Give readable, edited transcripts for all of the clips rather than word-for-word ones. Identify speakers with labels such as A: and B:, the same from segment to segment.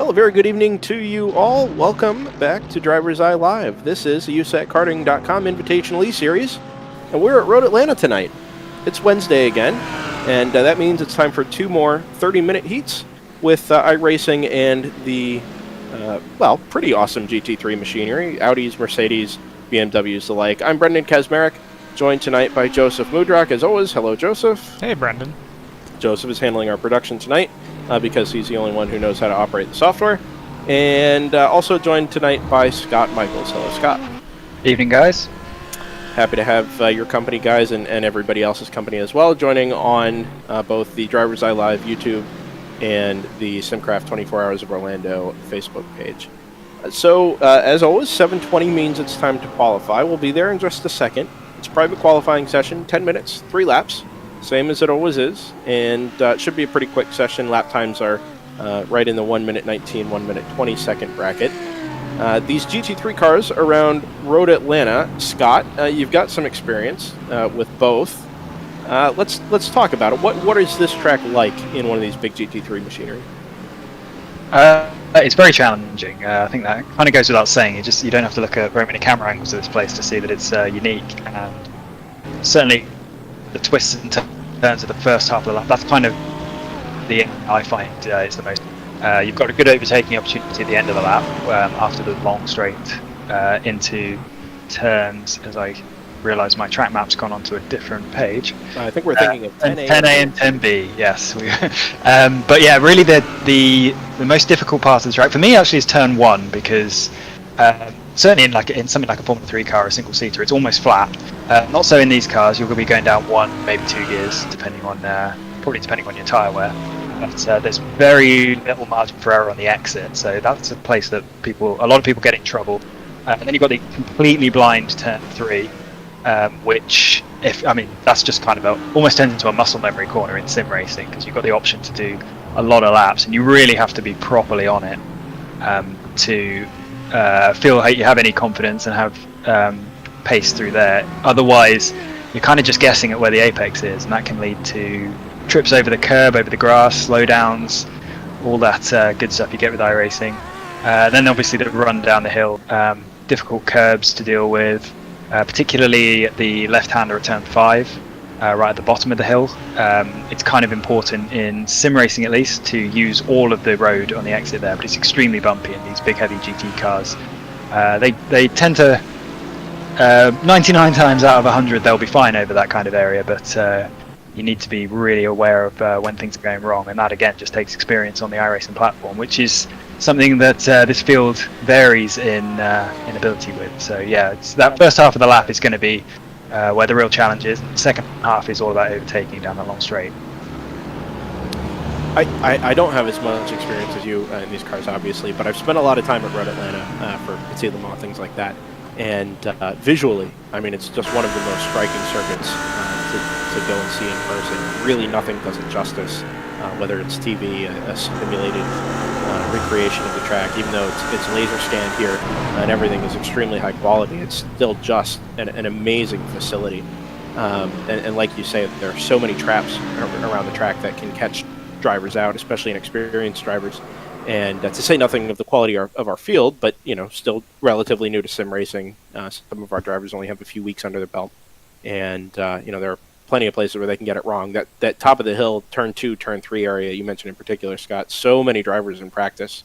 A: Well, a very good evening to you all. Welcome back to DriversEye Live. This is the USACkarting.com Invitational eSeries, and we're at Road Atlanta tonight. It's Wednesday again, and that means it's time for two more 30-minute heats with iRacing and the, pretty awesome GT3 machinery, Audis, Mercedes, BMWs, the like. I'm Brendan Kazmarek, joined tonight by Joseph Mudrak, as always. Hello, Joseph.
B: Hey, Brendan.
A: Joseph is handling our production tonight because he's the only one who knows how to operate the software. And also joined tonight by Scott Michaels. Hello, Scott.
C: Evening, guys.
A: Happy to have your company, guys, and everybody else's company as well, joining on both the DriversEye Live YouTube and the SimCraft 24 Hours of Orlando Facebook page. So, as always, 7:20 means it's time to qualify. We'll be there in just a second. It's a private qualifying session, 10 minutes, 3 laps. Same as it always is, and it should be a pretty quick session. Lap times are right in the 1 minute 19, 1 minute 20 second bracket. These GT3 cars around Road Atlanta. Scott, you've got some experience with both. Let's talk about it. What is this track like in one of these big GT3 machinery?
C: It's very challenging. I think that kind of goes without saying. You don't have to look at very many camera angles of this place to see that it's unique, and certainly the twists and turns of the first half of the lap, that's kind of the I find is the most. You've got a good overtaking opportunity at the end of the lap after the long straight into turns, as I realise my track map's gone onto a different page.
A: I think we're thinking of 10A.
C: 10A and 10B, yes. But yeah, really the most difficult part of the track, for me actually, is turn 1, because certainly in something like a Formula 3 car or a single-seater, it's almost flat. Not so in these cars. You're going to be going down 1, maybe 2 gears, depending on your tyre wear. But there's very little margin for error on the exit, so that's a place that a lot of people get in trouble. And then you've got the completely blind turn 3, which, that's just kind of almost turns into a muscle memory corner in sim racing, because you've got the option to do a lot of laps, and you really have to be properly on it to feel like you have any confidence and have pace through there. Otherwise, you're kind of just guessing at where the apex is, and that can lead to trips over the curb, over the grass, slowdowns, all that good stuff you get with iRacing. Then obviously the run down the hill, difficult curbs to deal with, particularly at the left-hander at turn 5, right at the bottom of the hill. It's kind of important in sim racing, at least, to use all of the road on the exit there, but it's extremely bumpy in these big heavy GT cars. They tend to 99 times out of 100 they'll be fine over that kind of area, but you need to be really aware of when things are going wrong, and that again just takes experience on the iRacing platform, which is something that this field varies in ability with. So yeah, that first half of the lap is going to be where the real challenge is. The second half is all about overtaking down the long straight.
A: I don't have as much experience as you in these cars, obviously, but I've spent a lot of time at Road Atlanta for Petit Le Mans, things like that. And visually, it's just one of the most striking circuits to go and see in person. Really, nothing does it justice, whether it's TV, a simulated recreation of the track. Even though it's laser scanned here and everything is extremely high quality, it's still just an amazing facility. And like you say, there are so many traps around the track that can catch drivers out, especially inexperienced drivers. And to say nothing of the quality of our field, but still relatively new to sim racing. Some of our drivers only have a few weeks under their belt, and there are plenty of places where they can get it wrong. That top of the hill, turn 2, turn 3 area you mentioned in particular, Scott. So many drivers in practice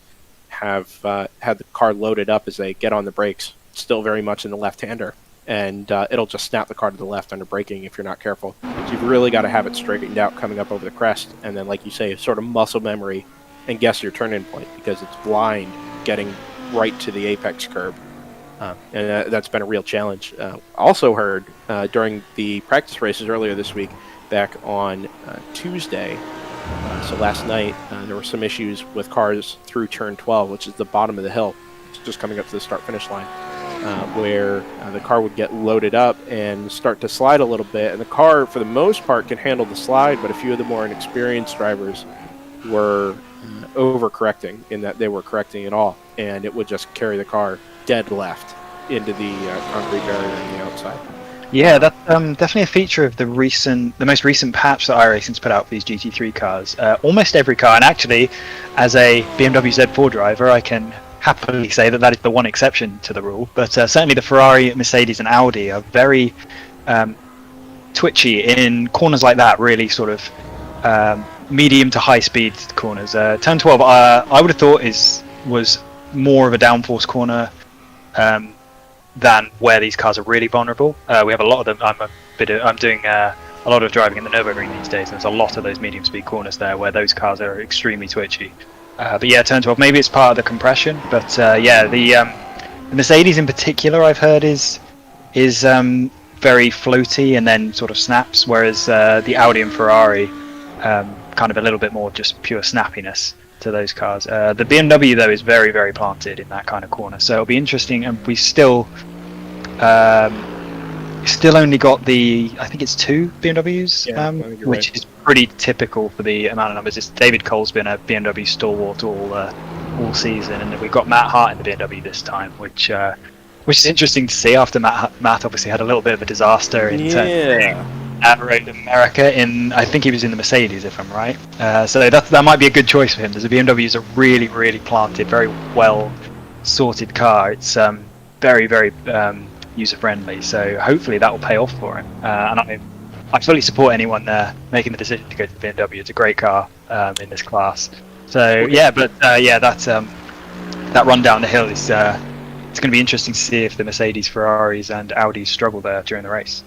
A: have had the car loaded up as they get on the brakes, still very much in the left-hander, and it'll just snap the car to the left under braking if you're not careful. So you've really got to have it straightened out coming up over the crest, and then, like you say, sort of muscle memory and guess your turn-in point, because it's blind getting right to the apex curb. And that's been a real challenge. Also heard during the practice races earlier this week, back on Tuesday, so last night, there were some issues with cars through turn 12, which is the bottom of the hill, just coming up to the start-finish line, where the car would get loaded up and start to slide a little bit. And the car, for the most part, can handle the slide, but a few of the more inexperienced drivers were overcorrecting in that they were correcting it all, and it would just carry the car dead left into the concrete barrier on the outside.
C: Yeah, that's definitely a feature of the most recent patch that iRacing's put out for these GT3 cars. Almost every car, and actually, as a BMW Z4 driver, I can happily say that is the one exception to the rule. But certainly the Ferrari, Mercedes, and Audi are very twitchy in corners like that. Really, sort of medium to high speed corners. Turn 12, I would have thought was more of a downforce corner. Than where these cars are really vulnerable. We have a lot of them. I'm doing a lot of driving in the Nürburgring these days, and there's a lot of those medium speed corners there where those cars are extremely twitchy. But yeah, turn 12, maybe it's part of the compression, but yeah, the Mercedes in particular I've heard is very floaty and then sort of snaps, whereas the Audi and Ferrari kind of a little bit more just pure snappiness to those cars. The BMW though is very, very planted in that kind of corner, so it'll be interesting. And we still only got I think it's 2 BMWs, which is pretty typical for the amount of numbers. David Cole's been a BMW stalwart all season, and we've got Matt Hart in the BMW this time, which is interesting to see after Matt obviously had a little bit of a disaster in Road America. I think he was in the Mercedes, if I'm right. So that might be a good choice for him. The BMW is a really, really planted, very well sorted car. It's very, very user friendly. So hopefully that will pay off for him. And I fully support anyone making the decision to go to the BMW. It's a great car in this class. So yeah, but that run down the hill is it's going to be interesting to see if the Mercedes, Ferraris, and Audis struggle there during the race.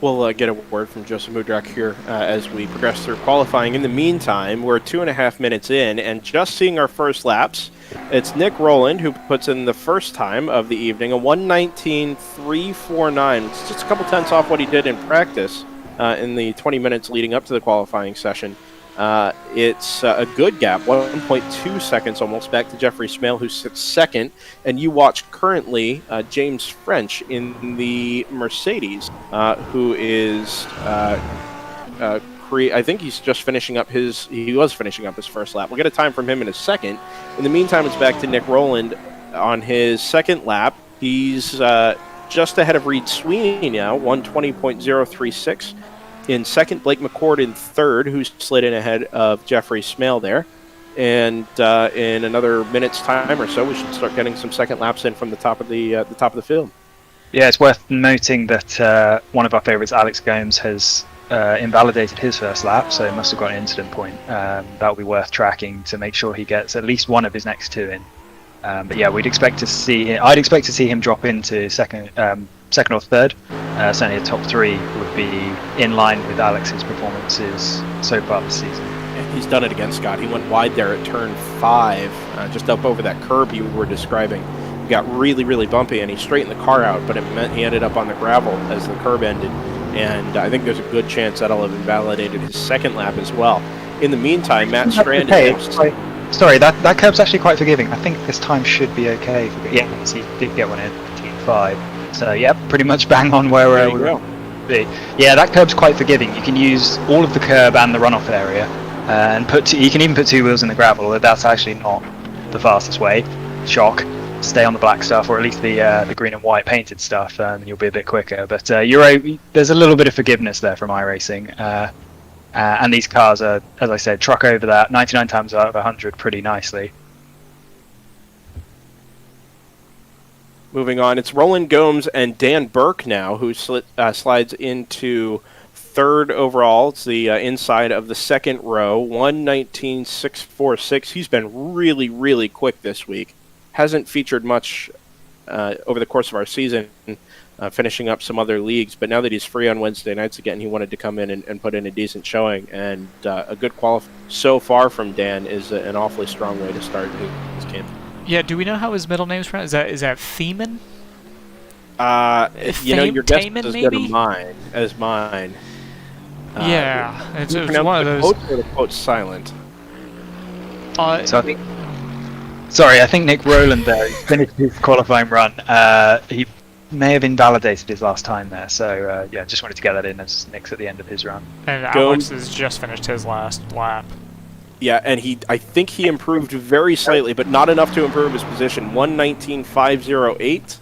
A: We'll get a word from Joseph Mudrak here as we progress through qualifying. In the meantime, we're 2.5 minutes in and just seeing our first laps. It's Nick Rowland who puts in the first time of the evening, a 1:19.349. It's just a couple tenths off what he did in practice in the 20 minutes leading up to the qualifying session. It's a good gap, 1.2 seconds almost, back to Jeffrey Smale, who sits second. And you watch currently James French in the Mercedes, who is, I think he's just finishing up he was finishing up his first lap. We'll get a time from him in a second. In the meantime, it's back to Nick Rowland on his second lap. He's just ahead of Reed Sweeney now, 1:20.036. In second, Blake McCord in third, who's slid in ahead of Jeffrey Smale there. And in another minute's time or so, we should start getting some second laps in from the top of the field. Yeah,
C: it's worth noting that one of our favourites, Alex Gomes, has invalidated his first lap, so he must have got an incident point. That'll be worth tracking to make sure he gets at least one of his next 2 in. But yeah, I'd expect to see him drop into second or third. Certainly the top 3 would be in line with Alex's performances so far this season.
A: And he's done it again, Scott. He went wide there at turn 5, just up over that curb you were describing. He got really, really bumpy, and he straightened the car out, but it meant he ended up on the gravel as the curb ended. And I think there's a good chance that'll have invalidated his second lap as well. In the meantime, Matt Strand...
C: Sorry, that curb's actually quite forgiving. I think this time should be okay. Yeah, he did get one in T5. So, yeah, pretty much bang on where we will be. Yeah, that curb's quite forgiving. You can use all of the curb and the runoff area, and you can even put 2 wheels in the gravel, although that's actually not the fastest way. Shock. Stay on the black stuff, or at least the green and white painted stuff, and you'll be a bit quicker. But there's a little bit of forgiveness there from iRacing. And these cars are, as I said, truck over that 99 times out of 100 pretty nicely.
A: Moving on, it's Roland Gomes and Dan Burke now, who slides into third overall. It's the inside of the second row, 1:19.646. He's been really, really quick this week. Hasn't featured much over the course of our season, finishing up some other leagues, but now that he's free on Wednesday nights again, he wanted to come in and put in a decent showing, and a good so far from Dan is an awfully strong way to start his campaign.
B: Yeah, do we know how his middle name's pronounced? Is that Feeman?
A: Your guess is as good as mine.
B: Yeah, it's one of those.
A: Quote or the quote silent?
C: I think Nick Rowland there finished his qualifying run. He may have invalidated his last time there, so just wanted to get that in as Nick's at the end of his run.
B: And Alex has just finished his last lap.
A: Yeah, and I think he improved very slightly, but not enough to improve his position. 1:19.508.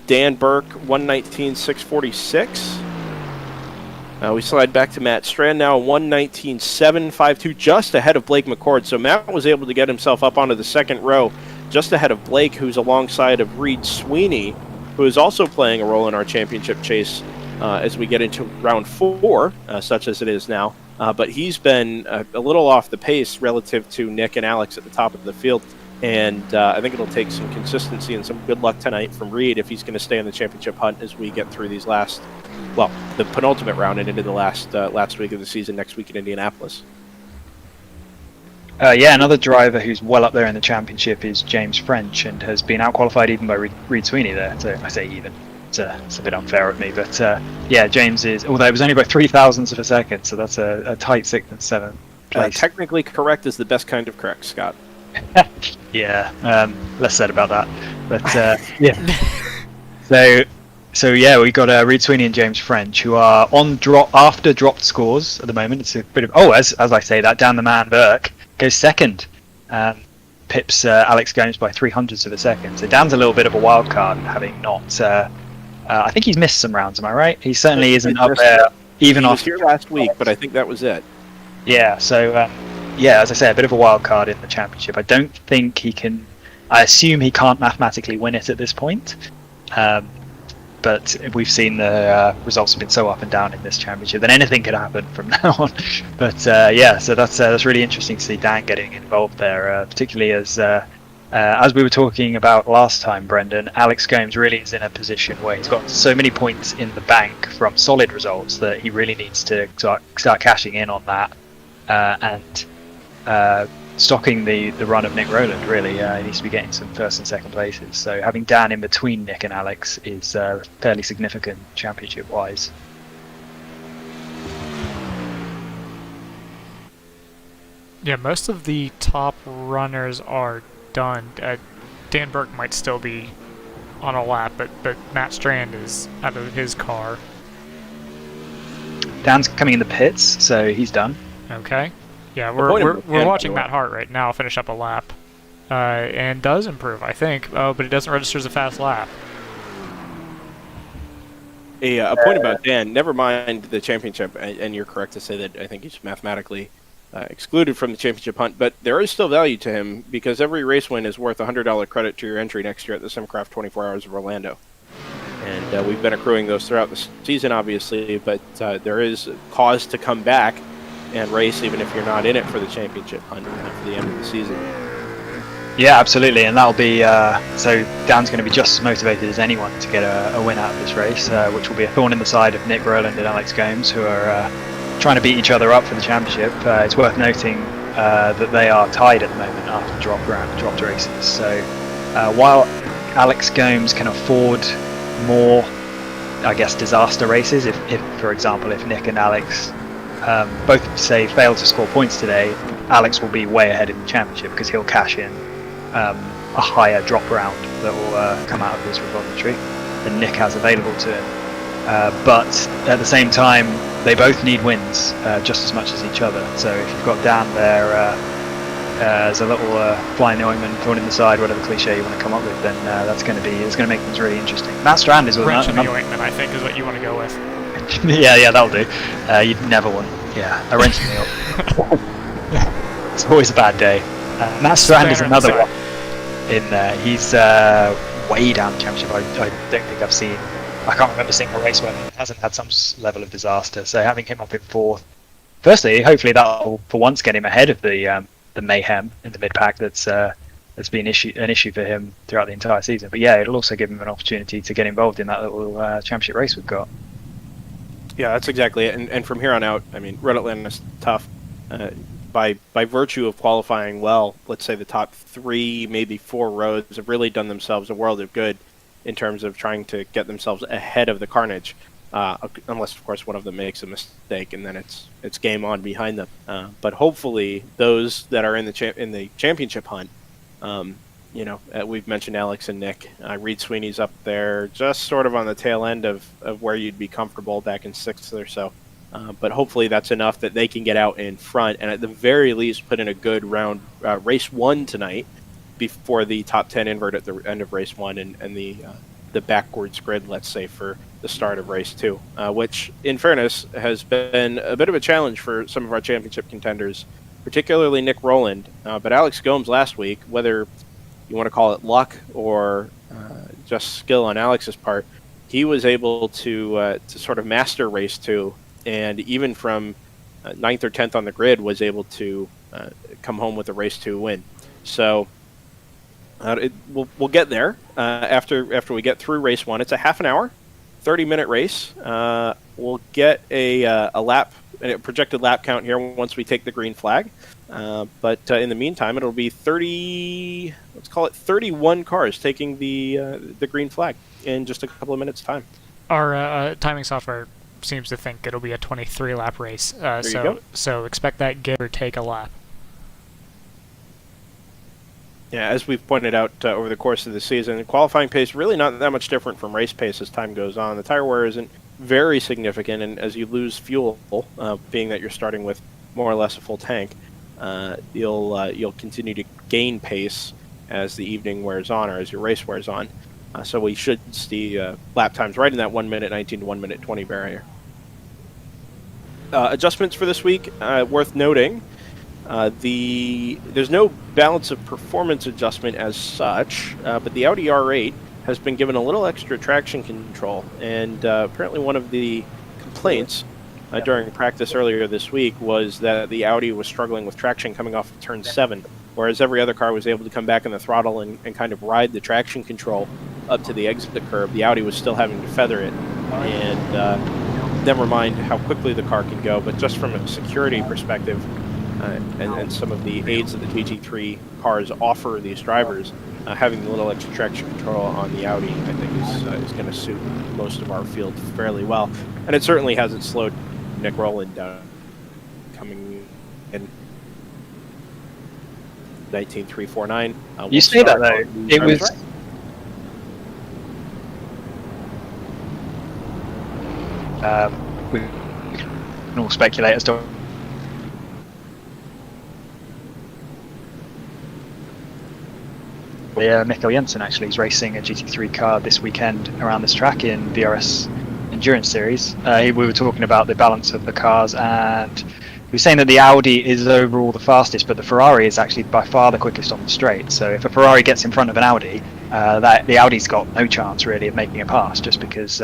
A: Dan Burke, 119.646. We slide back to Matt Strand now, 119.752, just ahead of Blake McCord. So Matt was able to get himself up onto the second row, just ahead of Blake, who's alongside of Reed Sweeney, who is also playing a role in our championship chase as we get into round 4, such as it is now. But he's been a little off the pace relative to Nick and Alex at the top of the field. And I think it'll take some consistency and some good luck tonight from Reed if he's going to stay in the championship hunt as we get through these the penultimate round and into the last week of the season next week in Indianapolis.
C: Another driver who's well up there in the championship is James French, and has been out-qualified even by Reed Sweeney there. So I say even. It's a bit unfair of me, but James is, although it was only by 0.003 of a second, so that's a tight 6th and 7th place.
A: Technically correct is the best kind of correct, Scott.
C: Less said about that, but So we got Reed Sweeney and James French, who are on after dropped scores at the moment. It's a bit of as I say that, Dan the Man Burke goes second, pips Alex Gomes by 0.03 of a second. So Dan's a little bit of a wild card, having not. I think he's missed some rounds. Am I right? He certainly isn't up there even
A: he was
C: after
A: here last week, but I think that was it.
C: Yeah. So as I say, a bit of a wild card in the championship. I don't think he can. I assume he can't mathematically win it at this point. But we've seen the results have been so up and down in this championship that anything could happen from now on. But so that's really interesting to see Dan getting involved there, particularly as we were talking about last time, Brendan. Alex Gomes really is in a position where he's got so many points in the bank from solid results that he really needs to start cashing in on that and stocking the run of Nick Rowland. Really, he needs to be getting some first and second places. So having Dan in between Nick and Alex is fairly significant championship-wise.
B: Yeah, most of the top runners are done. Dan Burke might still be on a lap, but Matt Strand is out of his car.
C: Dan's coming in the pits, so he's done.
B: Okay. Yeah, we're watching Matt Hart right now finish up a lap, and does improve, I think. Oh, but it doesn't register as a fast lap.
A: A point about Dan. Never mind the championship, and you're correct to say that I think he's mathematically excluded from the championship hunt. But there is still value to him because every race win is worth $100 credit to your entry next year at the SimCraft 24 Hours of Orlando. And we've been accruing those throughout the season, obviously, but there is cause to come back and race even if you're not in it for the championship hunt for the end of the season.
C: Yeah, absolutely, and that'll be so Dan's going to be just as motivated as anyone to get a win out of this race, which will be a thorn in the side of Nick Rowland and Alex Gomes, who are trying to beat each other up for the championship. It's worth noting that they are tied at the moment after dropped races. So while Alex Gomes can afford more, I guess, disaster races, if for example, if Nick and Alex both say fail to score points today, Alex will be way ahead in the championship because he'll cash in a higher drop round that will come out of his repository than Nick has available to him. But at the same time, they both need wins just as much as each other. So if you've got Dan there as a little fly in the ointment, thorn in the side, whatever cliche you want to come up with, then it's going to make things really interesting. Matt Strand is
B: wrench in the ointment, I think, is what you want to go with.
C: yeah, that'll do. You'd never want, a wrench in the ointment. It's always a bad day. Matt Strand is another one in there. He's way down the championship. I don't think I've seen. I can't remember seeing a race where he hasn't had some level of disaster. So having him up in fourth, firstly, hopefully that will for once get him ahead of the mayhem in the mid pack that's been an issue for him throughout the entire season. But yeah, it'll also give him an opportunity to get involved in that little championship race we've got.
A: Yeah, that's exactly it. And from here on out, I mean, Red Atlanta's tough. By virtue of qualifying well, let's say the top 3, maybe 4 roads have really done themselves a world of good in terms of trying to get themselves ahead of the carnage, unless, of course, one of them makes a mistake, and then it's game on behind them. But hopefully, those that are in the championship hunt, we've mentioned Alex and Nick. Reed Sweeney's up there, just sort of on the tail end of where you'd be comfortable back in 6th or so. But hopefully that's enough that they can get out in front and at the very least put in a good round race 1 tonight before the top 10 invert at the end of race 1 and the the backwards grid, let's say, for the start of race 2, which, in fairness, has been a bit of a challenge for some of our championship contenders, particularly Nick Rowland. But Alex Gomes last week, whether you want to call it luck or just skill on Alex's part, he was able to sort of master race 2, and even from 9th or 10th on the grid was able to come home with a race 2 win. So we'll get there after we get through race 1. It's a half an hour, 30-minute race. We'll get a projected lap count here once we take the green flag. But in the meantime, it'll be 31 cars taking the green flag in just a couple of minutes' time.
B: Our timing software seems to think it'll be a 23-lap race. So expect that give or take a lap.
A: Yeah, as we've pointed out over the course of the season, qualifying pace really not that much different from race pace as time goes on. The tire wear isn't very significant, and as you lose fuel, being that you're starting with more or less a full tank, you'll continue to gain pace as the evening wears on or as your race wears on. So we should see lap times right in that 1 minute 19 to 1 minute 20 barrier. Adjustments for this week, worth noting. There's no balance of performance adjustment as such, but the Audi R8 has been given a little extra traction control, and apparently one of the complaints during practice earlier this week was that the Audi was struggling with traction coming off of turn 7, whereas every other car was able to come back in the throttle and kind of ride the traction control up to the exit curve. The Audi was still having to feather it, and never mind how quickly the car can go, but just from a security perspective, and some of the aids that the GT3 cars offer these drivers, having a little extra traction control on the Audi, I think, is going to suit most of our field fairly well. And it certainly hasn't slowed Nick Rowland down, coming in 19.349.
C: You say that, though. It was... we can all speculate as to Mikkel Jensen actually is racing a GT3 car this weekend around this track in VRS Endurance Series. We were talking about the balance of the cars, and he was saying that the Audi is overall the fastest, but the Ferrari is actually by far the quickest on the straight. So if a Ferrari gets in front of an Audi, the Audi's got no chance really of making a pass, just because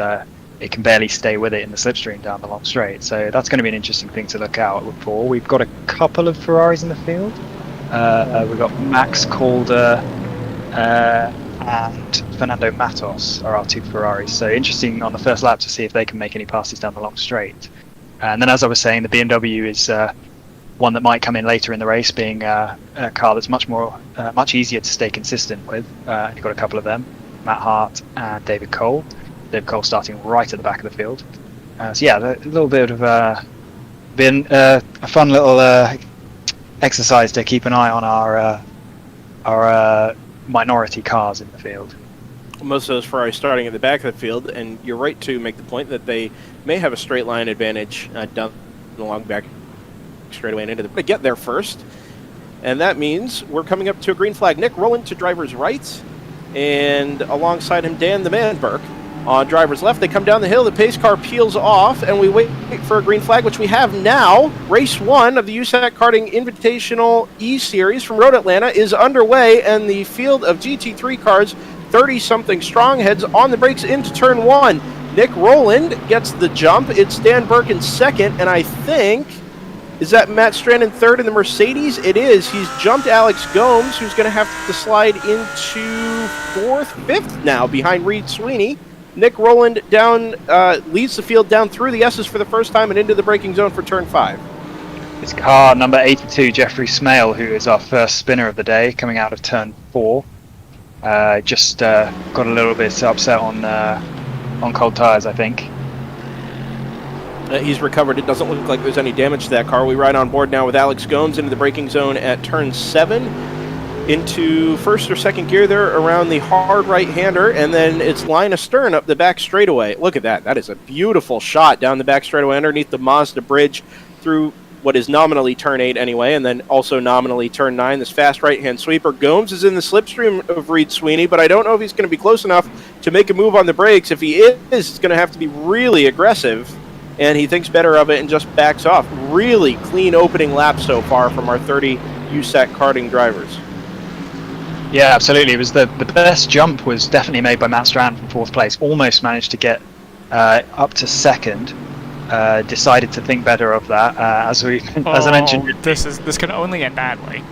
C: it can barely stay with it in the slipstream down the long straight. So that's going to be an interesting thing to look out for. We've got a couple of Ferraris in the field. We've got Max Calder and Fernando Matos are our 2 Ferraris. So interesting on the first lap to see if they can make any passes down the long straight. And then, as I was saying, the BMW is one that might come in later in the race, being a car that's much easier to stay consistent with. You've got a couple of them, Matt Hart and David Cole. David Cole starting right at the back of the field. So yeah, a little bit of a fun little exercise to keep an eye on our minority cars in the field.
A: Most of those Ferraris starting at the back of the field, and you're right to make the point that they may have a straight line advantage down along back straight away and into the get there first, and that means we're coming up to a green flag. Nick Rowland to driver's right, and alongside him Dan the Man Burke on driver's left. They come down the hill, the pace car peels off, and we wait for a green flag, which we have now. Race 1 of the USAC Karting Invitational eSeries from Road Atlanta is underway, and the field of GT3 cars, 30-something strong, heads on the brakes into turn 1. Nick Rowland gets the jump. It's Dan Burke in second, and I think, is that Matt Strand in third in the Mercedes? It is. He's jumped Alex Gomes, who's going to have to slide into fifth now behind Reed Sweeney. Nick Rowland leads the field down through the S's for the first time and into the braking zone for turn 5.
C: It's car number 82, Jeffrey Smale, who is our first spinner of the day, coming out of turn 4. Just got a little bit upset on cold tyres, I think.
A: He's recovered. It doesn't look like there's any damage to that car. We ride on board now with Alex Gomes into the braking zone at turn 7. Into first or second gear there around the hard right-hander, and then it's line astern up the back straightaway. Look at that. That is a beautiful shot down the back straightaway underneath the Mazda bridge through what is nominally turn 8 anyway, and then also nominally turn 9, this fast right-hand sweeper. Gomes is in the slipstream of Reed Sweeney, but I don't know if he's going to be close enough to make a move on the brakes. If he is, it's going to have to be really aggressive, and he thinks better of it and just backs off. Really clean opening lap so far from our 30 USAC karting drivers.
C: Yeah, absolutely. It was the best jump was definitely made by Matt Strand from 4th place. Almost managed to get up to 2nd. Decided to think better of that, as I mentioned.
B: This can only end badly.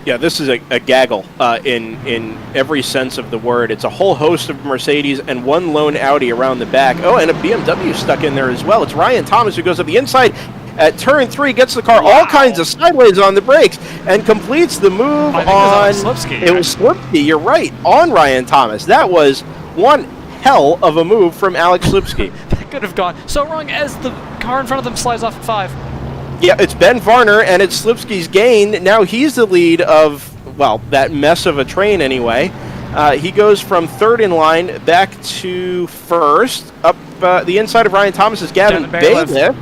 A: Yeah, this is a gaggle in every sense of the word. It's a whole host of Mercedes and one lone Audi around the back. Oh, and a BMW stuck in there as well. It's Ryan Thomas who goes up the inside at turn 3, gets the car all kinds of sideways on the brakes, and completes the move on
B: Slipsky.
A: It was Slipsky, you're right, on Ryan Thomas. That was one hell of a move from Alex Slipsky.
B: That could have gone so wrong as the car in front of them slides off at 5.
A: Yeah, it's Ben Varner, and it's Slipsky's gain. Now he's the lead of, well, that mess of a train anyway. He goes from 3rd in line back to 1st. Up the inside of Ryan Thomas is Gavin Bailiff.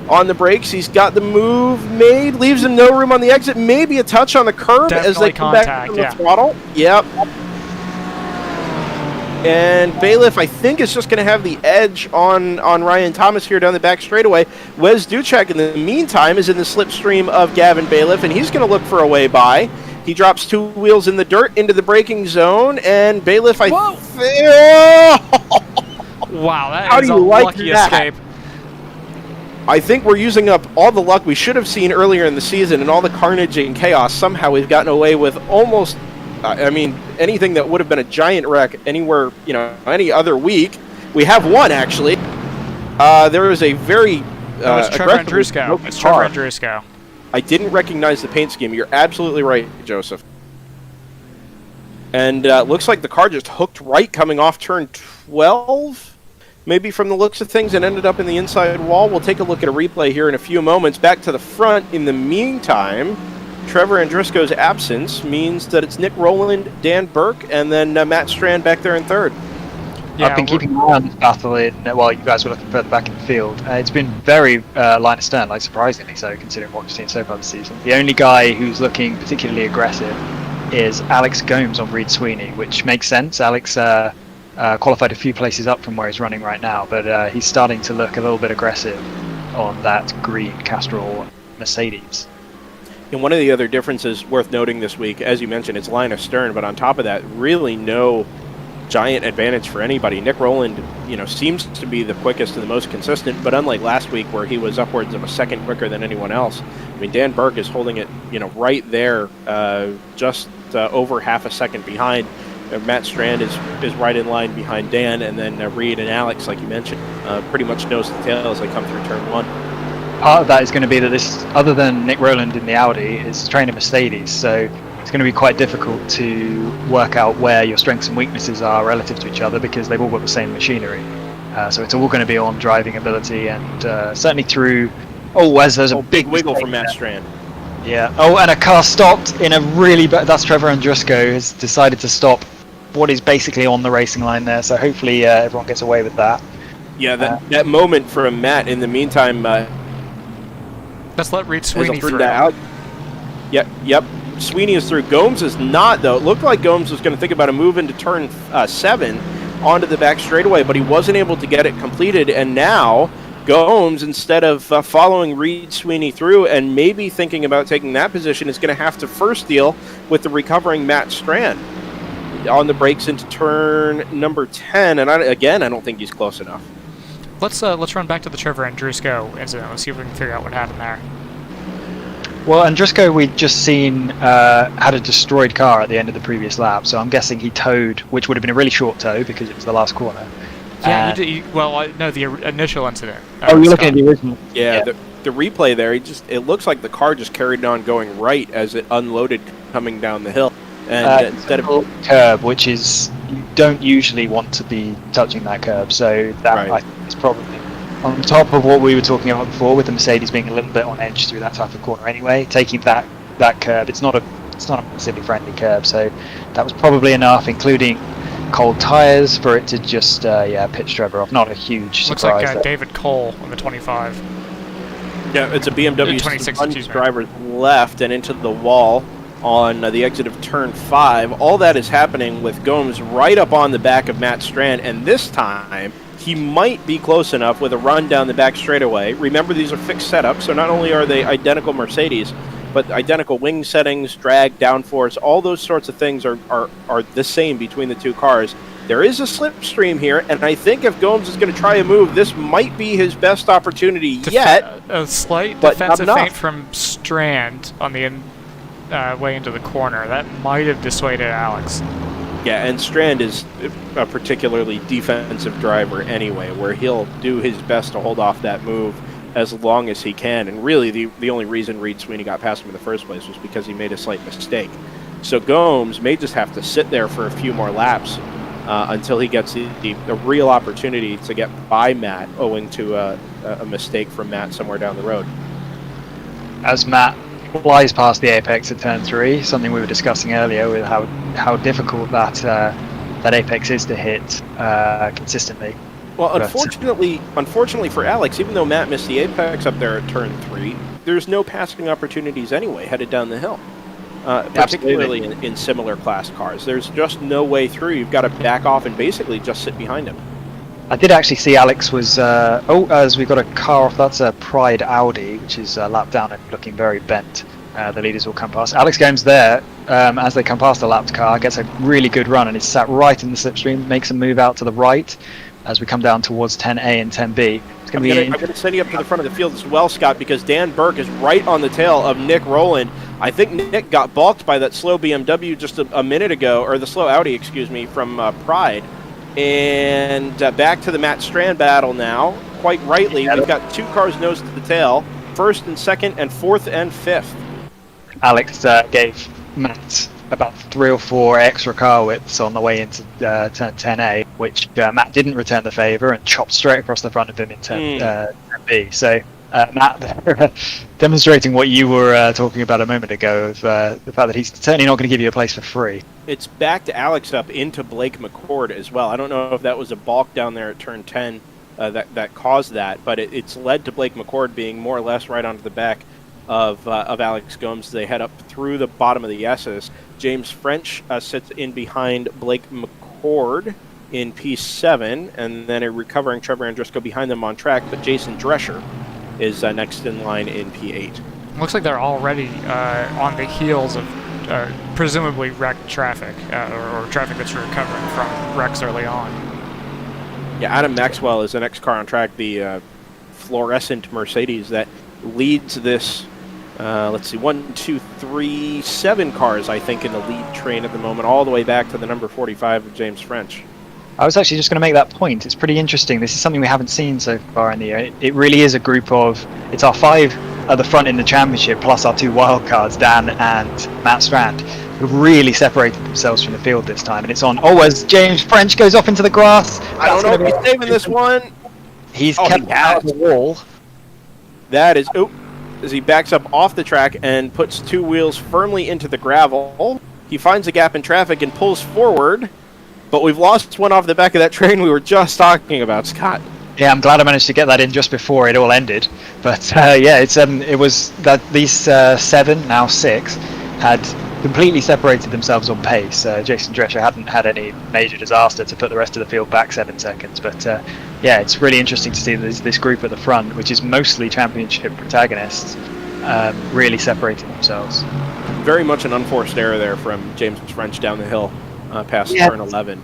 A: On the brakes, he's got the move made, leaves him no room on the exit, maybe a touch on the curb as they come back from the throttle. Yep. And Bailiff, I think, is just going to have the edge on Ryan Thomas here down the back straightaway. Wes Duchek, in the meantime, is in the slipstream of Gavin Bailiff, and he's going to look for a way by. He drops 2 wheels in the dirt into the braking zone, and Bailiff,
B: Wow, that is a lucky escape.
A: I think we're using up all the luck we should have seen earlier in the season, and all the carnage and chaos. Somehow we've gotten away with almost... anything that would have been a giant wreck anywhere, any other week. We have one, actually. There is a very
B: it's Trevor Andrusco. It's Trevor Andrusco.
A: I didn't recognize the paint scheme. You're absolutely right, Joseph. And looks like the car just hooked right coming off turn 12, maybe from the looks of things, and ended up in the inside wall. We'll take a look at a replay here in a few moments. Back to the front. In the meantime, Trevor Andrusco's absence means that it's Nick Rowland, Dan Burke, and then Matt Strand back there in 3rd.
C: Yeah, I've been keeping an eye on this battle while you guys were looking further back in the field. It's been very line astern, surprisingly so, considering what we've seen so far this season. The only guy who's looking particularly aggressive is Alex Gomes on Reed Sweeney, which makes sense. Alex qualified a few places up from where he's running right now, but he's starting to look a little bit aggressive on that green Castrol Mercedes.
A: And one of the other differences worth noting this week, as you mentioned, it's line astern, but on top of that, really no giant advantage for anybody. Nick Rowland, seems to be the quickest and the most consistent, but unlike last week where he was upwards of a second quicker than anyone else, Dan Burke is holding it, right there, just over half a second behind. Matt Strand is right in line behind Dan, and then Reed and Alex, like you mentioned, pretty much nose to tail as they come through turn 1.
C: Part of that is going to be that this, other than Nick Rowland in the Audi, is training Mercedes, so it's going to be quite difficult to work out where your strengths and weaknesses are relative to each other because they've all got the same machinery. So it's all going to be on driving ability and certainly through... there's a big
A: wiggle from Matt Strand.
C: Yeah. And a car stopped in a really... That's Trevor Andrusco has decided to stop what is basically on the racing line there, so hopefully everyone gets away with that.
A: Yeah, that moment from Matt in the meantime...
B: Let's let Reed Sweeney through.
A: Yep. Sweeney is through. Gomes is not, though. It looked like Gomes was going to think about a move into turn 7 onto the back straightaway, but he wasn't able to get it completed. And now Gomes, instead of following Reed Sweeney through and maybe thinking about taking that position, is going to have to first deal with the recovering Matt Strand on the brakes into turn number 10. And I don't think he's close enough.
B: Let's run back to the Trevor Andrusco incident. Let's see if we can figure out what happened there.
C: Well, Andrusco, we'd just seen had a destroyed car at the end of the previous lap, so I'm guessing he towed, which would have been a really short tow because it was the last corner.
B: Yeah, the initial incident.
C: You're looking at the original.
A: Yeah. The replay there, it looks like the car just carried on going right as it unloaded coming down the hill. And instead of
C: curb, which is, you don't usually want to be touching that curb, so that right. I think is probably on top of what we were talking about before with the Mercedes being a little bit on edge through that type of corner anyway. Taking that curb, it's not a massively friendly curb, so that was probably enough, including cold tyres, for it to just pitch Trevor off. Not a huge surprise.
B: Looks like David Cole on the 25.
A: Yeah, it's a BMW
B: 26,
A: one
B: excuse me.
A: driver's left and into the wall on the exit of turn 5. All that is happening with Gomes right up on the back of Matt Strand, and this time he might be close enough with a run down the back straightaway. Remember, these are fixed setups, so not only are they identical Mercedes, but identical wing settings, drag, downforce, all those sorts of things are the same between the two cars. There is a slipstream here, and I think if Gomes is going to try a move, this might be his best opportunity yet.
B: A slight
A: but not
B: defensive
A: enough.
B: feint from Strand on the way into the corner. That might have dissuaded Alex.
A: Yeah, and Strand is a particularly defensive driver anyway, where he'll do his best to hold off that move as long as he can. And really, the only reason Reed Sweeney got past him in the first place was because he made a slight mistake. So Gomes may just have to sit there for a few more laps until he gets the real opportunity to get by Matt, owing to a mistake from Matt somewhere down the road.
C: As Matt flies past the apex at turn 3, something we were discussing earlier with how difficult that apex is to hit consistently.
A: Well, unfortunately for Alex, even though Matt missed the apex up there at turn 3, there's no passing opportunities anyway headed down the hill. Particularly in similar class cars. There's just no way through. You've got to back off and basically just sit behind him.
C: I did actually see Alex was... as we got a car off, that's a Pride Audi, which is lapped down and looking very bent. The leaders will come past. Alex Gomes there, as they come past the lapped car, gets a really good run and is sat right in the slipstream, makes a move out to the right as we come down towards 10A and 10B. It's going to be...
A: I'm going to send you up to the front of the field as well, Scott, because Dan Burke is right on the tail of Nick Rowland. I think Nick got balked by that slow BMW just a minute ago, or the slow Audi, excuse me, from Pride. And back to the Matt Strand battle now. Quite rightly, we've got two cars nose to the tail, first and second and fourth and fifth.
C: Alex gave Matt about 3 or 4 extra car widths on the way into turn 10A, which Matt didn't return the favour and chopped straight across the front of him in turn 10B. So Matt, demonstrating what you were talking about a moment ago, of the fact that he's certainly not going to give you a place for free.
A: It's back to Alex up into Blake McCord as well. I don't know if that was a balk down there at turn 10 that caused that, but it's led to Blake McCord being more or less right onto the back of Alex Gomes. They head up through the bottom of the S's. James French sits in behind Blake McCord in P7, and then a recovering Trevor Andrisco behind them on track, but Jason Drescher is next in line in P8.
B: Looks like they're already on the heels of presumably wrecked traffic, or traffic that's recovering from wrecks early on.
A: Yeah, Adam Maxwell is the next car on track, the fluorescent Mercedes that leads this, let's see, 1, 2, 3, 7 cars, I think, in the lead train at the moment, all the way back to the number 45 of James French.
C: I was actually just going to make that point. It's pretty interesting. This is something we haven't seen so far in the year. It really is a group of... It's our 5 at the front in the championship, plus our 2 wildcards, Dan and Matt Strand, who've really separated themselves from the field this time. And it's on... Oh, as James French goes off into the grass.
A: I don't know if he's saving this one.
C: He's kept out of the wall.
A: That is... Oh, as he backs up off the track and puts 2 wheels firmly into the gravel. He finds a gap in traffic and pulls forward. But we've lost one off the back of that train we were just talking about, Scott.
C: Yeah, I'm glad I managed to get that in just before it all ended. But yeah, it was that these 7, now 6, had completely separated themselves on pace. Jason Drescher hadn't had any major disaster to put the rest of the field back 7 seconds. But yeah, it's really interesting to see this group at the front, which is mostly championship protagonists, really separating themselves.
A: Very much an unforced error there from James French down the hill. Past turn 11.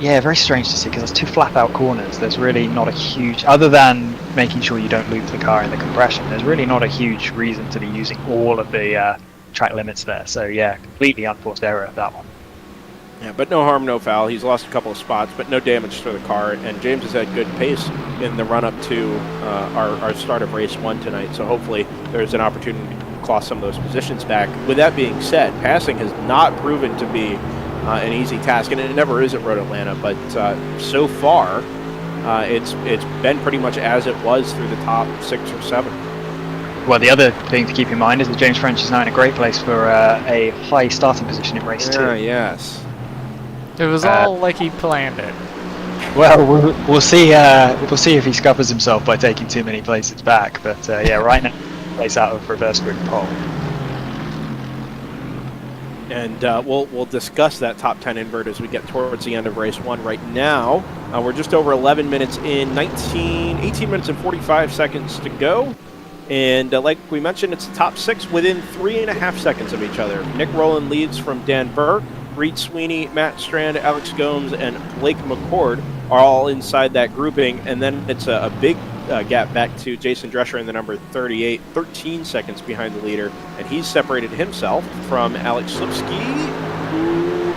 C: Yeah, very strange to see, because there's 2 flat-out corners. There's really not a huge... Other than making sure you don't lose the car in the compression, there's really not a huge reason to be using all of the track limits there. So yeah, completely unforced error, that one.
A: Yeah, but no harm, no foul. He's lost a couple of spots, but no damage to the car. And James has had good pace in the run-up to our start of race 1 tonight. So hopefully there's an opportunity to claw some of those positions back. With that being said, passing has not proven to be an easy task, and it never is at Road Atlanta, but so far it's been pretty much as it was through the top 6 or 7.
C: Well, the other thing to keep in mind is that James French is now in a great place for a high starting position in race 2.
A: Yes.
B: It was all like he planned it.
C: Well, we'll see. We'll see if he scuppers himself by taking too many places back. But yeah, right now, place out of reverse grid pole.
A: And we'll discuss that top 10 invert as we get towards the end of race 1. Right now, we're just over 11 minutes in, 18 minutes and 45 seconds to go. And like we mentioned, it's the top 6 within 3.5 seconds of each other. Nick Rowland leads from Dan Burke. Reed Sweeney, Matt Strand, Alex Gomes, and Blake McCord are all inside that grouping. And then it's a big gap back to Jason Drescher in the number 38, 13 seconds behind the leader. And he's separated himself from Alex Lipsky, who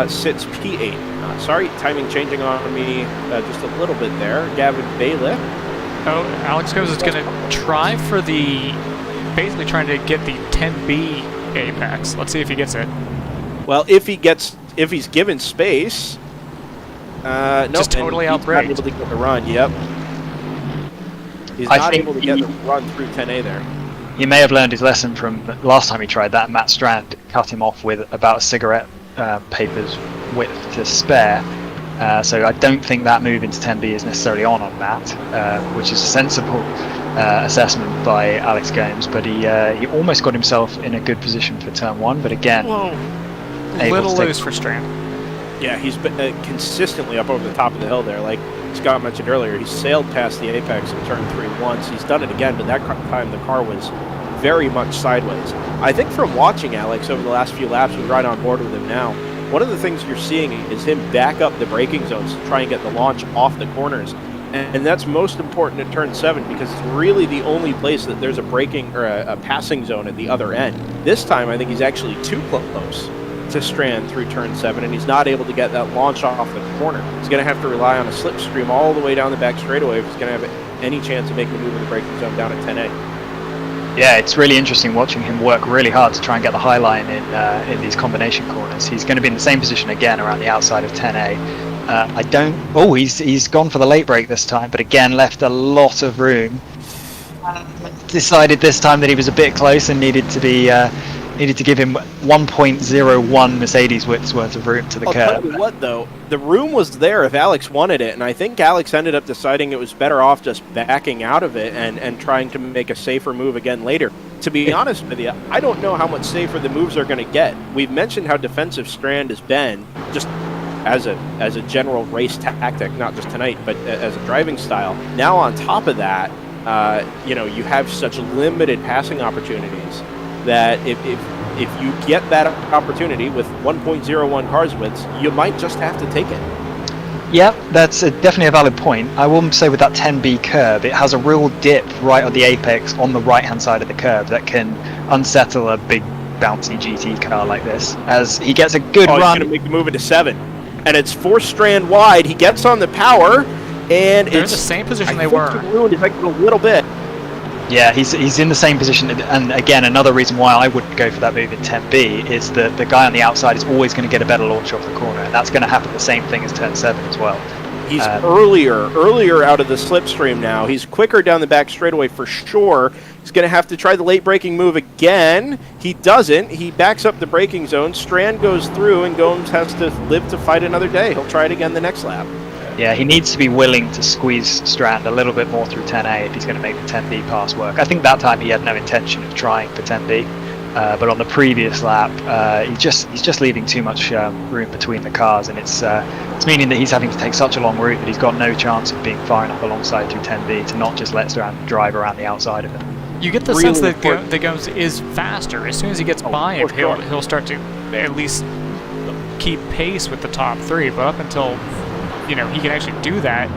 A: sits P8. Sorry, timing changing on me just a little bit there. Gavin Bailiff.
B: Oh, Alex Gomes is going to try for basically trying to get the 10B apex. Let's see if he gets it.
A: Well, if he's given space, no,
B: just totally
A: he's
B: outbraked.
A: not able to get the run. Yep, he's not able to get the run through 10A there.
C: He may have learned his lesson from last time he tried that. Matt Strand cut him off with about a cigarette paper's width to spare. So I don't think that move into 10B is necessarily on Matt, which is a sensible assessment by Alex Gomes. But he almost got himself in a good position for turn 1. But again,
B: a little loose for Strand.
A: Yeah, he's been consistently up over the top of the hill there. Like Scott mentioned earlier, he sailed past the apex in turn 3 once. He's done it again, but that time the car was very much sideways. I think from watching Alex over the last few laps, we're right on board with him now. One of the things you're seeing is him back up the braking zones to try and get the launch off the corners. And that's most important at turn 7 because it's really the only place that there's a braking or a passing zone at the other end. This time, I think he's actually too close to Strand through turn 7, and he's not able to get that launch off the corner. He's going to have to rely on a slipstream all the way down the back straightaway if he's going to have any chance of making a move in the braking zone down at 10A.
C: Yeah, it's really interesting watching him work really hard to try and get the high line in these combination corners. He's going to be in the same position again around the outside of 10A. He's gone for the late break this time, but again left a lot of room. Decided this time that he was a bit close and needed to give him 1.01 Mercedes widths worth of room to the curb.
A: I'll tell you what, though, the room was there if Alex wanted it, and I think Alex ended up deciding it was better off just backing out of it and trying to make a safer move again later. To be honest with you, I don't know how much safer the moves are going to get. We've mentioned how defensive Strand has been, just as a general race tactic, not just tonight, but as a driving style. Now on top of that, you have such limited passing opportunities that if you get that opportunity with 1.01 cars widths, you might just have to take it.
C: Yeah, that's definitely a valid point. I will say with that 10B curb, it has a real dip right on the apex on the right-hand side of the curb that can unsettle a big bouncy GT car like this. As he gets a good run.
A: He's going to make the move into 7. And it's 4 Strand wide. He gets on the power, and
B: they're in the same position they
A: were. Ruined his a little bit.
C: Yeah, he's in the same position, and again, another reason why I would go for that move in 10B is that the guy on the outside is always going to get a better launch off the corner, and that's going to happen the same thing as turn 7 as well.
A: He's earlier out of the slipstream now. He's quicker down the back straightaway for sure. He's going to have to try the late braking move again. He doesn't. He backs up the braking zone. Strand goes through, and Gomes has to live to fight another day. He'll try it again the next lap.
C: Yeah, he needs to be willing to squeeze Strand a little bit more through 10A if he's going to make the 10B pass work. I think that time he had no intention of trying for 10B, but on the previous lap, he's just leaving too much room between the cars, and it's meaning that he's having to take such a long route that he's got no chance of being far enough alongside through 10B to not just let Strand drive around the outside of it.
B: You get the sense that Gomes is faster. As soon as he gets by him, he'll start to at least keep pace with the top 3, but up until he can actually do that,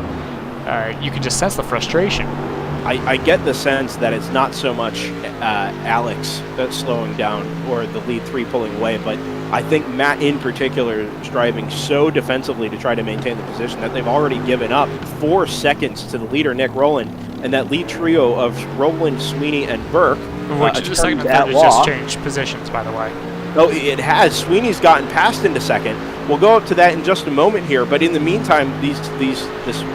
B: you can just sense the frustration.
A: I get the sense that it's not so much Alex that's slowing down or the lead 3 pulling away, but I think Matt in particular is driving so defensively to try to maintain the position that they've already given up 4 seconds to the leader, Nick Rowland, and that lead trio of Rowland, Sweeney, and Burke.
B: Which just second and third has just changed positions, by the way.
A: Oh, it has. Sweeney's gotten passed into second. We'll go up to that in just a moment here, but in the meantime, this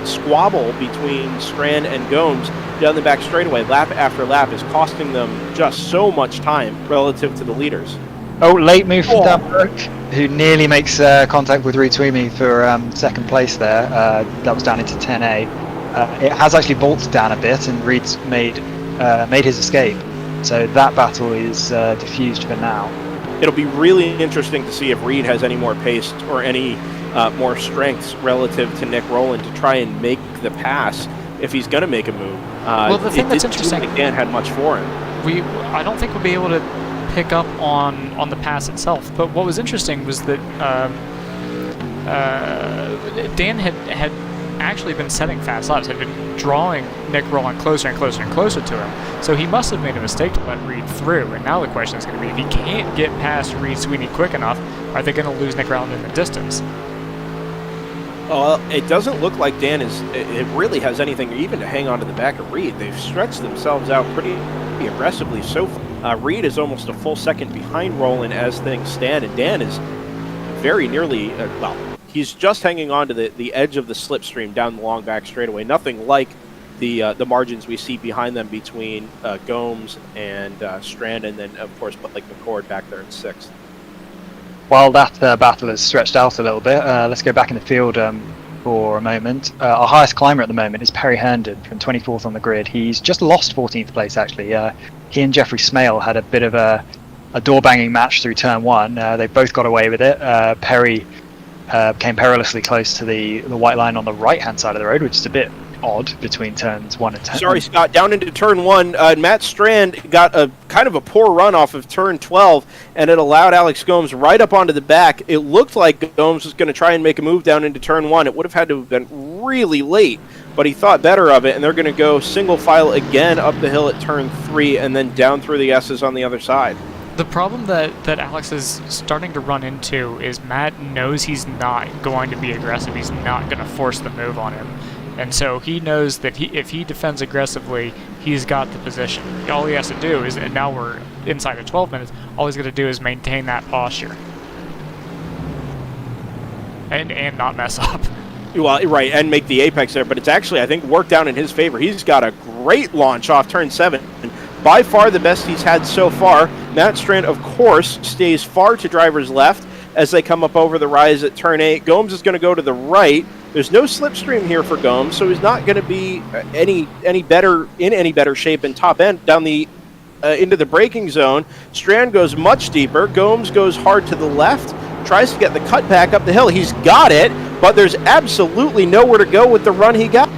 A: squabble between Strand and Gomes down the back straightaway, lap after lap, is costing them just so much time relative to the leaders.
C: Oh, late move from Dan Burke. who nearly makes contact with Reed Sweeney for second place there. That was down into 10A. It has actually bolted down a bit, and Reed's made his escape. So that battle is diffused for now.
A: It'll be really interesting to see if Reed has any more pace or any more strengths relative to Nick Rowland to try and make the pass if he's going to make a move.
B: Well, the thing that's interesting,
A: like Dan had much for him.
B: I don't think we'll be able to pick up on the pass itself. But what was interesting was that Dan had actually been setting fast laps, had been drawing Nick Rowland closer and closer and closer to him. So he must have made a mistake to let Reed through. And now the question is going to be, if he can't get past Reed Sweeney quick enough, are they going to lose Nick Rowland in the distance?
A: Well, it doesn't look like Dan it really has anything even to hang on to the back of Reed. They've stretched themselves out pretty aggressively so far. Reed is almost a full second behind Rowland as things stand, and Dan is very nearly, he's just hanging on to the edge of the slipstream down the long back straightaway. Nothing like the margins we see behind them between Gomes and Strand, and then, of course, Blake McCord back there in 6th.
C: While that battle has stretched out a little bit, let's go back in the field for a moment. Our highest climber at the moment is Perry Herndon from 24th on the grid. He's just lost 14th place, actually. He and Jeffrey Smale had a bit of a door-banging match through turn 1. They both got away with it. Perry came perilously close to the white line on the right-hand side of the road, which is a bit odd between turns 1 and 10.
A: Sorry, Scott, down into turn 1, Matt Strand got a kind of a poor run off of turn 12, and it allowed Alex Gomes right up onto the back. It looked like Gomes was going to try and make a move down into turn 1. It would have had to have been really late, but he thought better of it, and they're going to go single file again up the hill at turn 3 and then down through the S's on the other side.
B: The problem that Alex is starting to run into is Matt knows he's not going to be aggressive. He's not going to force the move on him. And so he knows that if he defends aggressively, he's got the position. All he has to do is, and now we're inside of 12 minutes, all he's going to do is maintain that posture. And not mess up.
A: Well, right, and make the apex there, but it's actually, I think, worked out in his favor. He's got a great launch off turn 7. By far the best he's had so far. Matt Strand, of course, stays far to driver's left as they come up over the rise at turn 8. Gomes is going to go to the right. There's no slipstream here for Gomes, so he's not going to be any better shape in top end down the into the braking zone. Strand goes much deeper. Gomes goes hard to the left, tries to get the cut back up the hill. He's got it, but there's absolutely nowhere to go with the run he got.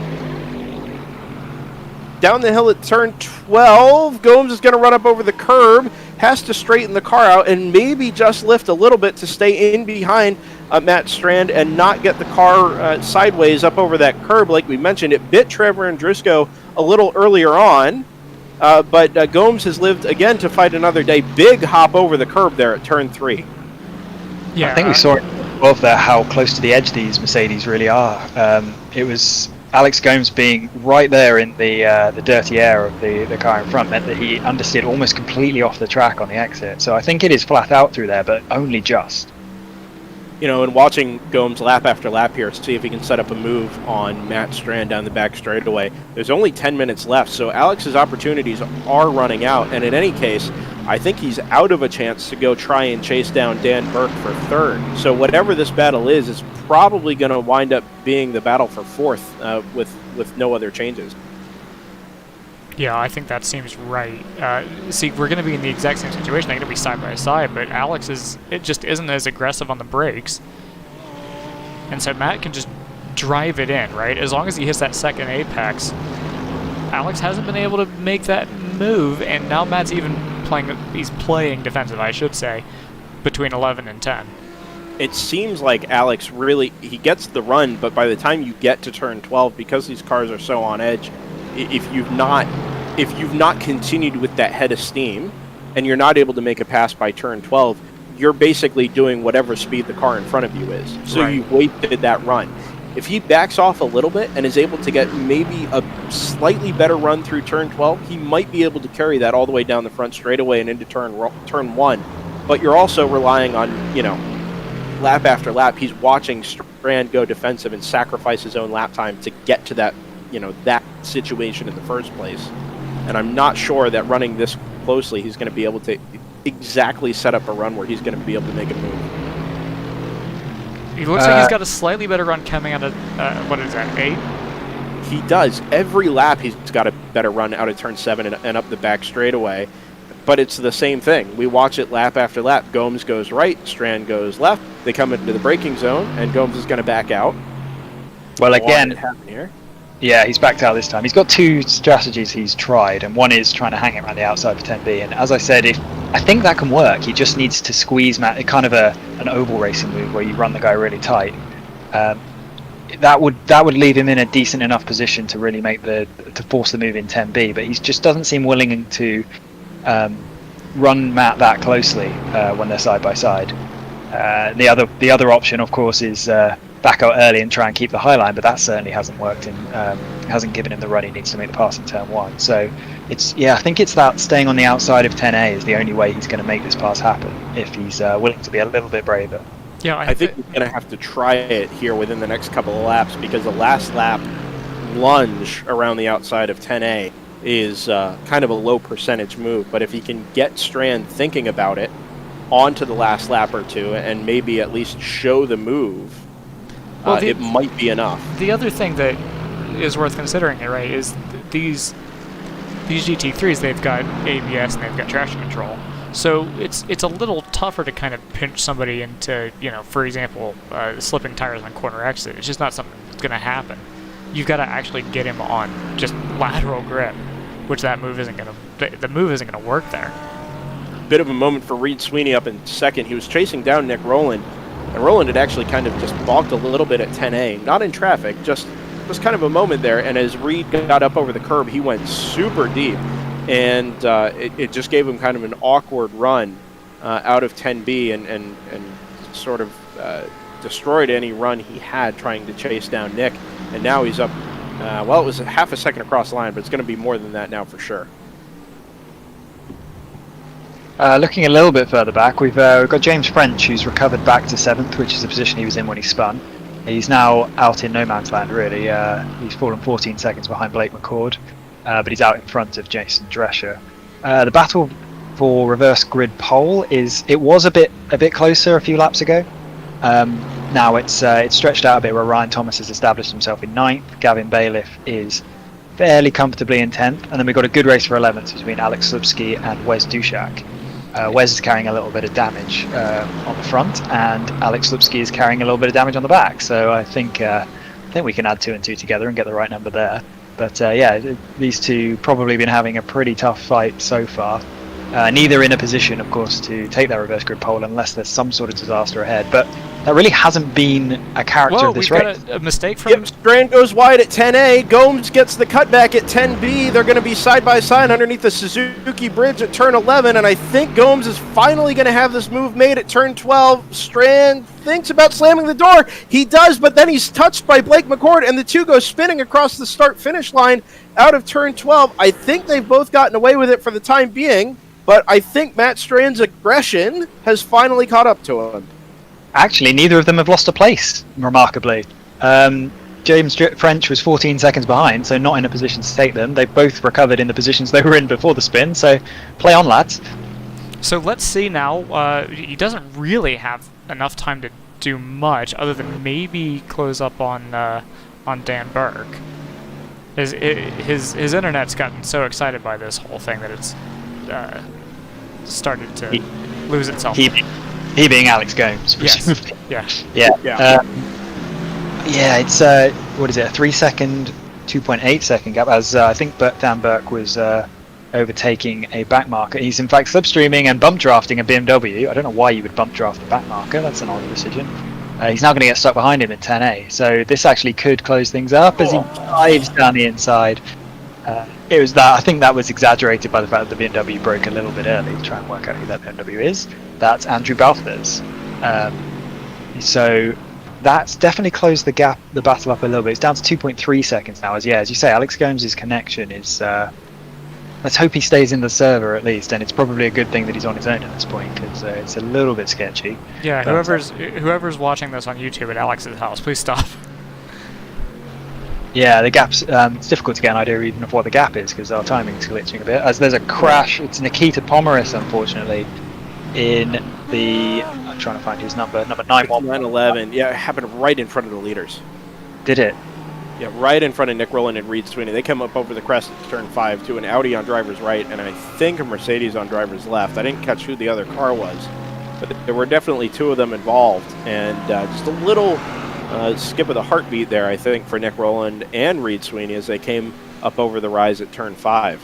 A: Down the hill at turn 12, Gomes is going to run up over the curb, has to straighten the car out and maybe just lift a little bit to stay in behind Matt Strand and not get the car sideways up over that curb. Like we mentioned, it bit Trevor Andrusko a little earlier on, but Gomes has lived again to fight another day. Big hop over the curb there at turn 3.
B: Yeah,
C: I think we saw it above there how close to the edge these Mercedes really are. It was Alex Gomes being right there in the dirty air of the car in front meant that he understeered almost completely off the track on the exit. So I think it is flat out through there, but only just.
A: You know, and watching Gomes lap after lap here, see if he can set up a move on Matt Strand down the back straightaway. There's only 10 minutes left, so Alex's opportunities are running out. And in any case, I think he's out of a chance to go try and chase down Dan Burke for 3rd. So whatever this battle is, it's probably going to wind up being the battle for 4th with no other changes.
B: Yeah, I think that seems right. See, we're going to be in the exact same situation. They're going to be side by side, but Alex just isn't as aggressive on the brakes. And so Matt can just drive it in, right? As long as he hits that second apex. Alex hasn't been able to make that move, and now Matt's even playing defensive, I should say, between 11 and 10.
A: It seems like Alex he gets the run, but by the time you get to turn 12, because these cars are so on edge, if you've not continued with that head of steam and you're not able to make a pass by turn 12, you're basically doing whatever speed the car in front of you is. So
B: right.
A: You wasted that run. If he backs off a little bit and is able to get maybe a slightly better run through turn 12, he might be able to carry that all the way down the front straightaway and into turn 1. But you're also relying on, lap after lap, he's watching Strand go defensive and sacrifice his own lap time to get to that that situation in the first place. And I'm not sure that running this closely, he's going to be able to exactly set up a run where he's going to be able to make a move.
B: He looks like he's got a slightly better run coming out of, what is that, 8?
A: He does. Every lap he's got a better run out of turn 7 and up the back straightaway. But it's the same thing. We watch it lap after lap. Gomes goes right, Strand goes left. They come into the braking zone, and Gomes is going to back out.
C: Well, again,
A: here.
C: Yeah, he's backed out this time. He's got 2 strategies he's tried, and one is trying to hang it around the outside of 10B. And as I said, I think that can work. He just needs to squeeze Matt, kind of an oval racing move where you run the guy really tight. That would leave him in a decent enough position to really to force the move in 10B. But he just doesn't seem willing to run Matt that closely when they're side by side. The other option, of course, is back out early and try and keep the high line, but that certainly hasn't worked hasn't given him the run he needs to make the pass in turn 1. So I think it's that staying on the outside of 10A is the only way he's going to make this pass happen if he's willing to be a little bit braver.
A: Yeah, I think he's going to have to try it here within the next couple of laps, because the last lap lunge around the outside of 10A is kind of a low percentage move, but if he can get Strand thinking about it onto the last lap or two and maybe at least show the move, it might be enough.
B: The other thing that is worth considering here, right, is these GT3s, they've got ABS and they've got traction control. So it's a little tougher to kind of pinch somebody into, for example, slipping tires on corner exit. It's just not something that's going to happen. You've got to actually get him on just lateral grip, which the move isn't going to work there.
A: Bit of a moment for Reed Sweeney up in second. He was chasing down Nick Rowland, and Rowland had actually kind of just balked a little bit at 10A, not in traffic, just kind of a moment there. And as Reed got up over the curb, he went super deep, and it just gave him kind of an awkward run out of 10B and sort of destroyed any run he had trying to chase down Nick. And now he's up, it was half a second across the line, but it's going to be more than that now for sure.
C: Looking a little bit further back, we've got James French, who's recovered back to 7th, which is the position he was in when he spun. He's now out in no man's land, really. He's fallen 14 seconds behind Blake McCord, but he's out in front of Jason Drescher. The battle for reverse grid pole was a bit closer a few laps ago. Now it's stretched out a bit, where Ryan Thomas has established himself in 9th. Gavin Bailiff is fairly comfortably in 10th, and then we've got a good race for 11th between Alex Slupski and Wes Dushak. Wes is carrying a little bit of damage on the front, and Alex Slupski is carrying a little bit of damage on the back. So I think we can add 2 and 2 together and get the right number there. But these two probably been having a pretty tough fight so far. Neither in a position, of course, to take that reverse grid pole unless there's some sort of disaster ahead. But that really hasn't been a character of this race.
B: We've got a mistake from...
A: Yep, Strand goes wide at 10A. Gomes gets the cutback at 10B. They're going to be side by side underneath the Suzuki Bridge at turn 11. And I think Gomes is finally going to have this move made at turn 12. Strand thinks about slamming the door. He does, but then he's touched by Blake McCord, and the two go spinning across the start-finish line out of turn 12. I think they've both gotten away with it for the time being, but I think Matt Strand's aggression has finally caught up to him.
C: Actually, neither of them have lost a place, remarkably. James French was 14 seconds behind, so not in a position to take them. They both recovered in the positions they were in before the spin, so play on, lads.
B: So let's see now. He doesn't really have enough time to do much, other than maybe close up on Dan Burke. His internet's gotten so excited by this whole thing that it's started to lose itself.
C: He being Alex Gomes.
B: Yes.
C: Yeah. It's what is it? A 3 second, 2.8 second gap. As I think Dan Burke was overtaking a back marker. He's in fact slipstreaming and bump drafting a BMW. I don't know why you would bump draft a back marker. That's an odd decision. He's now going to get stuck behind him in 10A. So this actually could close things up as he dives down the inside. I think that was exaggerated by the fact that the BMW broke a little bit early to try and work out who that BMW is. That's Andrew Balthers. So that's definitely closed the battle up a little bit. It's down to 2.3 seconds now. As you say, Alex Gomes' connection is... let's hope he stays in the server at least, and it's probably a good thing that he's on his own at this point, because it's a little bit sketchy.
B: Yeah, whoever's watching this on YouTube at Alex's house, please stop.
C: Yeah, the gap's it's difficult to get an idea even of what the gap is, because our timing's glitching a bit. As there's a crash, it's Nikita Pomeris, unfortunately, in the trying to find his number 911.
A: 911. Yeah, it happened right in front of the leaders.
C: Did it?
A: Yeah, right in front of Nick Rowland and Reed Sweeney. They come up over the crest at turn 5 to an Audi on driver's right, and I think a Mercedes on driver's left. I didn't catch who the other car was, but there were definitely 2 of them involved, and just a little skip of the heartbeat there, I think, for Nick Rowland and Reed Sweeney as they came up over the rise at turn 5.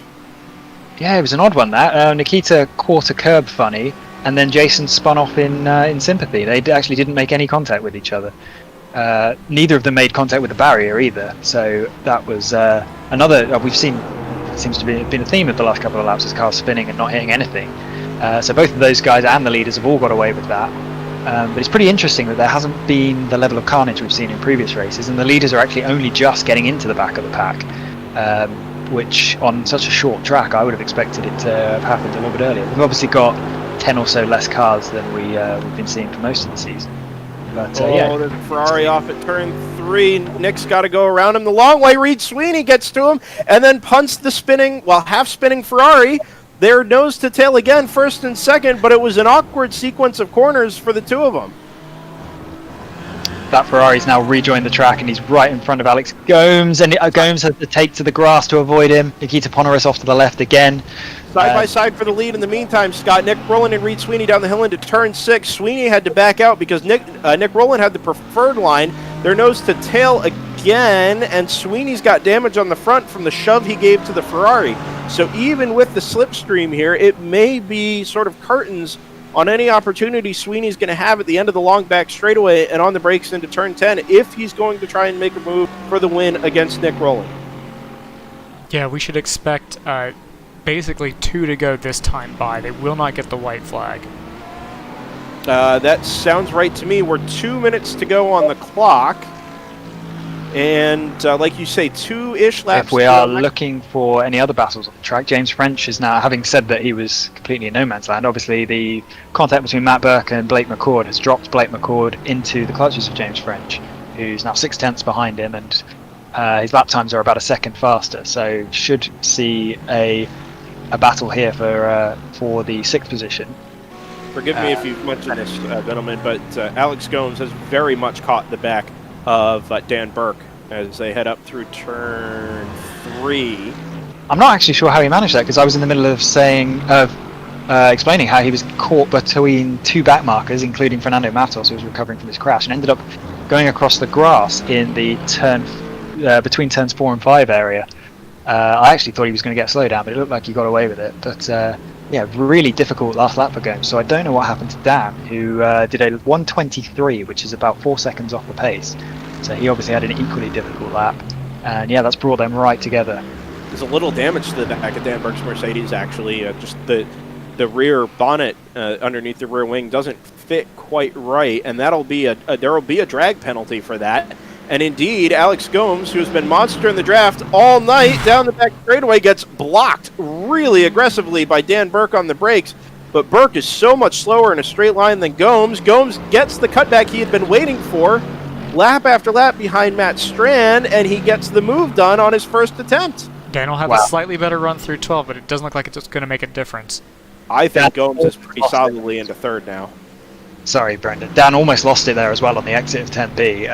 C: Yeah, it was an odd one, that. Nikita caught a curb funny, and then Jason spun off in sympathy. They actually didn't make any contact with each other. Neither of them made contact with the barrier either, so that was another. We've seen, it seems to be been a theme of the last couple of laps, is cars spinning and not hitting anything. So both of those guys and the leaders have all got away with that. But it's pretty interesting that there hasn't been the level of carnage we've seen in previous races, and the leaders are actually only just getting into the back of the pack, which on such a short track I would have expected it to have happened a little bit earlier. We've obviously got 10 or so less cars than we've been seeing for most of the season. But, yeah.
A: There's a Ferrari off at turn 3. Nick's got to go around him the long way. Reed Sweeney gets to him and then punts the half-spinning Ferrari. They're nose to tail again, first and second, but it was an awkward sequence of corners for the 2 of them.
C: That Ferrari's now rejoined the track, and he's right in front of Alex Gomes, and Gomes has to take to the grass to avoid him. Nikita Ponoris off to the left again.
A: Side by side for the lead in the meantime, Scott. Nick Rowland and Reed Sweeney down the hill into turn 6. Sweeney had to back out because Nick Rowland had the preferred line. They're nose to tail again, and Sweeney's got damage on the front from the shove he gave to the Ferrari. So even with the slipstream here, it may be sort of curtains on any opportunity Sweeney's going to have at the end of the long back straightaway and on the brakes into turn 10 if he's going to try and make a move for the win against Nick Rowland.
B: Yeah, we should expect basically 2 to go this time by. They will not get the white flag.
A: That sounds right to me. We're 2 minutes to go on the clock. And like you say, 2-ish laps.
C: If we are looking for any other battles on the track, James French is now, having said that he was completely in no man's land, obviously the contact between Matt Burke and Blake McCord has dropped Blake McCord into the clutches of James French, who's now 6 tenths behind him, and his lap times are about a second faster. So should see a battle here for the 6th position.
A: Forgive me if you've mentioned this, gentlemen, but Alex Gomes has very much caught the back of Dan Burke as they head up through turn 3.
C: I'm not actually sure how he managed that, because I was in the middle of explaining how he was caught between 2 back markers, including Fernando Matos, who was recovering from his crash, and ended up going across the grass in the turn between turns 4 and 5 area. I actually thought he was going to get slowed down, but it looked like he got away with it. But yeah, really difficult last lap for Gomes. So I don't know what happened to Dan, who did a 1:23, which is about 4 seconds off the pace. So he obviously had an equally difficult lap. And yeah, that's brought them right together.
A: There's a little damage to the back of Dan Burke's Mercedes, actually. Just the rear bonnet underneath the rear wing doesn't fit quite right, and there will be a drag penalty for that. And indeed, Alex Gomes, who's been monstering the draft all night down the back straightaway, gets blocked really aggressively by Dan Burke on the brakes. But Burke is so much slower in a straight line than Gomes. Gomes gets the cutback he had been waiting for, lap after lap behind Matt Strand, and he gets the move done on his first attempt.
B: Dan will have a slightly better run through 12, but it doesn't look like it's going to make a differse.
A: I think Gomes is pretty solidly into 3rd now.
C: Sorry, Brendan. Dan almost lost it there as well on the exit of 10B.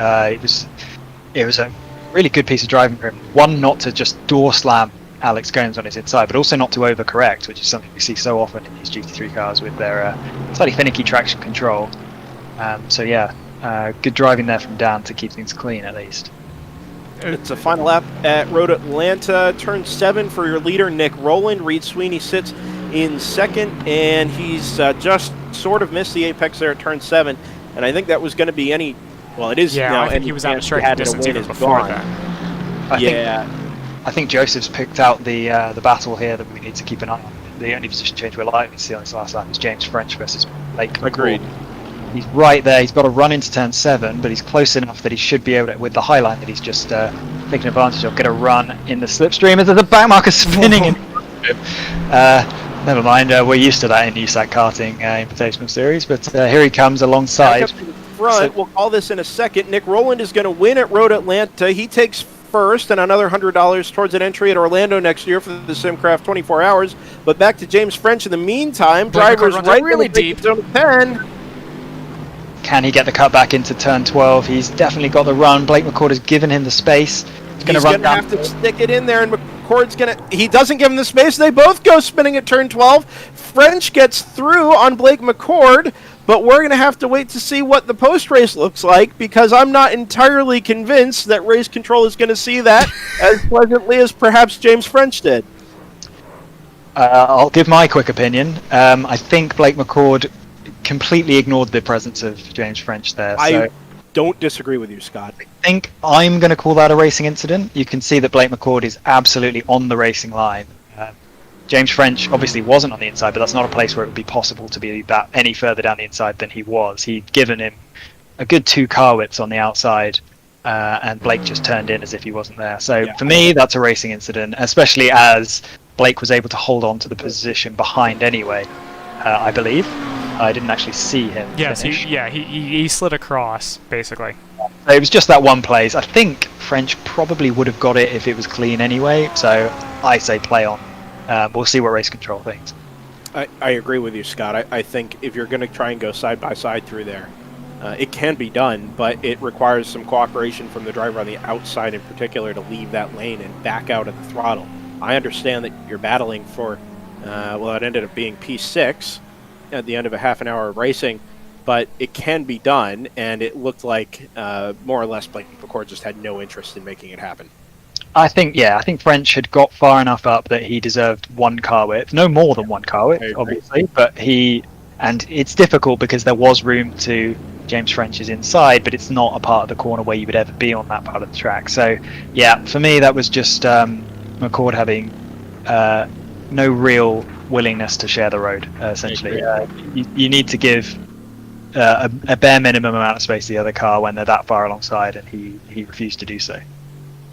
C: It was a really good piece of driving for him. One, not to just door slam Alex Gomes on his inside, but also not to overcorrect, which is something we see so often in these GT3 cars with their slightly finicky traction control. So yeah, good driving there from Dan to keep things clean at least.
A: It's a final lap at Road Atlanta, turn 7 for your leader, Nick Rowland. Reed Sweeney sits in 2nd, and he's just sort of missed the apex there at turn 7. And I think that was going to be any... Well, it is now.
B: I think he was out of striking distance even before that.
C: I think Joseph's picked out the battle here that we need to keep an eye on. The only position change we're likely to see on this last lap is James French versus Blake McCord.
A: Agreed.
C: He's right there. He's got to run into turn 7, but he's close enough that he should be able to, with the high line that he's just taken advantage of, get a run in the slipstream as there's a back marker spinning in front of him. Never mind, we're used to that in USAC karting Invitational Series, but here he comes alongside.
A: Front. We'll call this in a second. Nick Rowland is going to win at Road Atlanta. He takes first and another $100 towards an entry at Orlando next year for the SimCraft 24 Hours. But back to James French in the meantime. Drivers right
B: really deep.
A: Zone 10.
C: Can he get the cut back into turn 12? He's definitely got the run. Blake McCord has given him the space. He's going to
A: have to stick it in there, and McCord's going to... He doesn't give him the space. They both go spinning at turn 12. French gets through on Blake McCord, but we're going to have to wait to see what the post-race looks like, because I'm not entirely convinced that Race Control is going to see that as pleasantly as perhaps James French did.
C: I'll give my quick opinion. I think Blake McCord completely ignored the presence of James French there.
A: I don't disagree with you, Scott.
C: I think I'm going to call that a racing incident. You can see that Blake McCord is absolutely on the racing line. James French obviously wasn't on the inside, but that's not a place where it would be possible to be that any further down the inside than he was. He'd given him a good 2 car whips on the outside, and Blake just turned in as if he wasn't there. So for me, that's a racing incident, especially as Blake was able to hold on to the position behind anyway, I believe. I didn't actually see him.
B: Yes,
C: finish.
B: he slid across, basically.
C: It was just that one place. I think French probably would have got it if it was clean anyway, so I say play on. We'll see what Race Control thinks.
A: I agree with you, Scott. I think if you're going to try and go side by side through there, it can be done, but it requires some cooperation from the driver on the outside in particular to leave that lane and back out at the throttle. I understand that you're battling for, it ended up being P6 at the end of a half an hour of racing, but it can be done, and it looked like more or less Blake McCord just had no interest in making it happen.
C: I think French had got far enough up that he deserved 1 car width, no more than 1 car width, obviously, but and it's difficult because there was room to James French's inside, but it's not a part of the corner where you would ever be on that part of the track. So, yeah, for me, that was just McCord having no real willingness to share the road, essentially. You need to give a bare minimum amount of space to the other car when they're that far alongside, and he refused to do so.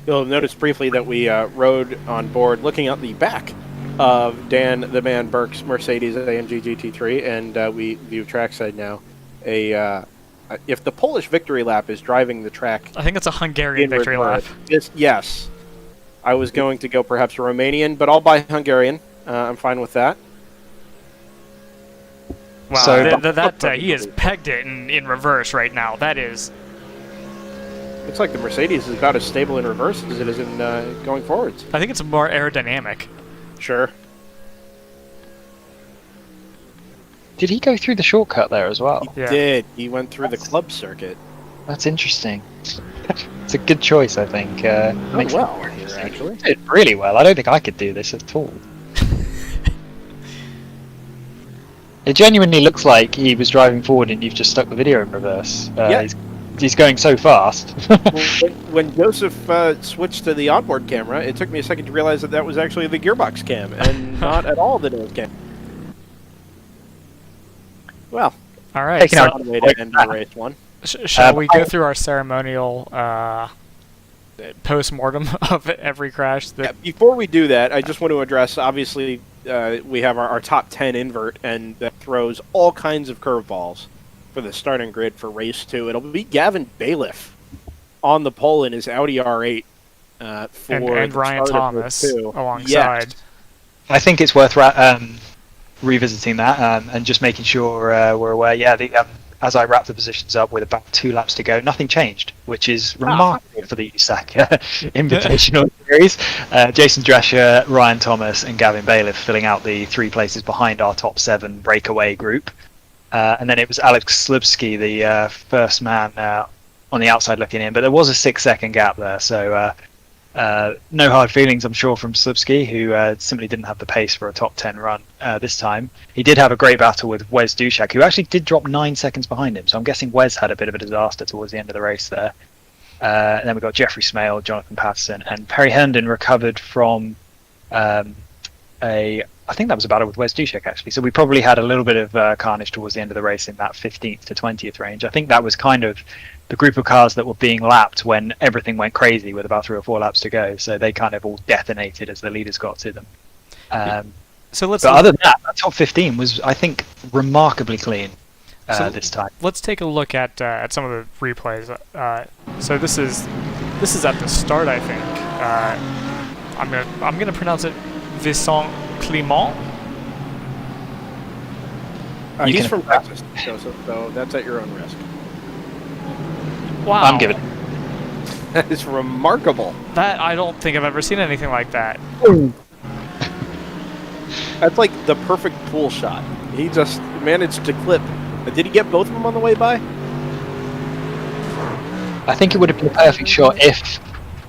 A: You'll notice briefly that we rode on board looking at the back of Dan the Man Burke's Mercedes AMG GT3, and we view trackside now. If the Polish victory lap is driving the track...
B: I think it's a Hungarian victory lap.
A: Yes. I was going to go perhaps Romanian, but I'll buy Hungarian. I'm fine with that.
B: Wow, so he has pegged it in reverse right now. That is...
A: Looks like the Mercedes is about as stable in reverse as it is in going forwards.
B: I think it's more aerodynamic.
A: Sure.
C: Did he go through the shortcut there as well?
A: He did. He went through the club circuit.
C: That's interesting. It's a good choice, I think.
A: Makes well here, actually.
C: Did really well. I don't think I could do this at all. It genuinely looks like he was driving forward and you've just stuck the video in reverse. He's going so fast.
A: When Joseph switched to the onboard camera, it took me a second to realize that was actually the gearbox cam and not at all the nose cam. Well,
B: all right.
A: So way to end the race one.
B: Shall we go through our ceremonial post-mortem of every crash?
A: Before we do that, I just want to address, obviously, we have our top 10 invert, and that throws all kinds of curveballs for the starting grid for race 2. It'll be Gavin Bailiff on the pole in his Audi R8
B: and Ryan Thomas alongside.
A: Yes.
C: I think it's worth revisiting that and just making sure we're aware. Yeah, as I wrap the positions up with about 2 laps to go, nothing changed, which is remarkable for the USAC Invitational Series. Jason Drescher, Ryan Thomas, and Gavin Bailiff filling out the 3 places behind our top 7 breakaway group. And then it was Alex Slubsky, the first man on the outside looking in, but there was a 6-second gap there, so no hard feelings, I'm sure, from Slubsky, who simply didn't have the pace for a top 10 run this time. He did have a great battle with Wes Dushak, who actually did drop 9 seconds behind him, so I'm guessing Wes had a bit of a disaster towards the end of the race there. And then we've got Jeffrey Smale, Jonathan Patterson, and Perry Herndon recovered from I think that was a battle with Wes Dushak, actually. So we probably had a little bit of carnage towards the end of the race in that 15th to 20th range. I think that was kind of the group of cars that were being lapped when everything went crazy with about 3 or 4 laps to go. So they kind of all detonated as the leaders got to them. But other than that, that top 15 was, I think, remarkably clean this time.
B: Let's take a look at some of the replays. So this is at the start, I think. I'm gonna pronounce it Vincent Clément.
A: He's from Texas, Joseph, so that's at your own risk.
B: Wow.
C: I'm giving it.
A: That is remarkable.
B: That, I don't think I've ever seen anything like that.
A: That's like the perfect pool shot. He just managed to clip. Did he get both of them on the way by?
C: I think it would have been a perfect shot if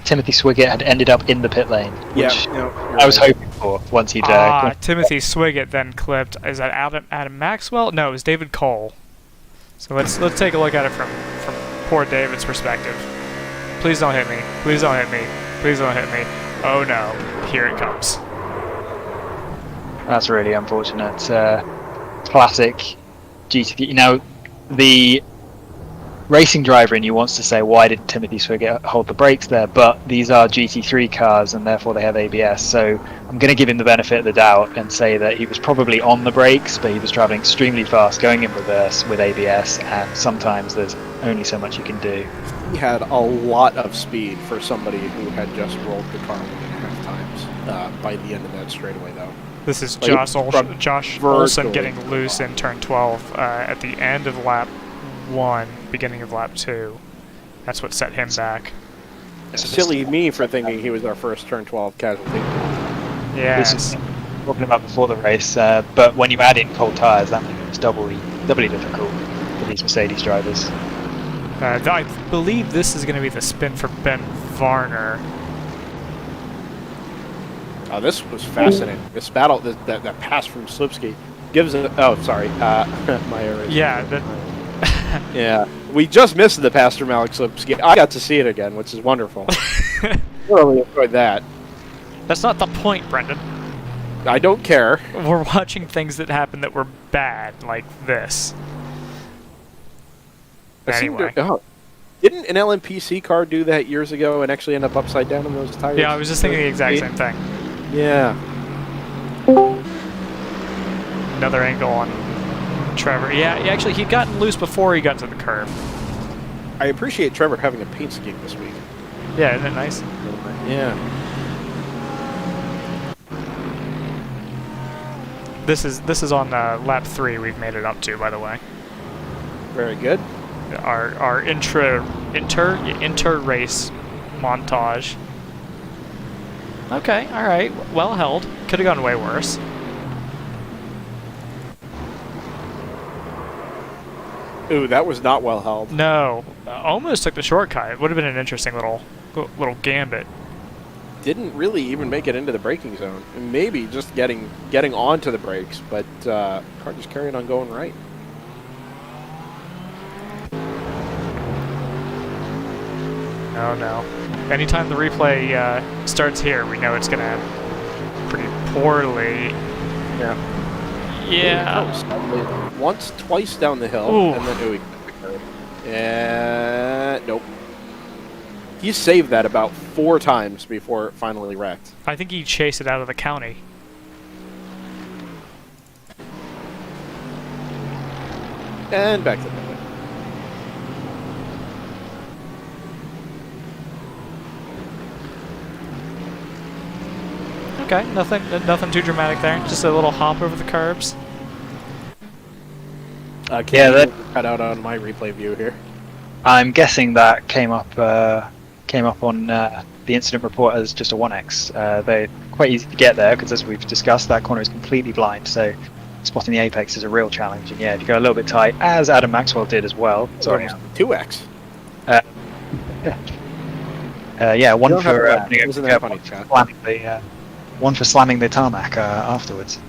C: Timothy Swiggett had ended up in the pit lane, which I was hoping for once he'd...
B: Timothy Swiggett then clipped. Is that Adam Maxwell? No, it was David Cole. So let's take a look at it from poor David's perspective. Please don't hit me. Please don't hit me. Please don't hit me. Oh no, here it comes.
C: That's really unfortunate. Classic GT. You know, the racing driver in you wants to say, why did Timothy Swiggett hold the brakes there? But these are GT3 cars, and therefore they have ABS. So I'm going to give him the benefit of the doubt and say that he was probably on the brakes, but he was traveling extremely fast, going in reverse with ABS, and sometimes there's only so much you can do.
A: He had a lot of speed for somebody who had just rolled the car 1.5 times by the end of that straightaway, though.
B: This is
A: Like,
B: Josh
A: virtually
B: Olsen getting loose in turn 12 at the end of lap 1, beginning of lap 2. That's what set him back.
A: Silly me for thinking he was our first turn 12 casualty.
C: This
B: Yes.
C: is talking about before the race, but when you add in cold tyres, that makes it doubly difficult for these Mercedes drivers.
B: I believe this is going to be the spin for Ben Varner.
A: Oh, this was fascinating. This battle, that pass from Slipsky gives it. Oh, sorry, my error.
B: Yeah,
A: Yeah, we just missed the pass from Alex Slipsky. I got to see it again, which is wonderful. Really enjoyed that.
B: that's not the point, Brendan.
A: I don't care.
B: We're watching things that happened that were bad, like this. Anyway.
A: Didn't an LMPC car do that years ago and actually end up upside down in those tires?
B: Yeah, I was just thinking the exact same thing.
A: Yeah.
B: Another angle on Trevor. Yeah, actually, he'd gotten loose before he got to the curb.
A: I appreciate Trevor having a paint scheme this week.
B: Yeah, isn't it nice?
A: Yeah.
B: This is on lap 3 we've made it up to, by the way.
A: Very good.
B: Our inter race montage. Okay, all right, well held. Could have gone way worse.
A: Ooh, that was not well held.
B: No, almost took the shortcut. It would have been an interesting little gambit.
A: Didn't really even make it into the braking zone. Maybe just getting onto the brakes, but car just carried on going right.
B: No. Anytime the replay starts here, we know it's going to end pretty poorly.
A: Yeah.
B: Yeah.
A: Twice down the hill,
B: Ooh.
A: and then nope. He saved that about 4 times before it finally wrecked.
B: I think he chased it out of the county.
A: And back to the pit.
B: Okay, nothing too dramatic there. Just a little hop over the curbs.
A: That cut out on my replay view here.
C: I'm guessing that came up on the incident report as just a 1x. They're quite easy to get there because, as we've discussed, that corner is completely blind. So spotting the apex is a real challenge. And yeah, if you go a little bit tight, as Adam Maxwell did as well. Sorry,
A: 2x.
C: Yeah, one for
A: Isn't that funny, Chad?
C: one for slamming the tarmac afterwards.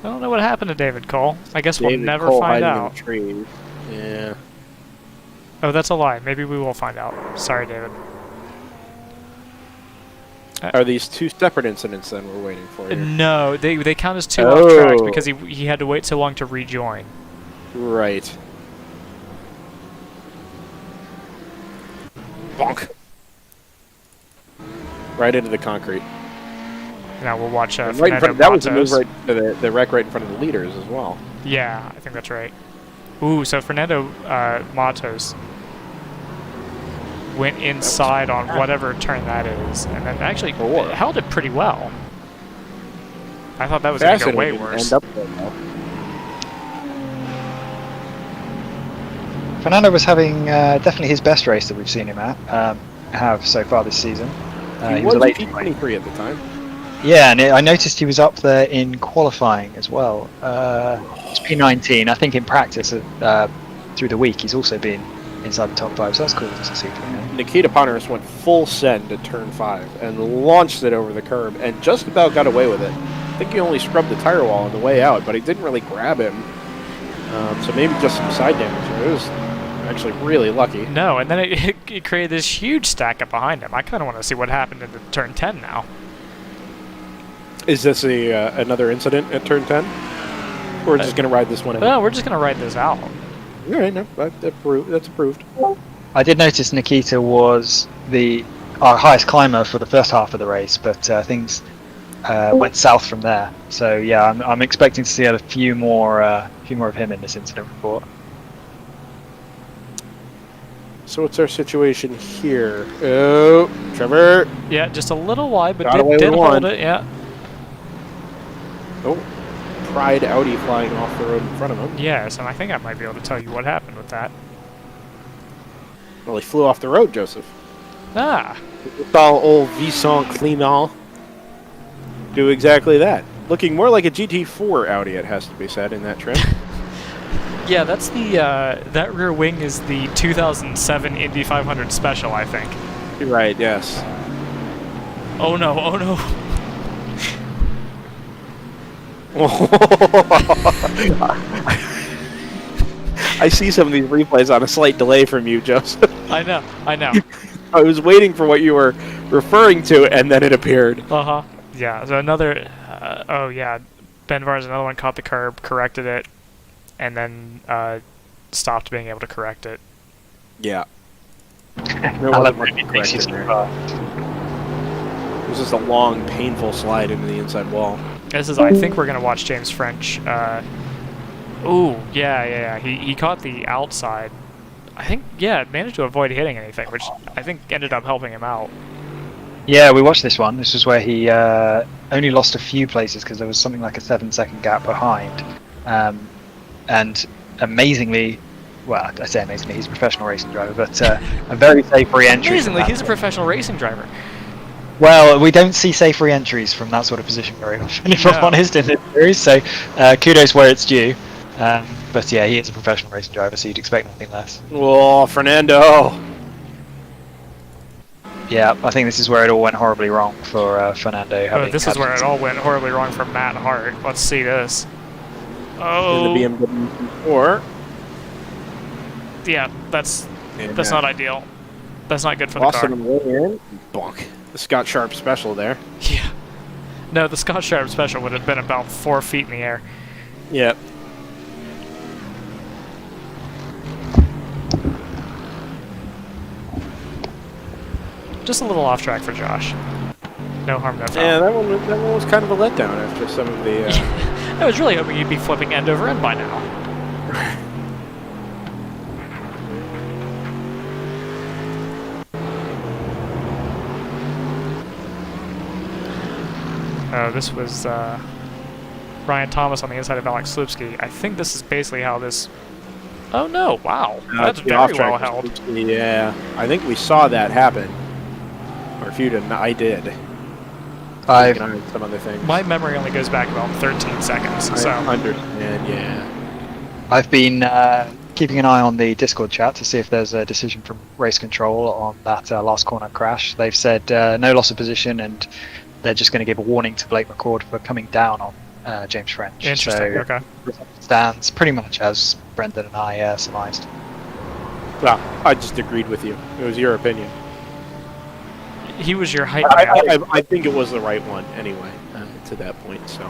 B: I don't know what happened to David Cole. I guess we'll
A: David
B: never
A: Cole
B: find
A: hiding in
B: out.
A: the trees. Yeah.
B: Oh, that's a lie. Maybe we will find out. Sorry, David.
A: Are these 2 separate incidents then we're waiting for here?
B: No, they count as 2 off tracks because he had to wait so long to rejoin.
A: Right. Bonk. Right into the concrete.
B: Now we'll watch
A: Right in
B: Fernando
A: front, that was the move
B: Matos.
A: right to the wreck right in front of the leaders as well.
B: Yeah, I think that's right. Ooh, so Fernando Matos went inside on whatever turn that is, and then actually held it pretty well. I thought that was going to go way worse.
A: End up there, though.
C: Fernando was having definitely his best race that we've seen him have so far this season.
A: He was a late P23 at the time.
C: Yeah, and I noticed he was up there in qualifying as well. It's P19. I think in practice through the week he's also been inside the top 5, so that's cool to see from him.
A: Nikita Poneris went full send at turn 5 and launched it over the curb and just about got away with it. I think he only scrubbed the tire wall on the way out, but he didn't really grab him. So maybe just some side damage. It was actually really lucky.
B: No, and then it created this huge stack up behind him. I kind of want to see what happened in the turn 10 now.
A: Is this another incident at turn 10? We're just going to ride this one out?
B: No, we're just going to ride this out.
A: All right, no, that's approved.
C: I did notice Nikita was our highest climber for the first half of the race, but things went south from there. So yeah, I'm expecting to see a few more of him in this incident report.
A: So what's our situation here? Oh, Trevor.
B: Yeah, just a little wide, but
A: did
B: hold it. Yeah.
A: Oh, Pride Audi flying off the road in front of him.
B: Yes, and I think I might be able to tell you what happened with that.
A: Well, he flew off the road, Joseph.
B: Ah.
A: We saw old Vincent Clément do exactly that. Looking more like a GT4 Audi, it has to be said, in that trim.
B: Yeah, that's the that rear wing is the 2007 Indy 500 Special, I think.
A: You're right. Yes.
B: Oh no! Oh no!
A: I see some of these replays on a slight delay from you, Joseph.
B: I know.
A: I was waiting for what you were referring to, and then it appeared.
B: Uh-huh. Yeah, so another... oh, yeah. Ben Varn's another one caught the curb, corrected it, and then stopped being able to correct it.
A: Yeah.
C: I love when it makes you so fast.
A: It was just a long, painful slide into the inside wall.
B: This is... I think we're going to watch James French. Ooh, yeah. He caught the outside. I think, yeah, managed to avoid hitting anything, which I think ended up helping him out.
C: Yeah, we watched this one. This was where he only lost a few places because there was something like a 7-second gap behind. And amazingly, well, I say amazingly, he's a professional racing driver, but a very safe re-entry.
B: Amazingly, he's a professional racing driver.
C: Well, we don't see safe re-entries from that sort of position very often, if I'm honest, in this series, so kudos where it's due. But yeah, he is a professional racing driver, so you'd expect nothing less.
A: Oh, Fernando!
C: Yeah, I think this is where it all went horribly wrong for Fernando.
B: This is where it all went horribly wrong for Matt Hart. Let's see this. Oh!
A: In the BMW 4.
B: Yeah, that's not ideal. That's not good for the
A: Lost
B: car.
A: him way in. Bonk. The Scott Sharp special there.
B: Yeah. No, the Scott Sharp special would have been about 4 feet in the air.
A: Yep.
B: Just a little off track for Josh. No harm, no foul.
A: Yeah, that one was kind of a letdown after some of the...
B: I was really hoping you'd be flipping end over end by now. This was Ryan Thomas on the inside of Alex Slupski. I think this is basically how this... Oh no, wow. That's very well held.
A: Yeah, I think we saw that happen. Or if you didn't, I did. Some other things.
B: My memory only goes back about 13 seconds.
A: I
B: so.
A: understand, yeah.
C: I've been keeping an eye on the Discord chat to see if there's a decision from race control on that last corner crash. They've said no loss of position, and they're just going to give a warning to Blake McCord for coming down on James French.
B: Interesting,
C: so
B: okay.
C: Stands pretty much as Brendan and I surmised.
A: Well, I just agreed with you. It was your opinion.
B: He was your hype
A: man. I think it was the right one anyway, to that point. So.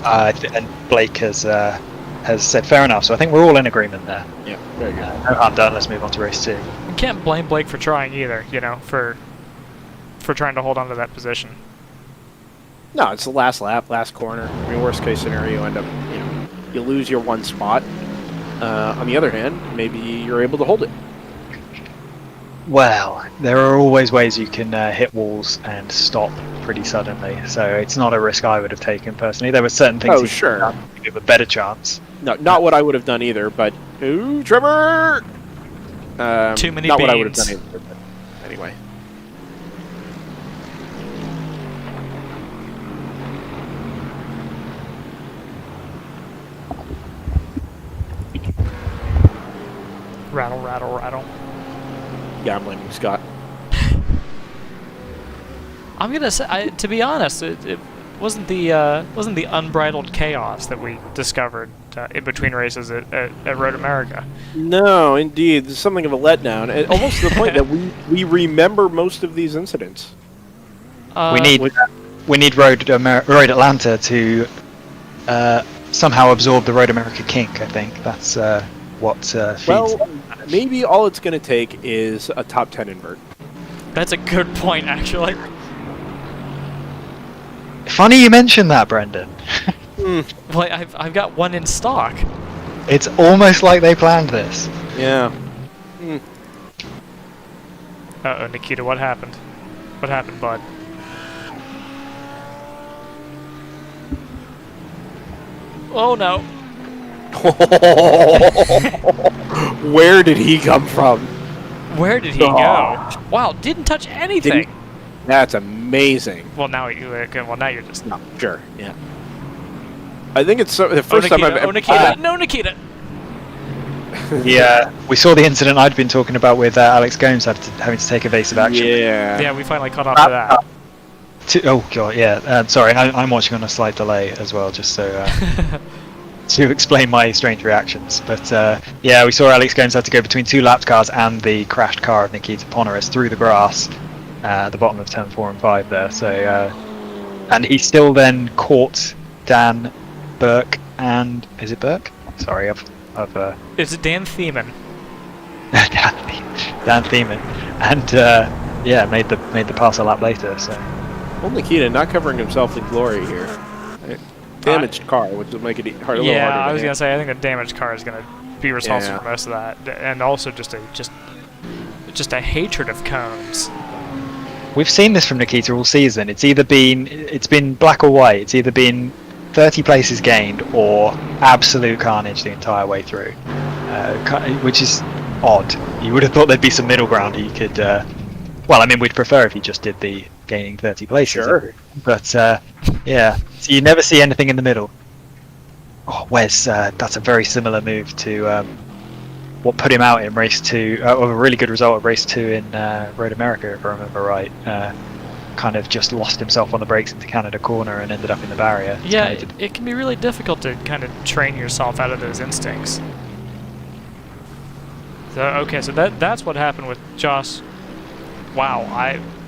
C: And Blake has said fair enough, so I think we're all in agreement there.
A: Yeah, very good.
C: No harm done. Let's move on to race 2.
B: You can't blame Blake for trying either, you know, for trying to hold on to that position.
A: No, it's the last lap, last corner. I mean, worst case scenario, you end up, you lose your one spot. On the other hand, maybe you're able to hold it.
C: Well, there are always ways you can hit walls and stop pretty suddenly, so it's not a risk I would have taken personally. There were certain things
A: sure.
C: Give a better chance.
A: No, not what I would have done either, but... Ooh, Trevor!
B: Too many
A: not
B: beans.
A: what I would have done either, but anyway.
B: Rattle, rattle, rattle.
A: Yeah, I'm blaming Scott.
B: I'm gonna say, to be honest, it wasn't the unbridled chaos that we discovered in between races at Road America.
A: No, indeed, there's something of a letdown. Almost to the point that we remember most of these incidents.
C: We need Road Atlanta to somehow absorb the Road America kink. I think that's what feeds.
A: Well, maybe all it's going to take is a top 10 invert.
B: That's a good point, actually.
C: Funny you mentioned that, Brendan.
B: Well, I've got one in stock.
C: It's almost like they planned this.
A: Yeah.
B: Uh-oh, Nikita, what happened? What happened, bud? Oh, no.
A: Where did he come from?
B: Where did he go? Wow, didn't touch anything.
A: That's amazing.
B: Well, now you're just...
A: No, sure, yeah. I think it's the first time I've ever...
B: Nikita! No, Nikita!
C: Yeah, we saw the incident I'd been talking about with Alex Gomes having to take evasive action.
B: Yeah, we finally caught up to that.
C: Oh god, yeah. Sorry, I'm watching on a slight delay as well, just so to explain my strange reactions. But yeah, we saw Alex Gomes have to go between two lapped cars and the crashed car of Nikita Ponaris through the grass at the bottom of turn 4 and 5 there. So and he still then caught Dan Burke and is it Burke? Sorry, I've
B: It's Dan Thiemann.
C: Dan Thiemann, and yeah, made the pass a lap later. So
A: Well, Nikita not covering himself in glory here. Damaged car, which will make it hard.
B: Yeah, I was gonna say I think a damaged car is gonna be responsible for most of that, and also just a hatred of cones.
C: We've seen this from Nikita all season. It's been black or white. It's either been 30 places gained or absolute carnage the entire way through, which is odd. You would have thought there'd be some middle ground he could. Well, I mean, we'd prefer if he just did the gaining 30 places.
A: Sure.
C: But yeah, so you never see anything in the middle. Oh, Wes, that's a very similar move to what put him out in race 2, or a really good result at race 2 in Road America, if I remember right. Kind of just lost himself on the brakes into Canada corner and ended up in the barrier.
B: Yeah, it can be really difficult to kind of train yourself out of those instincts. So okay, so that's what happened with Josh. Wow,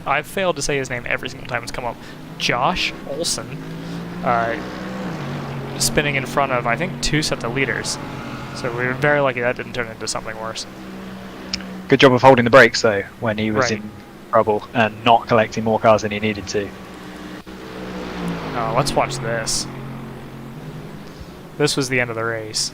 B: I've failed to say his name every single time it's come up. Josh Olson, spinning in front of I think 2 sets of leaders. So we were very lucky that didn't turn into something worse.
C: Good job of holding the brakes though when he was in trouble and not collecting more cars than he needed to.
B: Oh, let's watch this. This was the end of the race.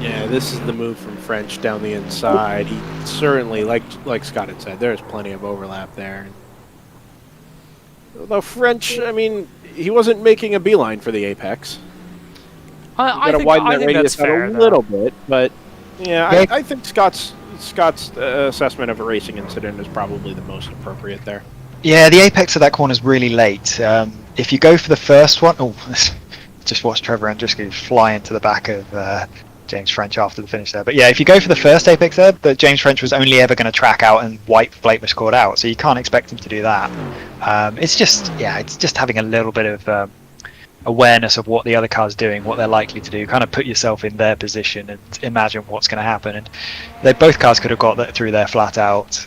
A: Yeah, this is the move from French down the inside. He certainly, like Scott had said, there's plenty of overlap there. Although French, I mean, he wasn't making a beeline for the apex.
B: I think
A: radius
B: that's fair,
A: out a little bit, but yeah, I think Scott's assessment of a racing incident is probably the most appropriate there.
C: Yeah, the apex of that corner is really late. If you go for the first one, just watch Trevor Andruski fly into the back of James French after the finish there. But yeah, if you go for the first apex there, that James French was only ever going to track out and wipe Blake Miscord out, so you can't expect him to do that. It's just having a little bit of awareness of what the other car's doing, what they're likely to do, kind of put yourself in their position and imagine what's going to happen. And both cars could have got that through there flat out.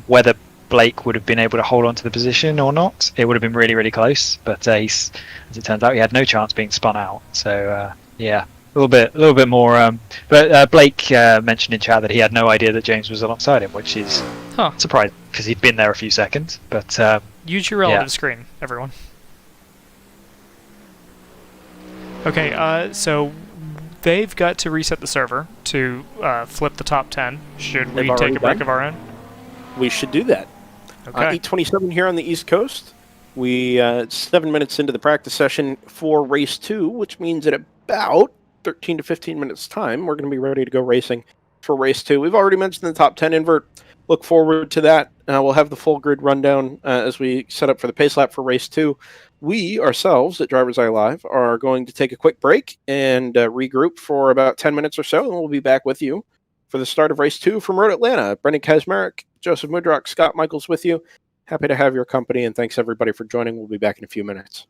C: Whether Blake would have been able to hold on to the position or not, it would have been really, really close. But as it turns out, he had no chance being spun out. So yeah, a little bit more. But Blake mentioned in chat that he had no idea that James was alongside him, which is surprising because he'd been there a few seconds. But
B: use your relative screen, everyone. Okay, so they've got to reset the server to flip the top 10. Should we take a break of our own?
A: We should do that.
B: Okay.
A: 8:27 here on the East Coast. We 7 minutes into the practice session for race 2, which means at about 13 to 15 minutes time, we're going to be ready to go racing for race 2. We've already mentioned the top 10 invert. Look forward to that. We'll have the full grid rundown as we set up for the pace lap for race 2. We ourselves at DriversEye Live are going to take a quick break and regroup for about 10 minutes or so, and we'll be back with you for the start of race 2 from Road Atlanta. Brendan Kazmarek, Joseph Mudrock, Scott Michaels with you. Happy to have your company, and thanks everybody for joining. We'll be back in a few minutes.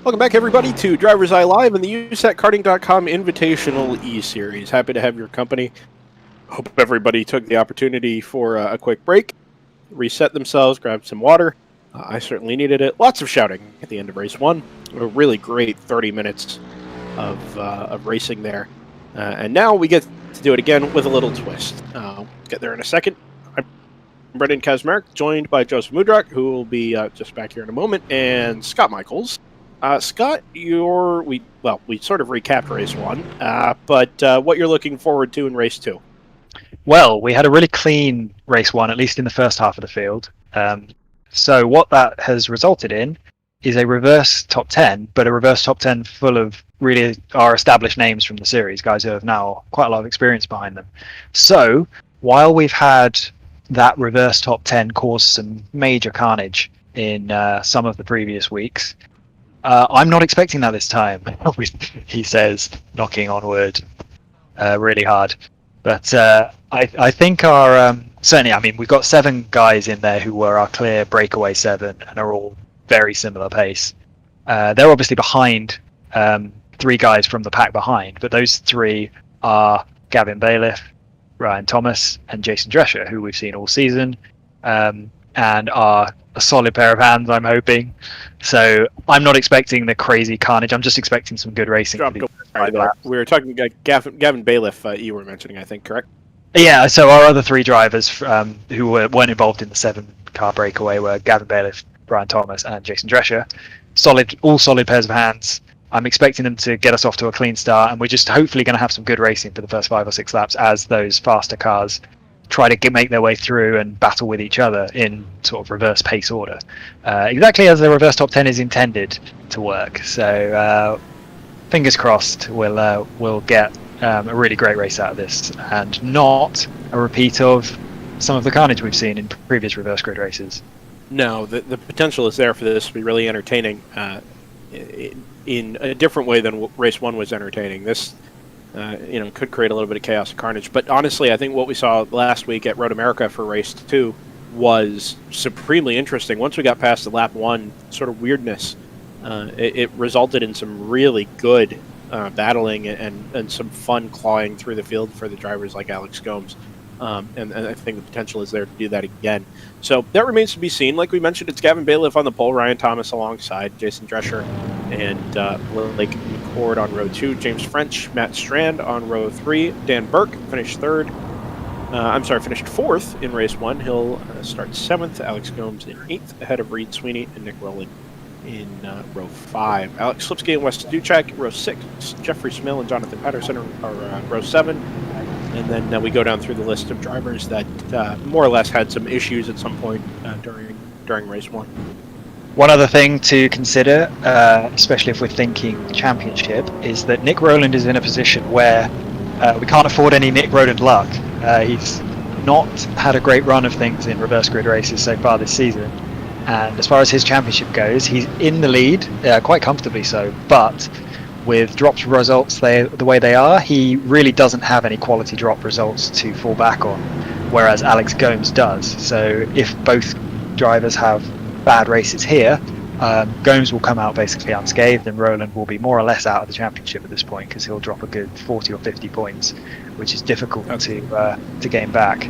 A: Welcome back, everybody, to DriversEye Live and the USATkarting.com Invitational eSeries. Happy to have your company. Hope everybody took the opportunity for a quick break, reset themselves, grab some water. I certainly needed it. Lots of shouting at the end of race one. A really great 30 minutes of racing there. And now we get to do it again with a little twist. We'll get there in a second. I'm Brendan Kazmarek, joined by Joseph Mudrak, who will be just back here in a moment, and Scott Michaels. Scott, we sort of recapped race one, but what you're looking forward to in race two?
C: Well, we had a really clean race one, at least in the first half of the field. So what that has resulted in is a reverse top 10, but a reverse top 10 full of really our established names from the series, guys who have now quite a lot of experience behind them. So while we've had that reverse top 10 cause some major carnage in some of the previous weeks, I'm not expecting that this time, he says, knocking on wood really hard. But I think certainly, I mean, we've got 7 guys in there who were our clear breakaway 7 and are all very similar pace. They're obviously behind 3 guys from the pack behind, but those 3 are Gavin Bailiff, Ryan Thomas, and Jason Drescher, who we've seen all season, and are a solid pair of hands, I'm hoping. So I'm not expecting the crazy carnage. I'm just expecting some good racing.
A: We were talking Gavin Bailiff, you were mentioning, I think, correct?
C: Yeah, so our other 3 drivers who weren't involved in the 7-car breakaway were Gavin Bailiff, Brian Thomas, and Jason Drescher. All solid pairs of hands. I'm expecting them to get us off to a clean start, and we're just hopefully going to have some good racing for the first 5 or 6 laps as those faster cars try to make their way through and battle with each other in sort of reverse pace order, exactly as the reverse top 10 is intended to work. So fingers crossed we'll get a really great race out of this, and not a repeat of some of the carnage we've seen in previous reverse grid races.
A: No, the potential is there for this to be really entertaining in a different way than race one was entertaining. This could create a little bit of chaos and carnage. But honestly, I think what we saw last week at Road America for race 2 was supremely interesting. Once we got past the lap 1 sort of weirdness, it resulted in some really good battling and some fun clawing through the field for the drivers like Alex Gomes. And I think the potential is there to do that again. So that remains to be seen. Like we mentioned, it's Gavin Bailiff on the pole, Ryan Thomas alongside Jason Drescher, and Blake McCord on row 2, James French, Matt Strand on row 3, Dan Burke finished 4th in race 1. He'll start 7th, Alex Gomes in 8th, ahead of Reed Sweeney and Nick Rowland in row 5. Alex Slipsky and Wes Duchek, row 6, Jeffrey Smill and Jonathan Patterson are row 7. And then we go down through the list of drivers that more or less had some issues at some point during race 1.
C: One other thing to consider, especially if we're thinking championship, is that Nick Rowland is in a position where we can't afford any Nick Rowland luck. He's not had a great run of things in reverse grid races so far this season. And as far as his championship goes, he's in the lead, quite comfortably so, but with dropped results the way they are, he really doesn't have any quality drop results to fall back on, whereas Alex Gomes does. So if both drivers have bad races here, Gomes will come out basically unscathed, and Rowland will be more or less out of the championship at this point because he'll drop a good 40 or 50 points, which is difficult to gain back.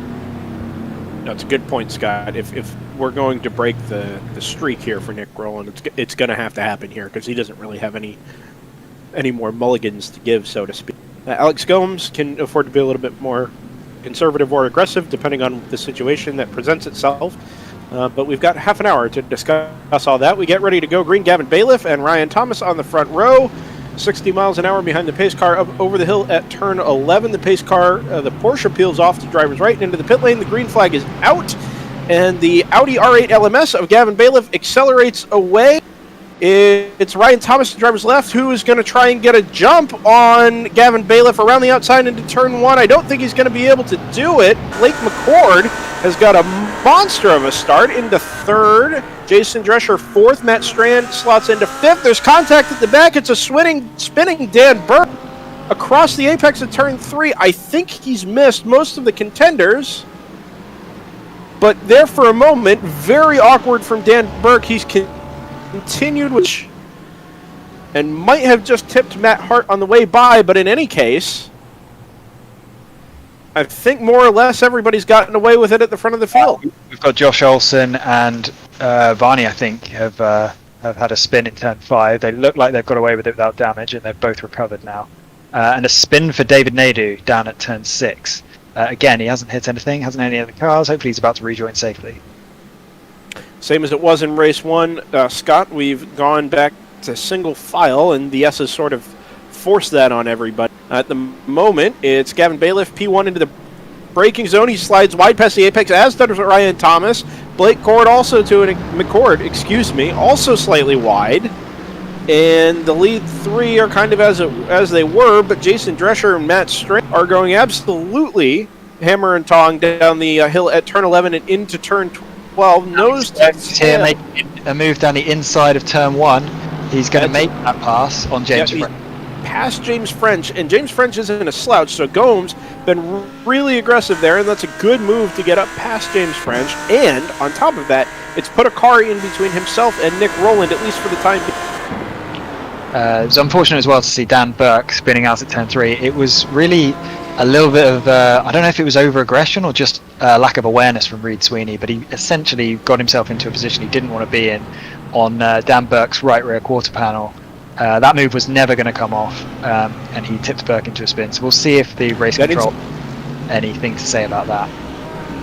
A: No, it's a good point, Scott. If we're going to break the streak here for Nick Rowland, it's going to have to happen here because he doesn't really have any more mulligans to give, so to speak. Alex Gomes can afford to be a little bit more conservative or aggressive, depending on the situation that presents itself. But we've got half an hour to discuss all that. We get ready to go green. Gavin Bailiff and Ryan Thomas on the front row. 60 miles an hour behind the pace car up over the hill at turn 11. The pace car, the Porsche, peels off to driver's right and into the pit lane. The green flag is out, and the Audi R8 LMS of Gavin Bailiff accelerates away. It's Ryan Thomas to driver's left, who is going to try and get a jump on Gavin Bailiff around the outside into turn 1. I don't think he's going to be able to do it. Blake McCord has got a monster of a start into 3rd. Jason Drescher 4th. Matt Strand slots into 5th. There's contact at the back. It's a spinning Dan Burke across the apex of turn 3. I think he's missed most of the contenders. But there for a moment, very awkward from Dan Burke. He's continued, which and might have just tipped Matt Hart on the way by, but in any case, I think more or less everybody's gotten away with it at the front of the field.
C: We've got Josh Olsen and Varney, I think, have had a spin in turn 5. They look like they've got away with it without damage, and they've both recovered now. And a spin for David Nadeau down at turn 6. Again, he hasn't hit anything, hasn't any other cars. Hopefully he's about to rejoin safely.
A: Same as it was in race 1, Scott, we've gone back to single file, and the S's sort of forced that on everybody. At the moment, it's Gavin Bailiff, P1 into the braking zone. He slides wide past the apex, as does Ryan Thomas. Blake McCord also slightly wide. And the lead 3 are kind of as they were, but Jason Drescher and Matt Strand are going absolutely hammer and tong down the hill at turn 11 and into turn 12. Nose to
C: here making a move down the inside of turn 1. He's going to make that pass on James French.
A: Past James French, and James French isn't a slouch, so Gomes been really aggressive there, and that's a good move to get up past James French. And on top of that, it's put a car in between himself and Nick Rowland, at least for the time being.
C: It was unfortunate as well to see Dan Burke spinning out at turn 3. It was really a little bit of, I don't know if it was over-aggression or just lack of awareness from Reed Sweeney, but he essentially got himself into a position he didn't want to be in on Dan Burke's right rear quarter panel. That move was never going to come off, and he tipped Burke into a spin. So we'll see if the race control anything to say about that.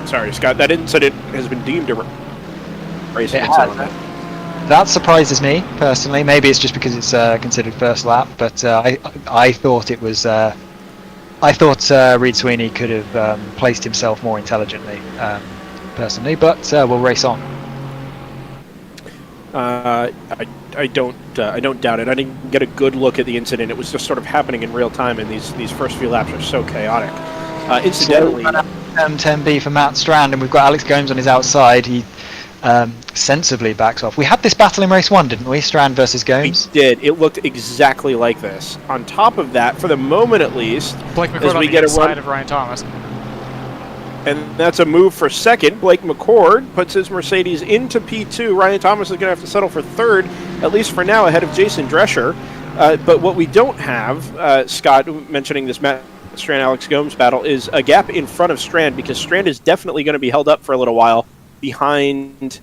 A: Sorry, Scott, that incident has been deemed a race incident.
C: That surprises me personally. Maybe it's just because it's considered first lap, but I thought it was. I thought Reed Sweeney could have placed himself more intelligently, personally. But we'll race on.
A: I don't doubt it. I didn't get a good look at the incident. It was just sort of happening in real time, and these first few laps are so chaotic. Incidentally,
C: M10B for Matt Strand, and we've got Alex Gomes on his outside. He sensibly backs off. We had this battle in race 1, didn't we? Strand versus Gomes.
A: We did. It looked exactly like this. On top of that, for the moment at least,
B: Blake McCord on the inside of Ryan Thomas.
A: And that's a move for second. Blake McCord puts his Mercedes into P2. Ryan Thomas is going to have to settle for third, at least for now, ahead of Jason Drescher. But what we don't have, Scott mentioning this Matt Strand-Alex Gomes battle, is a gap in front of Strand, because Strand is definitely going to be held up for a little while behind Jason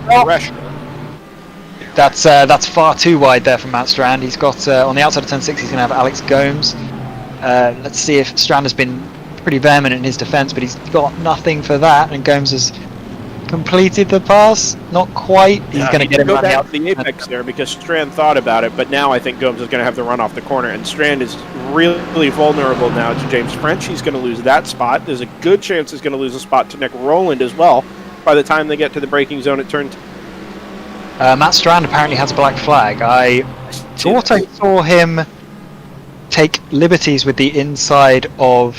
A: Drescher.
C: That's far too wide there from Matt Strand. He's got, on the outside of turn 6, he's going to have Alex Gomes. Let's see if Strand has been pretty vehement in his defence, but he's got nothing for that, and Gomes has completed the pass. Not quite. He's going to get him
A: go back to the apex there, because Strand thought about it, but now I think Gomes is going to have to run off the corner, and Strand is really vulnerable now to James French. He's going to lose that spot. There's a good chance he's going to lose a spot to Nick Rowland as well by the time they get to the braking zone at turn 2.
C: Matt Strand apparently has a black flag. I thought I saw him take liberties with the inside of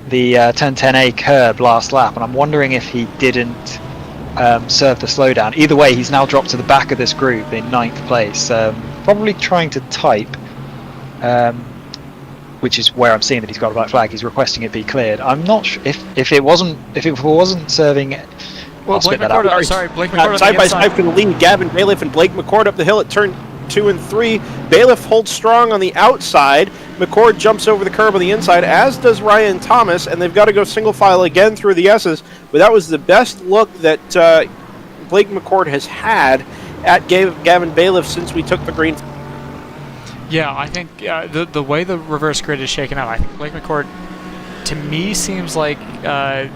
C: the turn 10A curb last lap, and I'm wondering if he didn't serve the slowdown. Either way, he's now dropped to the back of this group in 9th place, probably trying to type, which is where I'm seeing that he's got a black flag. He's requesting it be cleared. I'm not sure if it wasn't serving.
B: Well, Blake McCord
A: side by side for the lead. Gavin Bailiff and Blake McCord up the hill at turn 2 and 3. Bailiff holds strong on the outside. McCord jumps over the curb on the inside, as does Ryan Thomas, and they've got to go single file again through the S's. But that was the best look that Blake McCord has had at Gavin Bailiff since we took the green.
B: Yeah, I think the way the reverse grid is shaken out, I think Blake McCord, to me, seems like a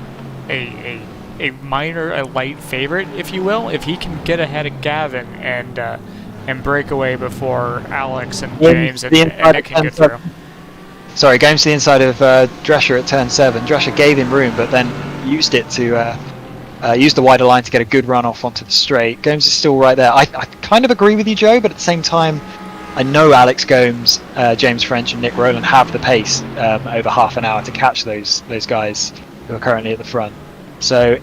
B: light favorite, if you will. If he can get ahead of Gavin and break away before Alex and James and Nick can get through.
C: Sorry, Gomes to the inside of Drescher at turn 7. Drescher gave him room, but then used it to use the wider line to get a good run off onto the straight. Gomes is still right there. I kind of agree with you, Joe, but at the same time, I know Alex Gomes, James French, and Nick Rowland have the pace over half an hour to catch those guys who are currently at the front. So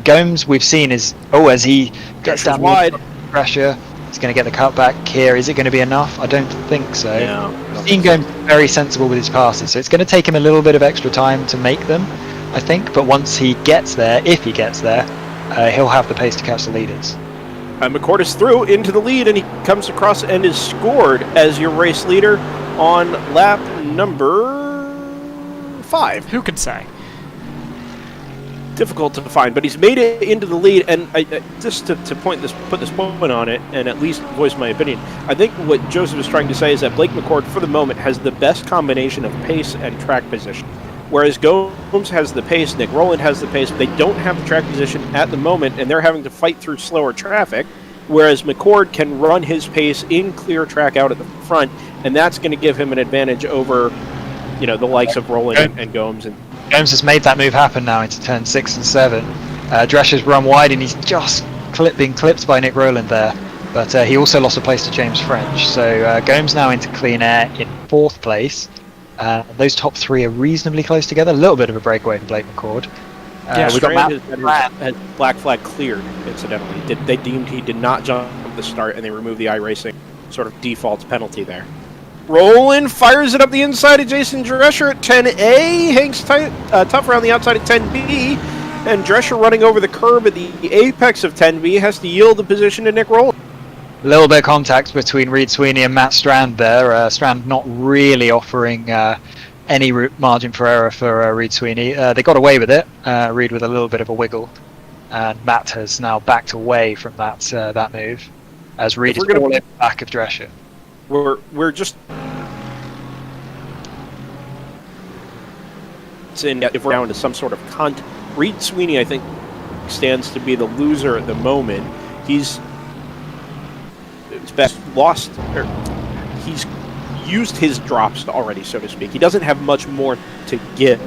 C: Gomes we've seen is as he gets down wide pressure, he's going to get the cutback here. Is it going to be enough? I don't think so. I've seen Gomes very sensible with his passes, so it's going to take him a little bit of extra time to make them, I think. But once he gets there, if he gets there, he'll have the pace to catch the leaders.
A: McCord is through into the lead, and he comes across and is scored as your race leader on lap number 5.
B: Who can say?
A: Difficult to find, but he's made it into the lead. And just to put this point on it, and at least voice my opinion, I think what Joseph is trying to say is that Blake McCord, for the moment, has the best combination of pace and track position. Whereas Gomes has the pace, Nick Rowland has the pace, but they don't have the track position at the moment, and they're having to fight through slower traffic. Whereas McCord can run his pace in clear track out at the front, and that's going to give him an advantage over, the likes of Rowland and Gomes. And
C: Gomes has made that move happen now into turn 6 and 7. Drescher's run wide, and he's just being clipped by Nick Rowland there. But he also lost a place to James French. So Gomes now into clean air in 4th place. Those top 3 are reasonably close together. A little bit of a breakaway for Blake McCord.
A: We got has black flag cleared, incidentally. They deemed he did not jump at the start, and they removed the iRacing sort of default penalty there. Rowland fires it up the inside of Jason Drescher at 10A, hangs tough around the outside at 10B, and Drescher running over the curb at the apex of 10B has to yield the position to Nick Rowland.
C: A little bit of contact between Reed Sweeney and Matt Strand there. Strand not really offering any margin for error for Reed Sweeney. They got away with it, Reed with a little bit of a wiggle, and Matt has now backed away from that move, as Reed is all in the back of Drescher.
A: We're just if we're down to some sort of content. Reed Sweeney, I think, stands to be the loser at the moment. He's used his drops already, so to speak. He doesn't have much more to give.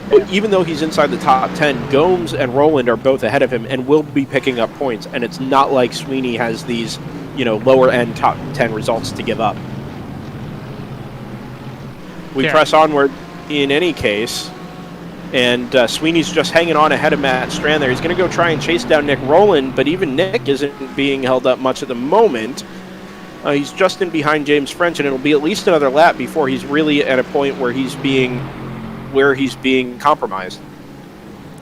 A: But even though he's inside the top 10, Gomes and Rowland are both ahead of him and will be picking up points. And it's not like Sweeney has these, lower end top 10 results to give up. We press onward in any case. And Sweeney's just hanging on ahead of Matt Strand there. He's going to go try and chase down Nick Rowland, but even Nick isn't being held up much at the moment. He's just in behind James French, and it'll be at least another lap before he's really at a point where he's being compromised.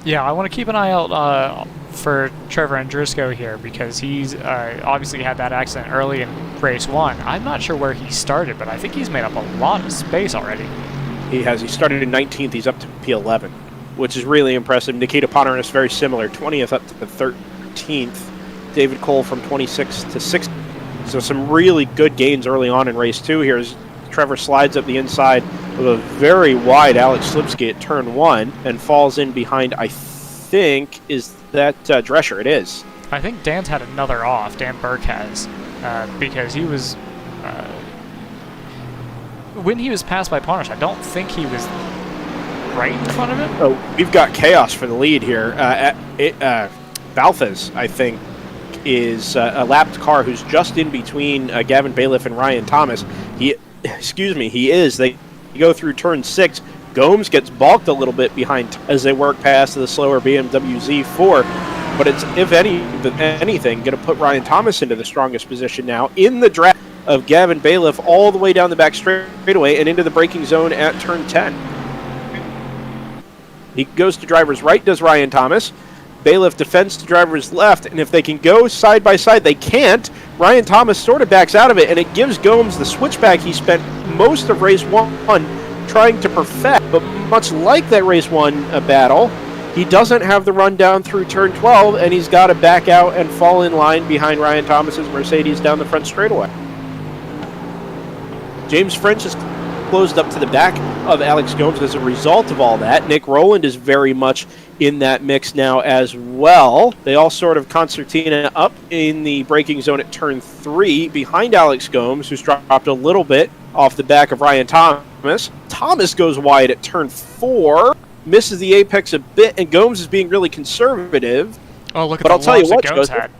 B: Yeah, I want to keep an eye out for Trevor Andrisco here, because he's obviously had that accident early in race 1. I'm not sure where he started, but I think he's made up a lot of space already. He
A: has. He started in 19th. He's up to P11, which is really impressive. Nikita Ponaris, very similar, 20th up to the 13th. David Cole from 26th to 6th. So some really good gains early on in race 2 here as Trevor slides up the inside of a very wide Alex Slipsky at turn 1 and falls in behind, I think, is that Drescher? It is.
B: I think Dan's had another off. Dan Burke has, because he was... when he was passed by Ponaris, I don't think he was right in front of him.
A: Oh, we've got chaos for the lead here. Balthas, I think, is a lapped car who's just in between Gavin Bailiff and Ryan Thomas. He is. They go through turn 6. Gomes gets balked a little bit behind as they work past the slower BMW Z4. But it's, if anything, going to put Ryan Thomas into the strongest position now in the draft of Gavin Bailiff all the way down the back straightaway and into the braking zone at turn 10. He goes to driver's right, does Ryan Thomas. Bailiff defends to driver's left, and if they can go side by side, they can't. Ryan Thomas sort of backs out of it, and it gives Gomes the switchback he spent most of race 1 trying to perfect. But much like that race 1 battle, he doesn't have the run down through turn 12, and he's got to back out and fall in line behind Ryan Thomas's Mercedes down the front straightaway. James French is closed up to the back of Alex Gomes as a result of all that. Nick Rowland is very much in that mix now as well. They all sort of concertina up in the braking zone at turn 3 behind Alex Gomes, who's dropped a little bit off the back of Ryan Thomas. Thomas goes wide at turn 4, misses the apex a bit, and Gomes is being really conservative.
B: Oh, look at the launch that Gomes had.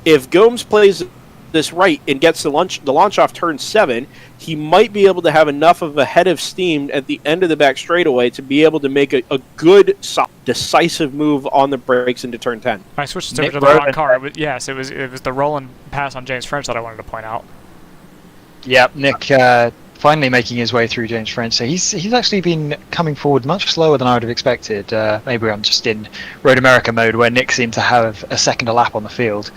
A: If Gomes plays this right and gets the launch off turn 7, he might be able to have enough of a head of steam at the end of the back straightaway to be able to make a good, decisive move on the brakes into turn 10.
B: I switched over to the wrong car. Yes, it was the Rowland pass on James French that I wanted to point out.
C: Yep, Nick finally making his way through James French. So he's actually been coming forward much slower than I would have expected. Maybe I'm just in Road America mode where Nick seemed to have a second a lap on the field.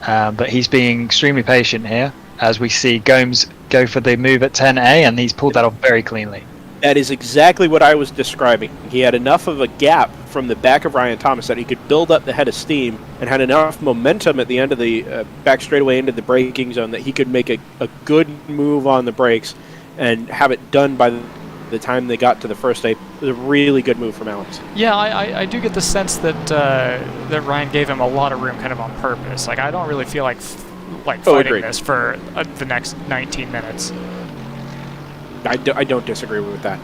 C: but he's being extremely patient here as we see Gomes go for the move at 10A, and he's pulled that off very cleanly.
A: That is exactly what I was describing. He had enough of a gap from the back of Ryan Thomas that he could build up the head of steam and had enough momentum at the end of the back straightaway into the braking zone that he could make a good move on the brakes and have it done by the time they got to the first A. It was a really good move from Alex.
B: Yeah, I do get the sense that that Ryan gave him a lot of room kind of on purpose. Like, I don't really feel like fighting this for the next 19 minutes.
A: I don't disagree with that.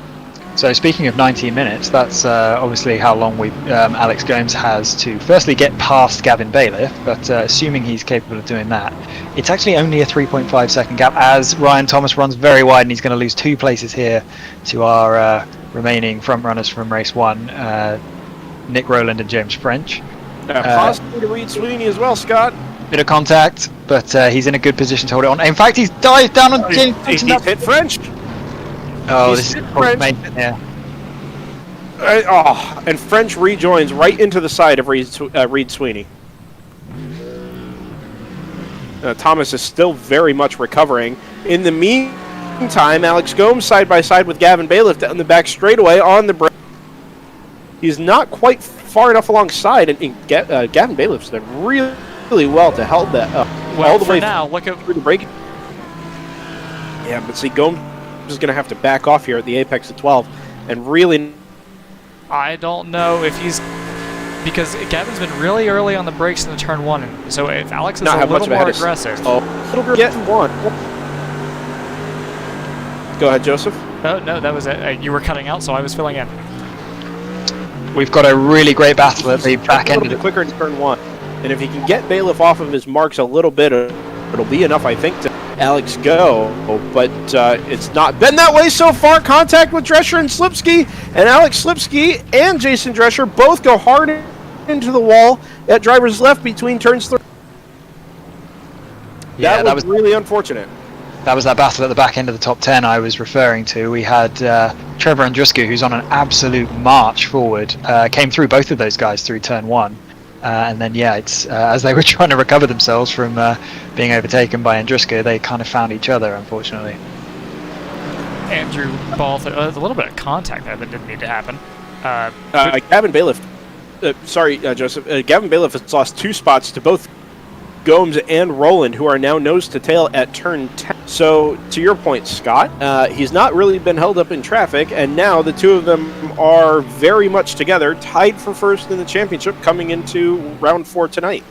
C: So speaking of 19 minutes, that's obviously how long Alex Gomes has to firstly get past Gavin Bailiff, but assuming he's capable of doing that, it's actually only a 3.5 second gap as Ryan Thomas runs very wide, and he's going to lose 2 places here to our remaining front runners from race 1, Nick Rowland and James French.
A: Possibly to Reed Sweeney as well, Scott.
C: Bit of contact, but he's in a good position to hold it on. In fact, he's dived down on James French.
A: He's hit French.
C: Oh, this is French. Yeah.
A: And French rejoins right into the side of Reed Sweeney. Thomas is still very much recovering. In the meantime, Alex Gomes side by side with Gavin Bailiff down the back straightaway on the brake. He's not quite far enough alongside, and Gavin Bailiff's done really well to hold that up.
B: Well,
A: all the way
B: now, look at
A: through the brake. Yeah, but see, Gomes is going to have to back off here at the apex of 12, and really.
B: I don't know if he's, because Gavin's been really early on the brakes in the turn 1, and so if Alex is a little more aggressive.
A: Get one. Go ahead, Joseph.
B: No, that was it. You were cutting out, so I was filling in.
C: We've got a really great battle at the back end of the
A: quicker in turn 1, and if he can get Bailiff off of his marks a little bit, it'll be enough, I think, to Alex go, but it's not been that way so far. Contact with Drescher and Slipsky, and Alex Slipsky and Jason Drescher both go hard into the wall at driver's left between turns 3.
C: Yeah,
A: that was really unfortunate.
C: That was that battle at the back end of the top 10 I was referring to. We had Trevor Andruscu, who's on an absolute march forward, came through both of those guys through turn 1. And then, yeah, it's as they were trying to recover themselves from being overtaken by Andruscu, they kind of found each other, unfortunately.
B: Andrew Ball, a little bit of contact there that didn't need to happen.
A: Gavin Bailiff, Joseph, Gavin Bailiff has lost 2 spots to both Gomes and Rowland, who are now nose to tail at turn 10. So, to your point, Scott, he's not really been held up in traffic, and now the two of them are very much together, tied for first in the championship coming into round 4 tonight.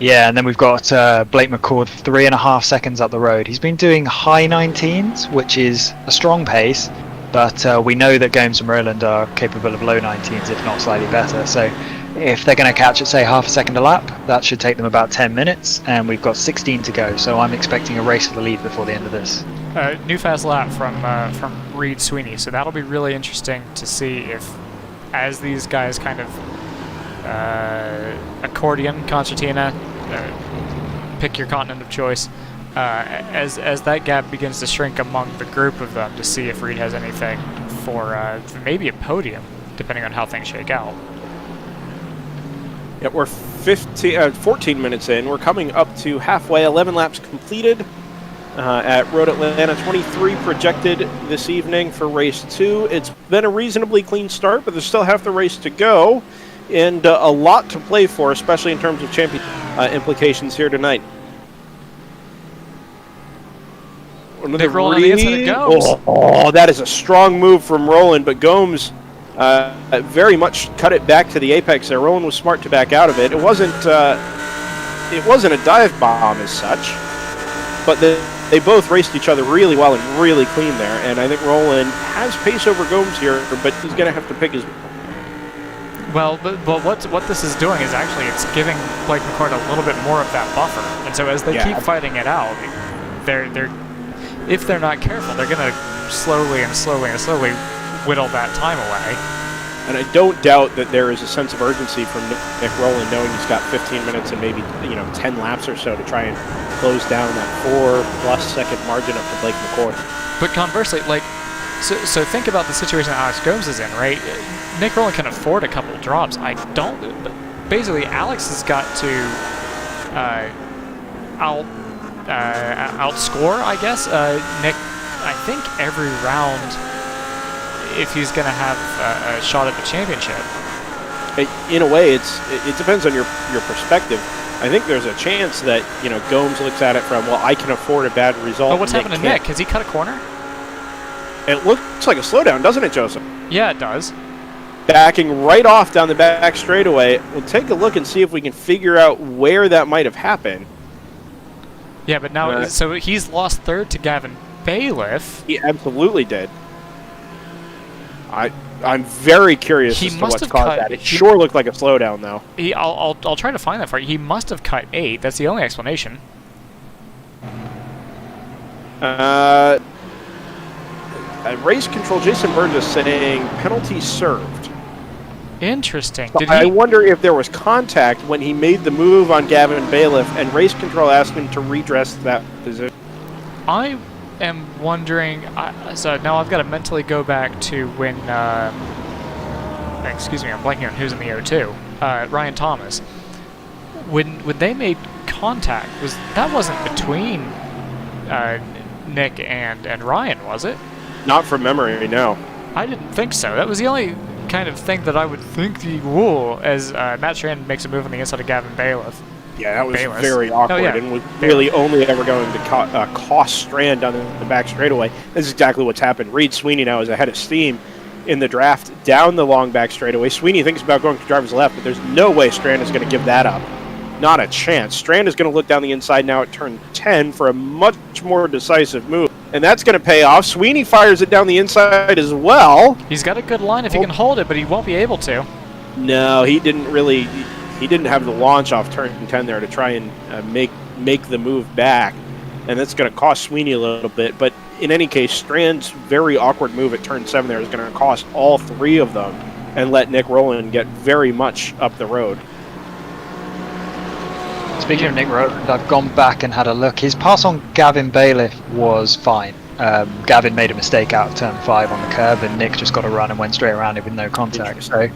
C: Yeah, and then we've got Blake McCord 3.5 seconds up the road. He's been doing high 19s, which is a strong pace, but we know that Gomes and Rowland are capable of low 19s, if not slightly better. So if they're going to catch it, say, half a second a lap, that should take them about 10 minutes, and we've got 16 to go. So I'm expecting a race for the lead before the end of this.
B: New fast lap from Reed Sweeney, so that'll be really interesting to see if, as these guys kind of accordion, concertina, pick your continent of choice, as that gap begins to shrink among the group of them, to see if Reed has anything for maybe a podium, depending on how things shake out.
A: Yeah, we're 14 minutes in. We're coming up to halfway. 11 laps completed at Road Atlanta. 23 projected this evening for race 2. It's been a reasonably clean start, but there's still half the race to go, and a lot to play for, especially in terms of champion implications here tonight.
B: Nick Rowland on the inside of Gomes.
A: Oh, that is a strong move from Rowland, but Gomes very much cut it back to the apex there. Rowland was smart to back out of it. It wasn't a dive bomb as such, but they both raced each other really well and really clean there. And I think Rowland has pace over Gomes here, but he's going to have to pick his.
B: Well, but what this is doing is actually it's giving Blake McCord a little bit more of that buffer. And so as they keep fighting it out, if they're not careful, they're going to slowly whittle that time away.
A: And I don't doubt that there is a sense of urgency from Nick Rowland, knowing he's got 15 minutes and maybe 10 laps or so to try and close down that 4+ second margin up to Blake McCord.
B: But conversely, so think about the situation that Alex Gomes is in, right? Nick Rowland can afford a couple drops. I don't. Basically, Alex has got to outscore, I guess, Nick, I think, every round if he's going to have a shot at the championship.
A: In a way, it depends on your perspective. I think there's a chance that, Gomes looks at it from, well, I can afford a bad result.
B: But what's happened to Nick? Has he cut a corner?
A: It looks like a slowdown, doesn't it, Joseph?
B: Yeah, it does.
A: Backing right off down the back straightaway. We'll take a look and see if we can figure out where that might have happened.
B: Yeah, but now, so he's lost third to Gavin Bailiff.
A: He absolutely did. I'm very curious as to what's caused that. It sure looked like a slowdown, though.
B: I'll try to find that for you. He must have cut 8. That's the only explanation.
A: Race control, Jason Burns is saying penalty served.
B: Interesting.
A: So I wonder if there was contact when he made the move on Gavin Bailiff and race control asked him to redress that position.
B: I am wondering, so now I've got to mentally go back to when, excuse me, I'm blanking on who's in the O2, Ryan Thomas. When they made contact, that wasn't between Nick and Ryan, was it?
A: Not from memory, no.
B: I didn't think so. That was the only kind of thing that I would think the rule as Matt Strand makes a move on the inside of Gavin Bailiff.
A: Yeah, that was very awkward and was really only ever going to cost Strand on the back straightaway. This is exactly what's happened. Reed Sweeney now is ahead of steam in the draft down the long back straightaway. Sweeney thinks about going to driver's left, but there's no way Strand is going to give that up. Not a chance. Strand is going to look down the inside now at turn 10 for a much more decisive move. And that's going to pay off. Sweeney fires it down the inside as well.
B: He's got a good line if he can hold it, but he won't be able to.
A: No, he didn't really. He didn't have the launch off turn 10 there to try and make the move back. And that's going to cost Sweeney a little bit. But in any case, Strand's very awkward move at turn 7 there is going to cost all 3 of them and let Nick Rowland get very much up the road.
C: Speaking of Nick Rowland, I've gone back and had a look. His pass on Gavin Bailiff was fine. Gavin made a mistake out of turn 5 on the curve, and Nick just got a run and went straight around it with no contact. So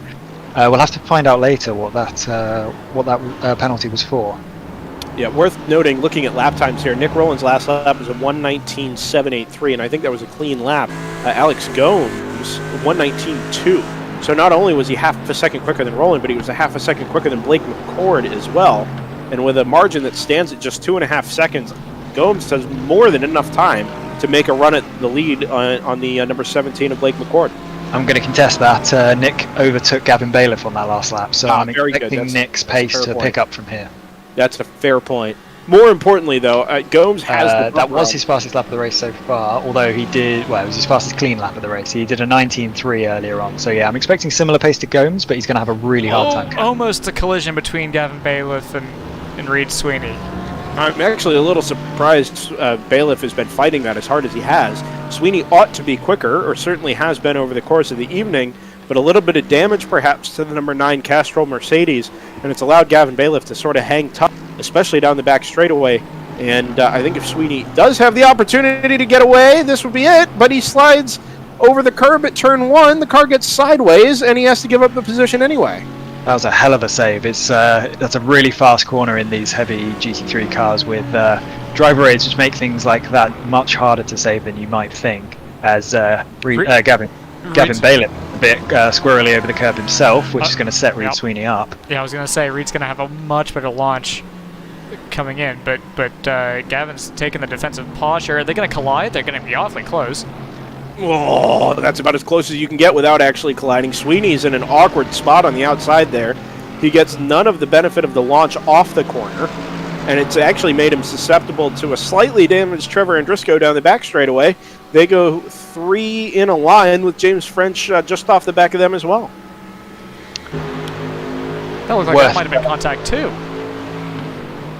C: we'll have to find out later what that penalty was for.
A: Yeah, worth noting, looking at lap times here, Nick Rowland's last lap was a 1:19.783, and I think that was a clean lap. Alex Gomes, 1:19.2. So not only was he half a second quicker than Rowland, but he was a half a second quicker than Blake McCord as well. And with a margin that stands at just 2.5 seconds, Gomes has more than enough time to make a run at the lead on the number 17 of Blake McCord.
C: I'm going to contest that. Nick overtook Gavin Bailiff on that last lap, so I'm expecting Nick's pace to pick up from here.
A: That's a fair point. More importantly, though, Gomes has
C: that was his fastest lap of the race so far, although he did, well, it was his fastest clean lap of the race. He did a 19.3 earlier on, so yeah, I'm expecting similar pace to Gomes, but he's going to have a really hard time.
B: Almost a collision between Gavin Bailiff and Reed Sweeney.
A: I'm actually a little surprised Bailiff has been fighting that as hard as he has. Sweeney ought to be quicker, or certainly has been over the course of the evening, but a little bit of damage perhaps to the number 9 Castrol Mercedes, and it's allowed Gavin Bailiff to sort of hang tough, especially down the back straightaway. And I think if Sweeney does have the opportunity to get away, this would be it, but he slides over the curb at turn 1, the car gets sideways, and he has to give up the position anyway.
C: That was a hell of a save. That's a really fast corner in these heavy GT3 cars with driver aids, which make things like that much harder to save than you might think. As Gavin Bailiff a bit squirrely over the curb himself, which is going to set Reed Sweeney up. Yeah,
B: I was going to say Reed's going to have a much better launch coming in, but Gavin's taking the defensive posture. Are they going to collide? They're going to be awfully close.
A: Oh, that's about as close as you can get without actually colliding. Sweeney's in an awkward spot on the outside there. He gets none of the benefit of the launch off the corner, and it's actually made him susceptible to a slightly damaged Trevor Andrisco down the back straightaway. They go 3 in a line with James French just off the back of them as well.
B: That looked like that might have been contact too.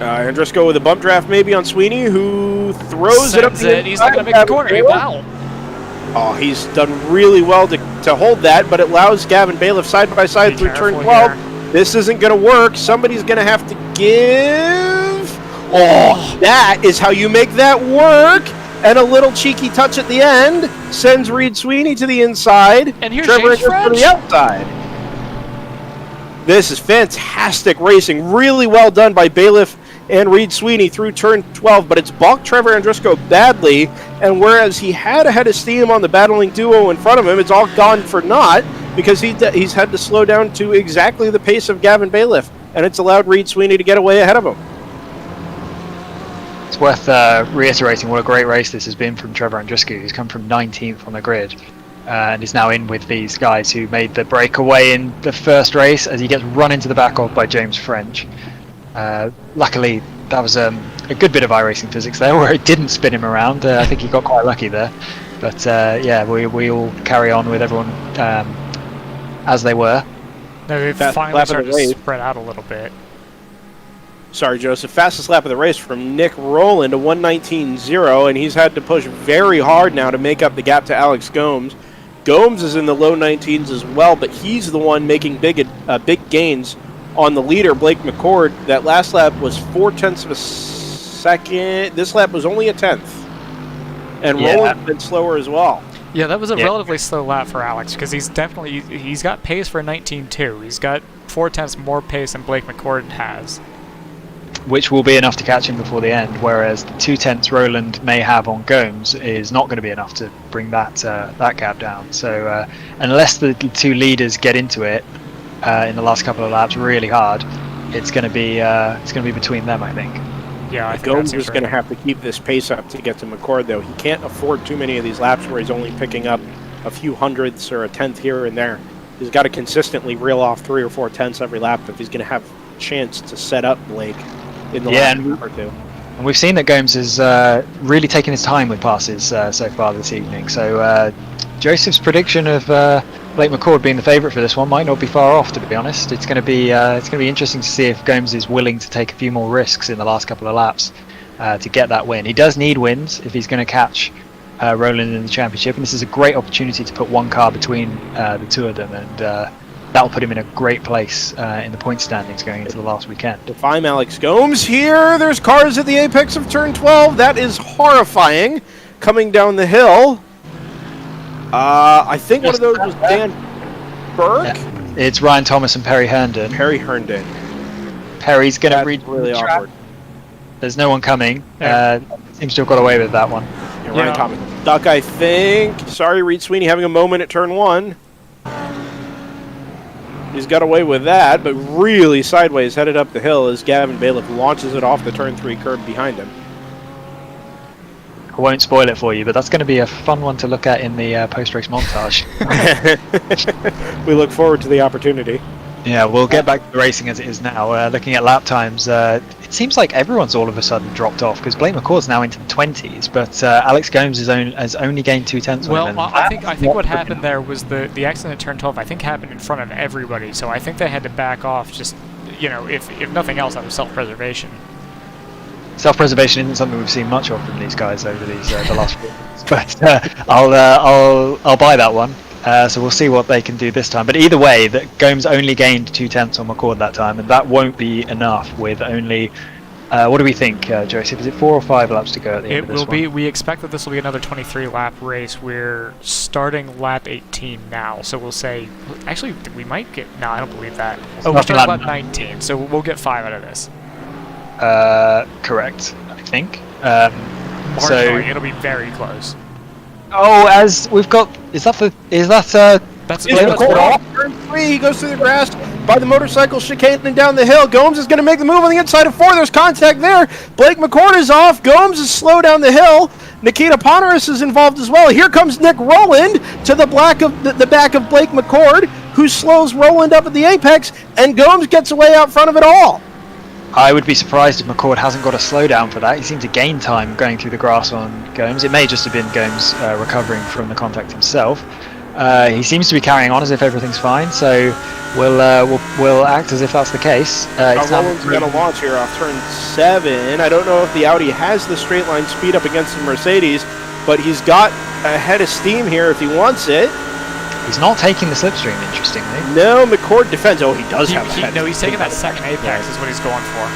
A: Andrisco with a bump draft maybe on Sweeney, who throws it up the inside.
B: He's not going to make the corner. Wow.
A: Oh, he's done really well to hold that, but it allows Gavin Bailiff side by side through turn 12. Here. This isn't going to work. Somebody's going to have to give. Oh, that is how you make that work. And a little cheeky touch at the end sends Reed Sweeney to the inside.
B: And here's
A: Trevor
B: James French
A: to the outside. This is fantastic racing. Really well done by Bailiff and Reed Sweeney through turn 12, but it's balked Trevor Andrusko badly, and whereas he had a head of steam on the battling duo in front of him, it's all gone for naught because he's had to slow down to exactly the pace of Gavin Bailiff, and it's allowed Reed Sweeney to get away ahead of him.
C: It's worth reiterating what a great race this has been from Trevor Andrusko, who's come from 19th on the grid and is now in with these guys who made the breakaway in the first race as he gets run into the back of by James French. Luckily, that was a good bit of iRacing physics there where it didn't spin him around. I think he got quite lucky there. But yeah, we all carry on with everyone as they were.
B: No, they've finally started to spread out a little bit.
A: Sorry, Joseph. Fastest lap of the race from Nick Rowland, a 1:19.0, and he's had to push very hard now to make up the gap to Alex Gomes. Gomes is in the low 19s as well, but he's the one making big gains on the leader, Blake McCord. That last lap was 0.4 of a second. This lap was only a 10th. And Rowland's been slower as well.
B: Yeah, that was a relatively slow lap for Alex because he's got pace for 19.2. He's got 0.4 more pace than Blake McCord has.
C: Which will be enough to catch him before the end, whereas the 0.2 Rowland may have on Gomes is not going to be enough to bring that gap down. So unless the two leaders get into it in the last couple of laps really hard, it's going to be between them, I think.
A: Yeah, I think Gomes is going to have to keep this pace up to get to McCord, though. He can't afford too many of these laps where he's only picking up a few hundredths or a tenth here and there. He's got to consistently reel off 3 or 4 tenths every lap if he's going to have a chance to set up Blake in the last lap or two.
C: And we've seen that Gomes is really taking his time with passes so far this evening. So Joseph's prediction of Blake McCord being the favourite for this one might not be far off, to be honest. It's going to be interesting to see if Gomes is willing to take a few more risks in the last couple of laps to get that win. He does need wins if he's going to catch Rowland in the championship, and this is a great opportunity to put one car between the two of them, and that'll put him in a great place in the point standings going into the last weekend.
A: If I'm Alex Gomes here, there's cars at the apex of turn 12. That is horrifying. Coming down the hill. I think one of those was Dan Burke.
C: Yeah. It's Ryan Thomas and Perry Herndon. Perry's going to read
A: really awkward.
C: There's no one coming. Seems to have got away with that one.
A: Yeah, Ryan Thomas. Duck, I think. Sorry, Reed Sweeney having a moment at turn 1. He's got away with that, but really sideways headed up the hill as Gavin Bailiff launches it off the turn 3 curb behind him.
C: I won't spoil it for you, but that's going to be a fun one to look at in the post-race montage.
A: We look forward to the opportunity.
C: Yeah, we'll get back to the racing as it is now. Looking at lap times, it seems like everyone's all of a sudden dropped off because Blake McCord's now into the 20s, but Alex Gomes has only gained 0.2.
B: Well, I think what happened there was the accident at turn 12. I think happened in front of everybody, so I think they had to back off. Just if nothing else, out of self-preservation.
C: Self-preservation isn't something we've seen much of from these guys over the last few years, but I'll buy that one. So we'll see what they can do this time. But either way, that Gomes only gained 0.2 on McCord that time, and that won't be enough with only. What do we think, Joseph? Is it 4 or 5 laps to go at the end of this one?
B: It will be. We expect that this will be another 23-lap race. We're starting lap 18 now, so we'll say. Actually, we might get. No, I don't believe that. We're starting lap 19, so we'll get 5 out of this.
C: Correct, I think.
B: So it'll be very close.
C: Oh, as we've got, that's
A: turn 3. He goes through the grass by the motorcycle chicane and down the hill. Gomes is going to make the move on the inside of 4. There's contact there. Blake McCord is off. Gomes is slow down the hill. Nikita Ponaris is involved as well. Here comes Nick Rowland to the back of Blake McCord, who slows Rowland up at the apex, and Gomes gets away out front of it all.
C: I would be surprised if McCord hasn't got a slowdown for that. He seemed to gain time going through the grass on Gomes. It may just have been Gomes recovering from the contact himself. He seems to be carrying on as if everything's fine, so we'll act as if that's the case.
A: Rowland's going to launch here off turn 7. I don't know if the Audi has the straight line speed up against the Mercedes, but he's got a head of steam here if he wants it.
C: He's not taking the slipstream, interestingly.
A: No, McCord defends. Oh, he does have a head.
B: No, he's taking that second apex is what he's going for.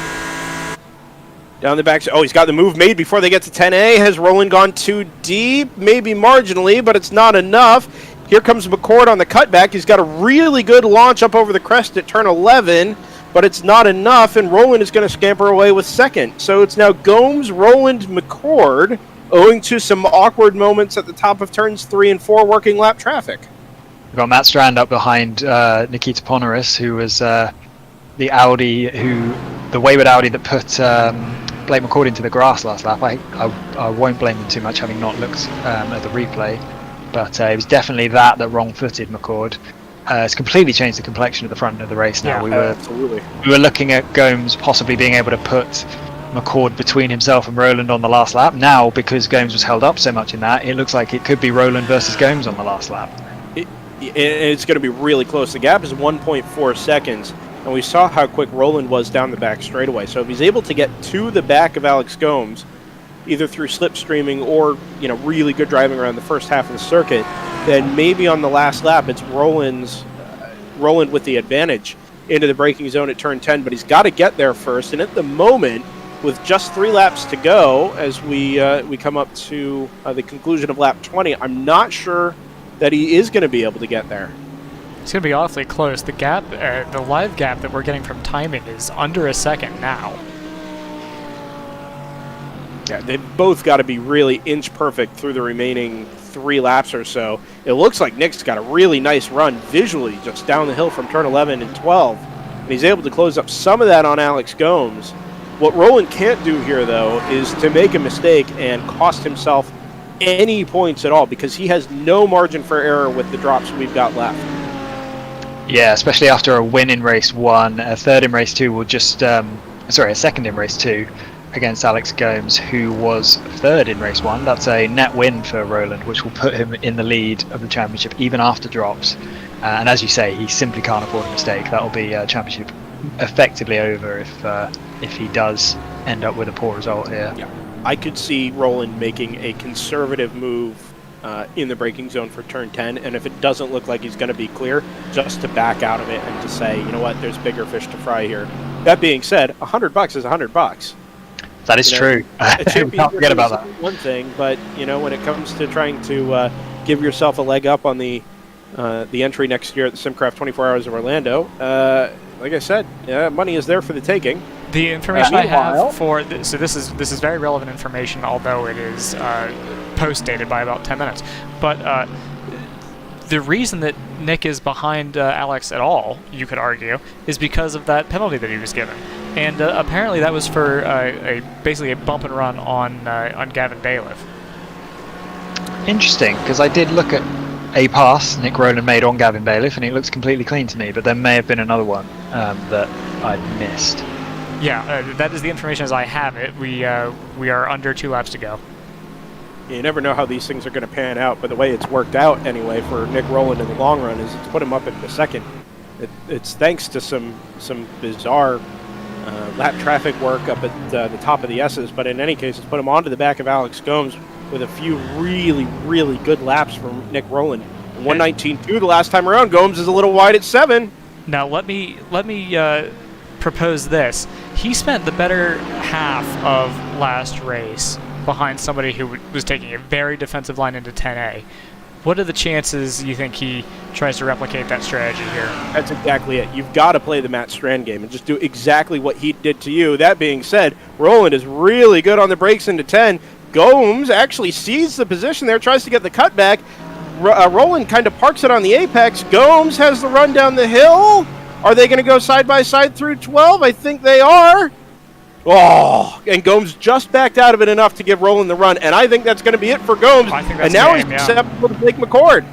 A: Down the back. Oh, he's got the move made before they get to 10A. Has Rowland gone too deep? Maybe marginally, but it's not enough. Here comes McCord on the cutback. He's got a really good launch up over the crest at turn 11. but it's not enough, and Roland is going to scamper away with second. So it's now Gomes, Roland, McCord, owing to some awkward moments at the top of turns 3 and 4 working lap traffic.
C: We've got Matt Strand up behind Nikita Ponaris, who was the Audi, the wayward Audi that put Blake McCord into the grass last lap. I won't blame him too much, having not looked at the replay, but it was definitely that wrong-footed McCord. It's completely changed the complexion of the front of the race now.
A: Absolutely.
C: We were looking at Gomes possibly being able to put McCord between himself and Roland on the last lap. Now, because Gomes was held up so much in that, it looks like it could be Roland versus Gomes on the last lap.
A: It's going to be really close. The gap is 1.4 seconds, and we saw how quick Roland was down the back straightaway. So if he's able to get to the back of Alex Gomes, either through slipstreaming or really good driving around the first half of the circuit, then maybe on the last lap it's Roland with the advantage into the braking zone at turn 10. But he's got to get there first, and at the moment, with just 3 laps to go, as we come up to the conclusion of lap 20, I'm not sure that he is going to be able to get there.
B: It's going to be awfully close. The gap, the live gap that we're getting from timing is under a second now.
A: Yeah, they've both got to be really inch perfect through the remaining 3 laps or so. It looks like Nick's got a really nice run visually just down the hill from turn 11 and 12. And he's able to close up some of that on Alex Gomes. What Roland can't do here, though, is to make a mistake and cost himself any points at all, because he has no margin for error with the drops we've got left.
C: Yeah, especially after a win in race 1, a third in race 2 will just... a second in race 2 against Alex Gomes, who was third in race 1. That's a net win for Roland, which will put him in the lead of the championship even after drops. And as you say, he simply can't afford a mistake. That'll be championship effectively over if he does end up with a poor result here.
A: Yeah, I could see Roland making a conservative move in the braking zone for turn 10, and if it doesn't look like he's going to be clear, just to back out of it and to say, you know what, there's bigger fish to fry here. That being said, $100 is $100.
C: That is true. We can't forget about that.
A: One thing, but when it comes to trying to give yourself a leg up on the entry next year at the SimCraft 24 Hours of Orlando, like I said, money is there for the taking.
B: The information I have for so this is very relevant information, although it is post-dated by about 10 minutes. But the reason that Nick is behind Alex at all, you could argue, is because of that penalty that he was given. And apparently that was for basically a bump and run on Gavin Bailiff.
C: Interesting, because I did look at a pass Nick Roland made on Gavin Bailiff, and it looks completely clean to me, but there may have been another one that I missed.
B: Yeah, that is the information as I have it. We are under 2 laps to go.
A: You never know how these things are going to pan out, but the way it's worked out anyway for Nick Roland in the long run is it's put him up into second. It's thanks to some bizarre lap traffic work up at the top of the S's, but in any case, it's put him onto the back of Alex Gomes with a few really, really good laps from Nick Roland. 119.2 the last time around. Gomes is a little wide at 7.
B: Now let me propose this. He spent the better half of last race behind somebody who was taking a very defensive line into 10A. What are the chances you think he tries to replicate that strategy here?
A: That's exactly it. You've got to play the Matt Strand game and just do exactly what he did to you. That being said, Roland is really good on the brakes into 10. Gomes actually sees the position there, tries to get the cutback. Roland kind of parks it on the apex. Gomes has the run down the hill. Are they going to go side by side through 12? I think they are. Oh, and Gomes just backed out of it enough to give Roland the run, and I think that's going to be it for Gomes.
B: I think that's
A: and now
B: game,
A: he's acceptable to Blake McCord.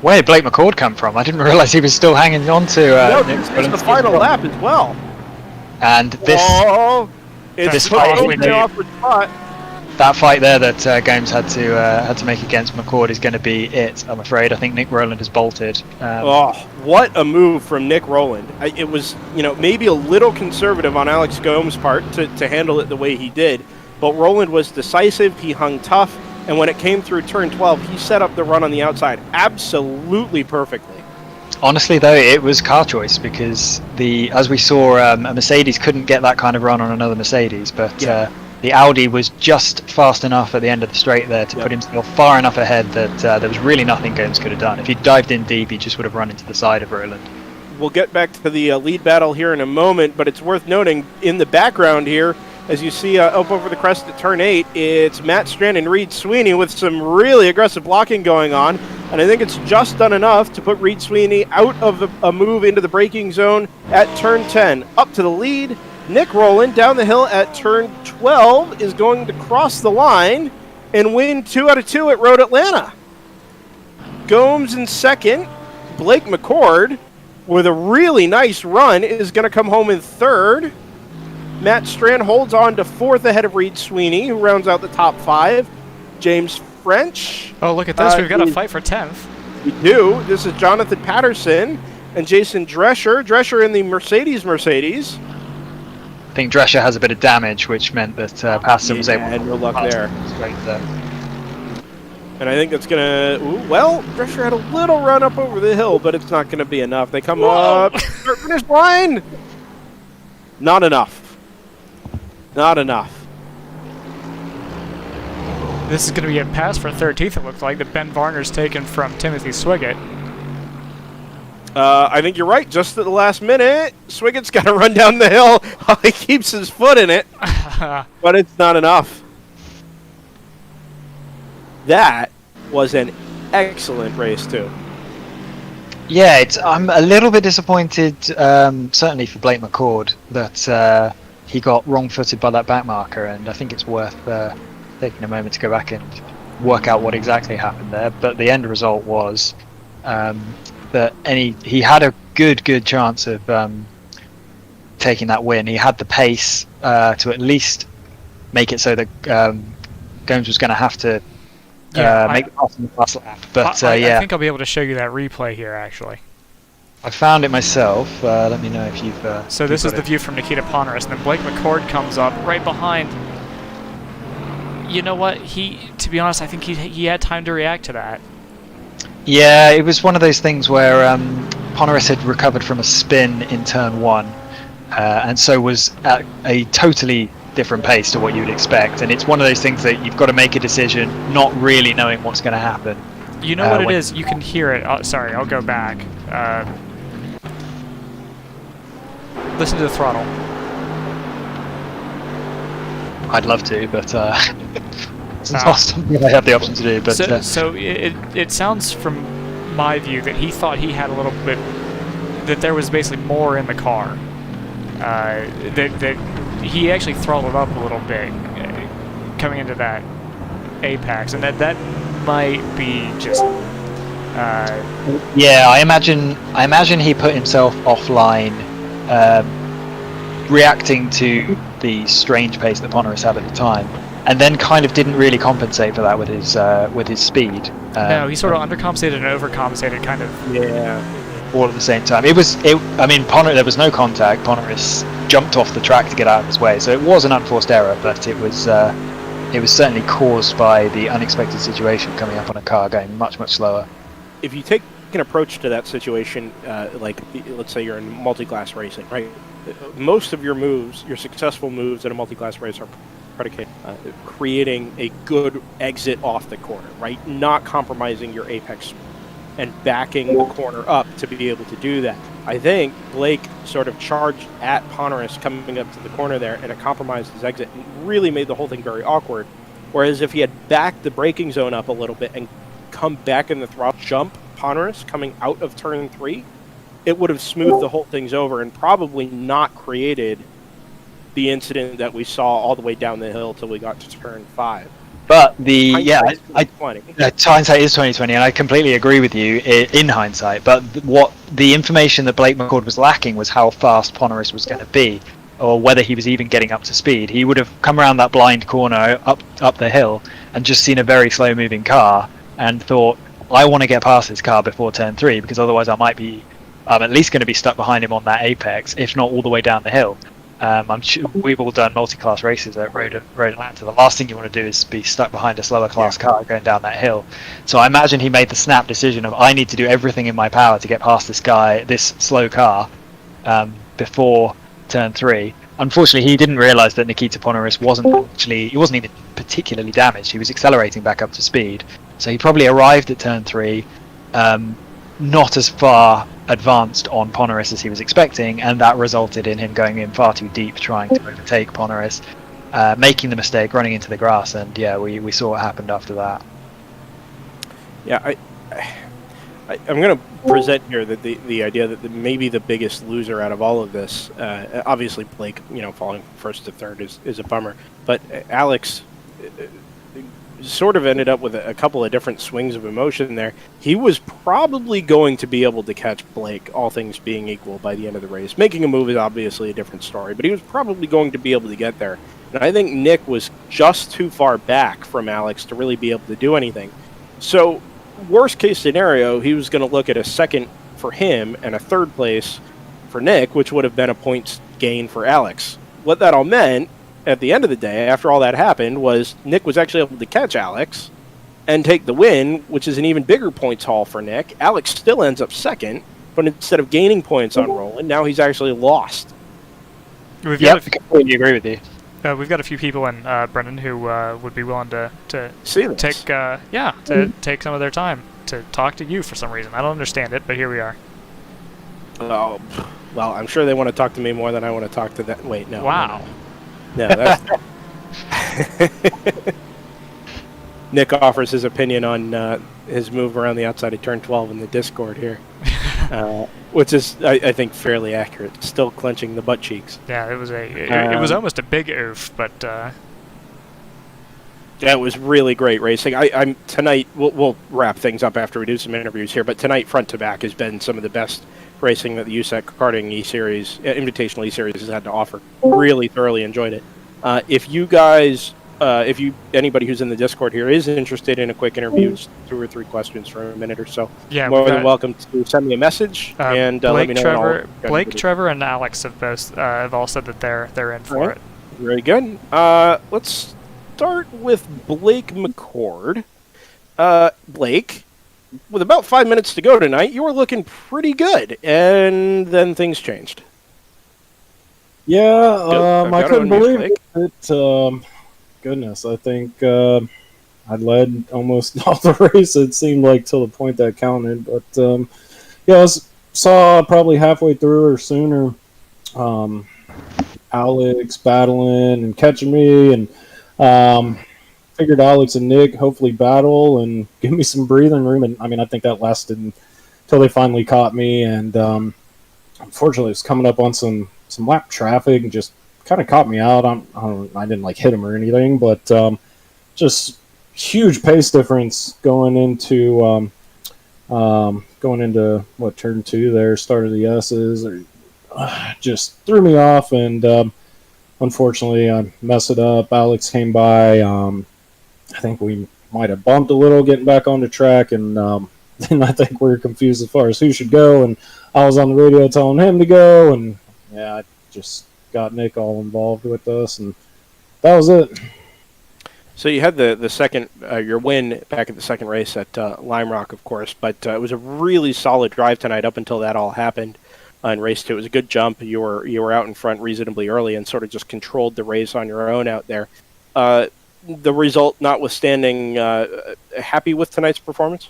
C: Where did Blake McCord come from? I didn't realize he was still hanging on to
A: no, this is the final lap as well.
C: And this...
A: Oh, it's put Gomes in the awkward spot.
C: That fight there that Gomes had to make against McCord is going to be it, I'm afraid. I think Nick Roland has bolted.
A: What a move from Nick Roland. It was, maybe a little conservative on Alex Gomes' part to handle it the way he did, but Roland was decisive, he hung tough, and when it came through turn 12, he set up the run on the outside absolutely perfectly.
C: Honestly, though, it was car choice, because as we saw, a Mercedes couldn't get that kind of run on another Mercedes, but... Yeah. The Audi was just fast enough at the end of the straight there to put himself far enough ahead that there was really nothing Gomes could have done. If he dived in deep, he just would have run into the side of Roland.
A: we'll get back to the lead battle here in a moment, but it's worth noting in the background here, as you see up over the crest at turn 8, it's Matt Strand and Reed Sweeney with some really aggressive blocking going on, and I think it's just done enough to put Reed Sweeney out of a move into the braking zone at turn 10. Up to the lead, Nick Rowland down the hill at turn 12 is going to cross the line and win 2 out of 2 at Road Atlanta. Gomes in second. Blake McCord, with a really nice run, is going to come home in third. Matt Strand holds on to fourth ahead of Reed Sweeney, who rounds out the top 5. James French.
B: Oh, look at this. We've got a fight for 10th.
A: We do. This is Jonathan Patterson and Jason Drescher. Drescher in the Mercedes.
C: I think Drescher has a bit of damage, which meant that Patterson was able to...
A: no luck there.
C: Straight there.
A: And I think that's going to... Well, Drescher had a little run up over the hill, but it's not going to be enough. They come up, start finish line. Not enough. Not enough.
B: This is going to be a pass for 13th, it looks like, that Ben Varner's taken from Timothy Swiggett.
A: I think you're right. Just at the last minute, Swiggett's got to run down the hill while he keeps his foot in it. But it's not enough. That was an excellent race, too.
C: Yeah, I'm a little bit disappointed, certainly for Blake McCord, that he got wrong-footed by that back marker, and I think it's worth taking a moment to go back and work out what exactly happened there. But the end result was that he had a good chance of taking that win. He had the pace to at least make it so that Gomes was going to have to make the pass in the last lap. But
B: I think I'll be able to show you that replay here, actually.
C: I found it myself. Let me know if you've...
B: so this is the view from Nikita Poneris, and then Blake McCord comes up right behind. You know what? To be honest, I think he had time to react to that.
C: Yeah, it was one of those things where Poneris had recovered from a spin in turn 1, and so was at a totally different pace to what you would expect. And it's one of those things that you've got to make a decision, not really knowing what's going to happen.
B: You know what it is? You can hear it. Sorry, I'll go back. Listen to the throttle.
C: I'd love to, but it's not something I have the option to do. But
B: so it sounds from my view that he thought he had a little bit, that there was basically more in the car. That he actually throttled up a little bit coming into that apex, and that might be just.
C: Yeah, I imagine he put himself offline, reacting to the strange pace that Poneris had at the time, and then kind of didn't really compensate for that with his speed.
B: No, he sort of undercompensated and overcompensated, kind of.
C: Yeah, all at the same time. There was no contact. Poneris jumped off the track to get out of his way, so it was an unforced error, but it was certainly caused by the unexpected situation coming up on a car going much slower.
A: If you take an approach to that situation, like let's say you're in multi-class racing, right? Most of your moves, your successful moves in a multi-class race are predicated creating a good exit off the corner, right? Not compromising your apex and backing the corner up to be able to do that. I think Blake sort of charged at Poneris coming up to the corner there, and it compromised his exit and really made the whole thing very awkward. Whereas if he had backed the braking zone up a little bit and come back in the throttle jump Poneris coming out of turn 3, it would have smoothed the whole things over and probably not created the incident that we saw all the way down the hill till we got to turn 5.
C: But
A: hindsight
C: is 2020, and I completely agree with you in hindsight. But what the information that Blake McCord was lacking was how fast Poneris was going to be, or whether he was even getting up to speed. He would have come around that blind corner up the hill and just seen a very slow moving car and thought, I want to get past this car before turn 3, because otherwise I'm at least going to be stuck behind him on that apex, if not all the way down the hill. I'm sure we've all done multi-class races at Road Atlanta. The last thing you want to do is be stuck behind a slower class car going down that hill. So I imagine he made the snap decision of, I need to do everything in my power to get past this slow car, before turn 3. Unfortunately, he didn't realise that Nikita Poneris wasn't even particularly damaged. He was accelerating back up to speed. So he probably arrived at turn 3, not as far advanced on Poneris as he was expecting, and that resulted in him going in far too deep trying to overtake Poneris, making the mistake, running into the grass, and yeah, we saw what happened after that.
A: Yeah, I'm going to present here that the idea that maybe the biggest loser out of all of this, obviously Blake, falling first to third is a bummer, but Alex sort of ended up with a couple of different swings of emotion there. He was probably going to be able to catch Blake, all things being equal, by the end of the race. Making a move is obviously a different story, but he was probably going to be able to get there. And I think Nick was just too far back from Alex to really be able to do anything. So, worst case scenario, he was going to look at a second for him and a third place for Nick, which would have been a points gain for Alex. What that all meant, at the end of the day, after all that happened, was Nick was actually able to catch Alex and take the win, which is an even bigger points haul for Nick. Alex still ends up second, but instead of gaining points on Roland, now he's actually lost.
B: I
C: completely agree with you.
B: We've got a few people in, Brendan, who would be willing to
A: See this.
B: take some of their time to talk to you for some reason. I don't understand it, but here we are.
A: Oh, well, I'm sure they want to talk to me more than I want to talk to them. Wait, no.
B: Wow.
A: No, that's... Nick offers his opinion on his move around the outside of turn 12 in the Discord here, which is, I think, fairly accurate. Still clenching the butt cheeks.
B: Yeah, it was almost a big oof, but
A: yeah, it was really great racing. I'm tonight. We'll wrap things up after we do some interviews here, but tonight, front to back, has been some of the best racing that the USAC karting eSeries, Invitational eSeries, has had to offer. Really thoroughly enjoyed it. If you guys, anybody who's in the Discord here is interested in a quick interview, 2 or 3 questions for a minute or so, more than welcome to send me a message and let me know.
B: Blake, Trevor, and Alex have all said that they're in for it.
A: Very good. Let's start with Blake McCord. Blake, with about 5 minutes to go tonight, you were looking pretty good, and then things changed.
D: Yeah, I couldn't believe it. Goodness, I think I led almost all the race, it seemed like, till the point that counted. But, I saw probably halfway through or sooner Alex battling and catching me, and figured Alex and Nick hopefully battle and give me some breathing room. And, I think that lasted until they finally caught me. And unfortunately, it was coming up on some lap traffic and just kind of caught me out. I didn't hit him or anything, but just huge pace difference going into turn 2 there, start of the S's, or just threw me off, and unfortunately I messed it up. Alex came by. I think we might have bumped a little getting back on the track, and then I think we were confused as far as who should go, and I was on the radio telling him to go, and yeah, I just got Nick all involved with us, and that was it.
A: So you had the second, your win back at the second race at Lime Rock, of course, but it was a really solid drive tonight up until that all happened in race 2. It was a good jump. You were out in front reasonably early and sort of just controlled the race on your own out there. The result notwithstanding, happy with tonight's performance?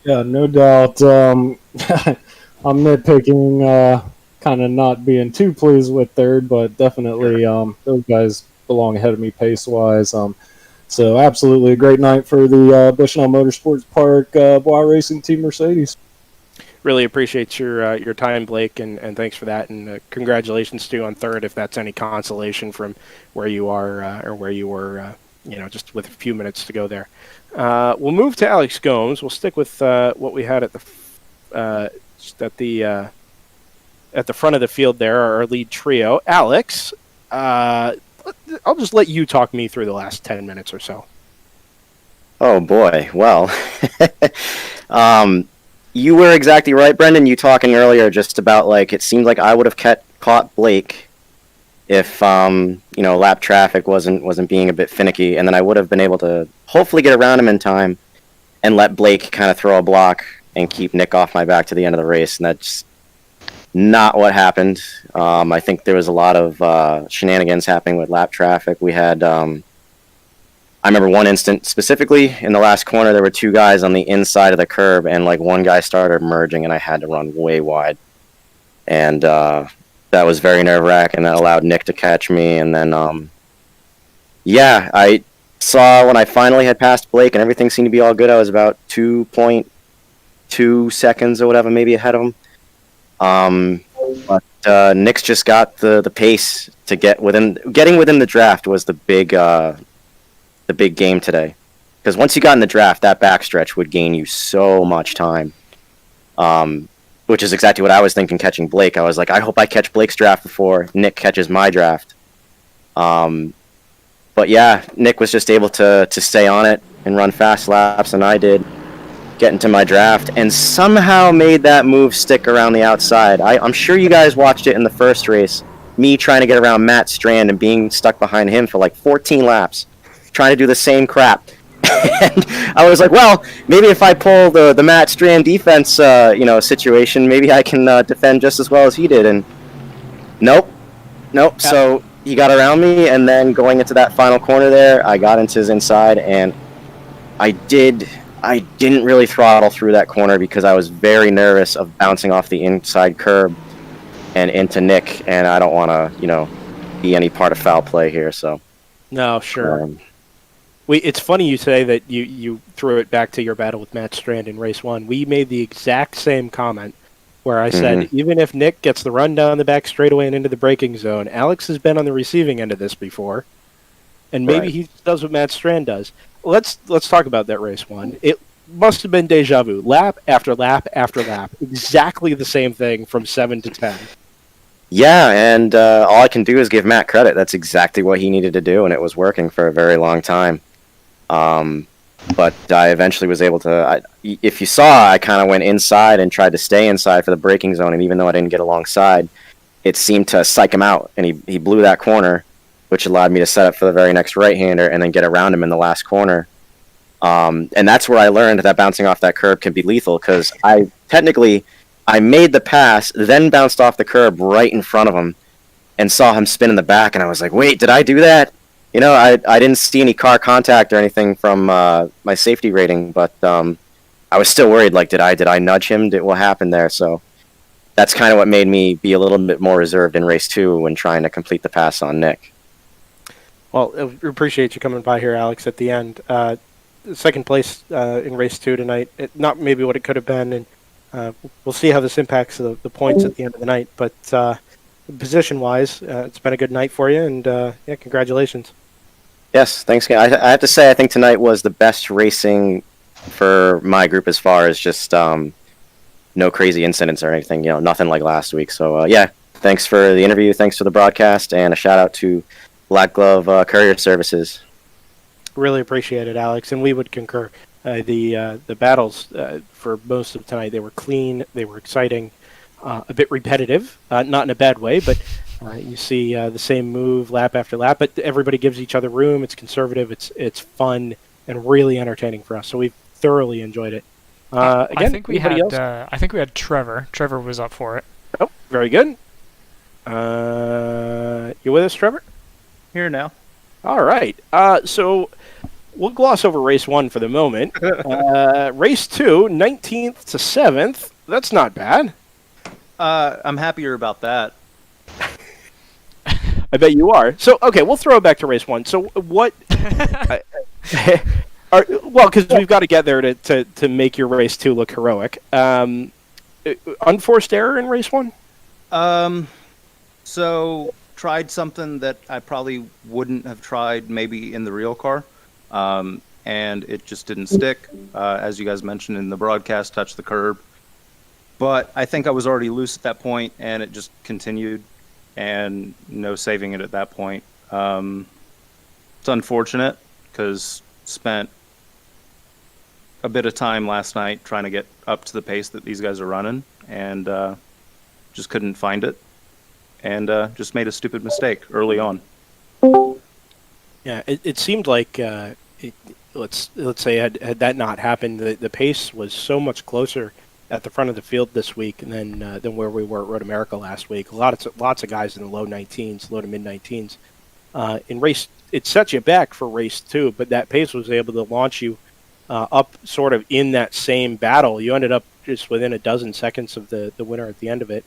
D: Yeah, no doubt. I'm nitpicking, kind of not being too pleased with third, but definitely those guys belong ahead of me pace-wise. So absolutely a great night for the Bushnell Motorsports Park iRacing Team Mercedes.
A: Really appreciate your time, Blake, and thanks for that, and congratulations to you on third, if that's any consolation from where you are or where you were, just with a few minutes to go there. We'll move to Alex Gomes. We'll stick with what we had at the front of the field there, our lead trio. Alex, I'll just let you talk me through the last 10 minutes or so.
E: Oh boy, well, you were exactly right, Brendan. You talking earlier just about it seemed like I would have caught Blake if lap traffic wasn't being a bit finicky, and then I would have been able to hopefully get around him in time and let Blake kind of throw a block and keep Nick off my back to the end of the race, and that's not what happened. I think there was a lot of shenanigans happening with lap traffic. We had I remember one instant specifically in the last corner, there were two guys on the inside of the curb, and like one guy started merging, and I had to run way wide, and that was very nerve-wracking. That allowed Nick to catch me, and then I saw when I finally had passed Blake and everything seemed to be all good. I was about 2.2 seconds or whatever, maybe ahead of him. But Nick's just got the pace to getting within the draft was the big game today. Because once you got in the draft, that backstretch would gain you so much time. Which is exactly what I was thinking catching Blake. I was like, I hope I catch Blake's draft before Nick catches my draft. But yeah, Nick was just able to stay on it and run fast laps, and I did get into my draft and somehow made that move stick around the outside. I'm sure you guys watched it in the first race, me trying to get around Matt Strand and being stuck behind him for like 14 laps, trying to do the same crap. And I was like, well, maybe if I pull the Matt Strand defense situation, maybe I can defend just as well as he did. And nope. So he got around me, and then going into that final corner there, I got into his inside, and I didn't really throttle through that corner because I was very nervous of bouncing off the inside curb and into Nick, and I don't want to, be any part of foul play here. So
A: no, sure. It's funny you say that you threw it back to your battle with Matt Strand in race 1. We made the exact same comment where I said, even if Nick gets the run down the back straightaway and into the braking zone, Alex has been on the receiving end of this before, and maybe he does what Matt Strand does. Let's talk about that race 1. It must have been deja vu, lap after lap after lap, exactly the same thing from 7 to 10.
E: Yeah, and all I can do is give Matt credit. That's exactly what he needed to do, and it was working for a very long time. But I eventually was able to. If you saw, I kind of went inside and tried to stay inside for the braking zone, and even though I didn't get alongside, it seemed to psych him out, and he blew that corner, which allowed me to set up for the very next right-hander and then get around him in the last corner. And that's where I learned that bouncing off that curb can be lethal, because I made the pass, then bounced off the curb right in front of him, and saw him spin in the back, and I was like, wait, did I do that? I didn't see any car contact or anything from my safety rating, but I was still worried, like, did I nudge him? What happened there? So that's kind of what made me be a little bit more reserved in race 2 when trying to complete the pass on Nick.
A: Well, I appreciate you coming by here, Alex, at the end. Second place in race 2 tonight. Not maybe what it could have been, and we'll see how this impacts the points at the end of the night. But position-wise, it's been a good night for you, and congratulations.
E: Yes, thanks. I have to say, I think tonight was the best racing for my group as far as just no crazy incidents or anything. Nothing like last week. So thanks for the interview. Thanks for the broadcast, and a shout out to Black Glove Courier Services.
A: Really appreciate it, Alex, and we would concur. The battles for most of tonight, they were clean, they were exciting, a bit repetitive, not in a bad way, but you see the same move lap after lap, but everybody gives each other room. It's conservative, it's fun, and really entertaining for us. So we've thoroughly enjoyed it. Again,
B: I think we had Trevor. Trevor was up for it.
A: Oh, very good. You with us, Trevor?
F: Here now.
A: All right. So we'll gloss over race 1 for the moment. Race 2, 19th to 7th. That's not bad.
F: I'm happier about that.
A: I bet you are. So, okay, we'll throw it back to race 1. So what... because we've got to get there to make your race 2 look heroic. Unforced error in race 1?
F: So tried something that I probably wouldn't have tried maybe in the real car, and it just didn't stick. As you guys mentioned in the broadcast, touched the curb. But I think I was already loose at that point, and it just continued, and no saving it at that point. It's unfortunate, because spent a bit of time last night trying to get up to the pace that these guys are running, and just couldn't find it, and just made a stupid mistake early on.
A: Yeah, it seemed like, let's say, had that not happened, the pace was so much closer at the front of the field this week than where we were at Road America last week. Lots of guys in the low 19s, low to mid 19s. In race, it set you back for race 2, but that pace was able to launch you up sort of in that same battle. You ended up just within a dozen seconds of the winner at the end of it,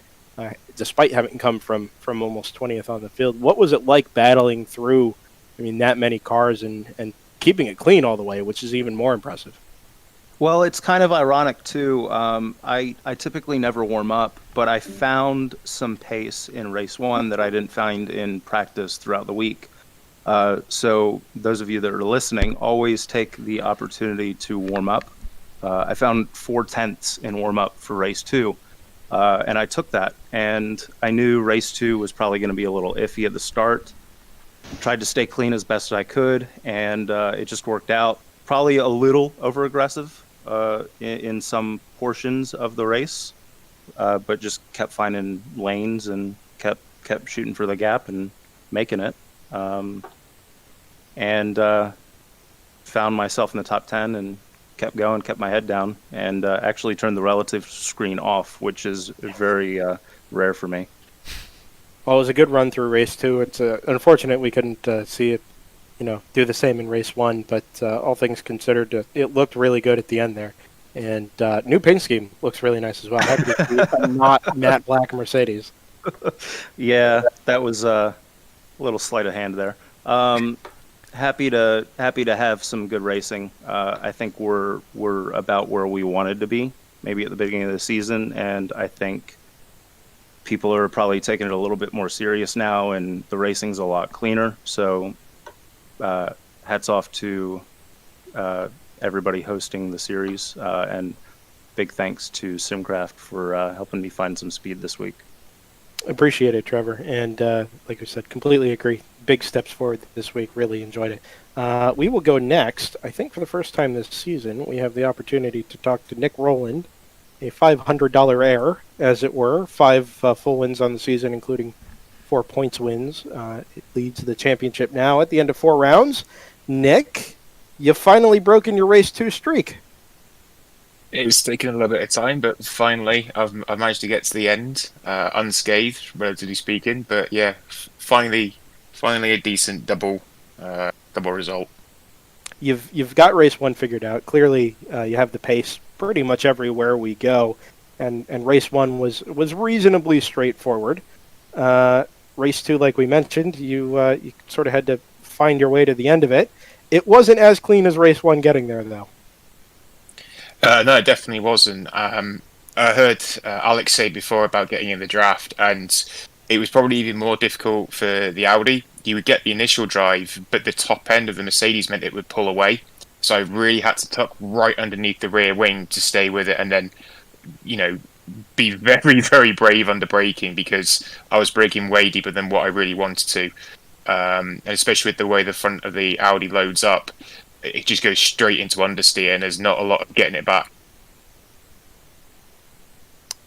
A: despite having come from almost 20th on the field. What was it like battling through, that many cars and keeping it clean all the way, which is even more impressive?
F: Well, it's kind of ironic too. I typically never warm up, but I found some pace in race 1 that I didn't find in practice throughout the week. So those of you that are listening, always take the opportunity to warm up. I found 4/10 in warm up for race 2, and I took that. And I knew race 2 was probably going to be a little iffy at the start. Tried to stay clean as best I could, and it just worked out. Probably a little over aggressive in some portions of the race, but just kept finding lanes and kept shooting for the gap and making it. And found myself in the top 10 and kept going, kept my head down, and actually turned the relative screen off, which is very rare for me.
A: Well, it was a good run through race 2. It's unfortunate we couldn't see it, do the same in race 1, but all things considered, it looked really good at the end there. And new paint scheme looks really nice as well. Happy to see a not matte black Mercedes.
F: Yeah, that was a little sleight of hand there. Happy to have some good racing. I think we're about where we wanted to be, maybe at the beginning of the season, and I think people are probably taking it a little bit more serious now, and the racing's a lot cleaner. So, hats off to everybody hosting the series, and big thanks to Simcraft for helping me find some speed this week.
A: Appreciate it, Trevor. And like I said, completely agree. Big steps forward this week. Really enjoyed it. We will go next. I think for the first time this season, we have the opportunity to talk to Nick Rowland, a $500 heir, as it were. 5 full wins on the season, including 4 points wins. It leads the championship now at the end of 4 rounds. Nick, you've finally broken your race 2 streak.
G: It's taken a little bit of time, but finally I've managed to get to the end, unscathed, relatively speaking. But yeah, finally a decent double result.
A: You've got race 1 figured out. Clearly, you have the pace pretty much everywhere we go, and race 1 was reasonably straightforward. Race 2, like we mentioned, you sort of had to find your way to the end of it. It wasn't as clean as race 1 getting there, though.
G: No, it definitely wasn't. I heard Alex say before about getting in the draft, and it was probably even more difficult for the Audi. You would get the initial drive, but the top end of the Mercedes meant it would pull away. So I really had to tuck right underneath the rear wing to stay with it, and then, be very, very brave under braking, because I was braking way deeper than what I really wanted to. And especially with the way the front of the Audi loads up, it just goes straight into understeer, and there's not a lot of getting it back.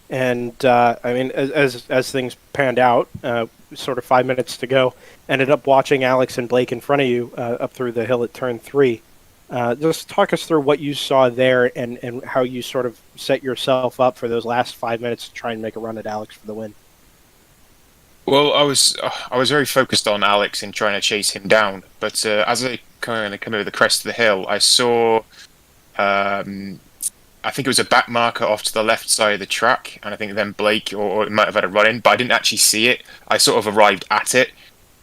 A: And as things panned out, sort of 5 minutes to go, ended up watching Alex and Blake in front of you up through the hill at turn 3. Just talk us through what you saw there and how you sort of set yourself up for those last 5 minutes to try and make a run at Alex for the win.
G: Well, I was very focused on Alex and trying to chase him down, but as I kind of come over the crest of the hill, I saw, I think it was a back marker off to the left side of the track, and I think then Blake or it might have had a run in, but I didn't actually see it. I sort of arrived at it,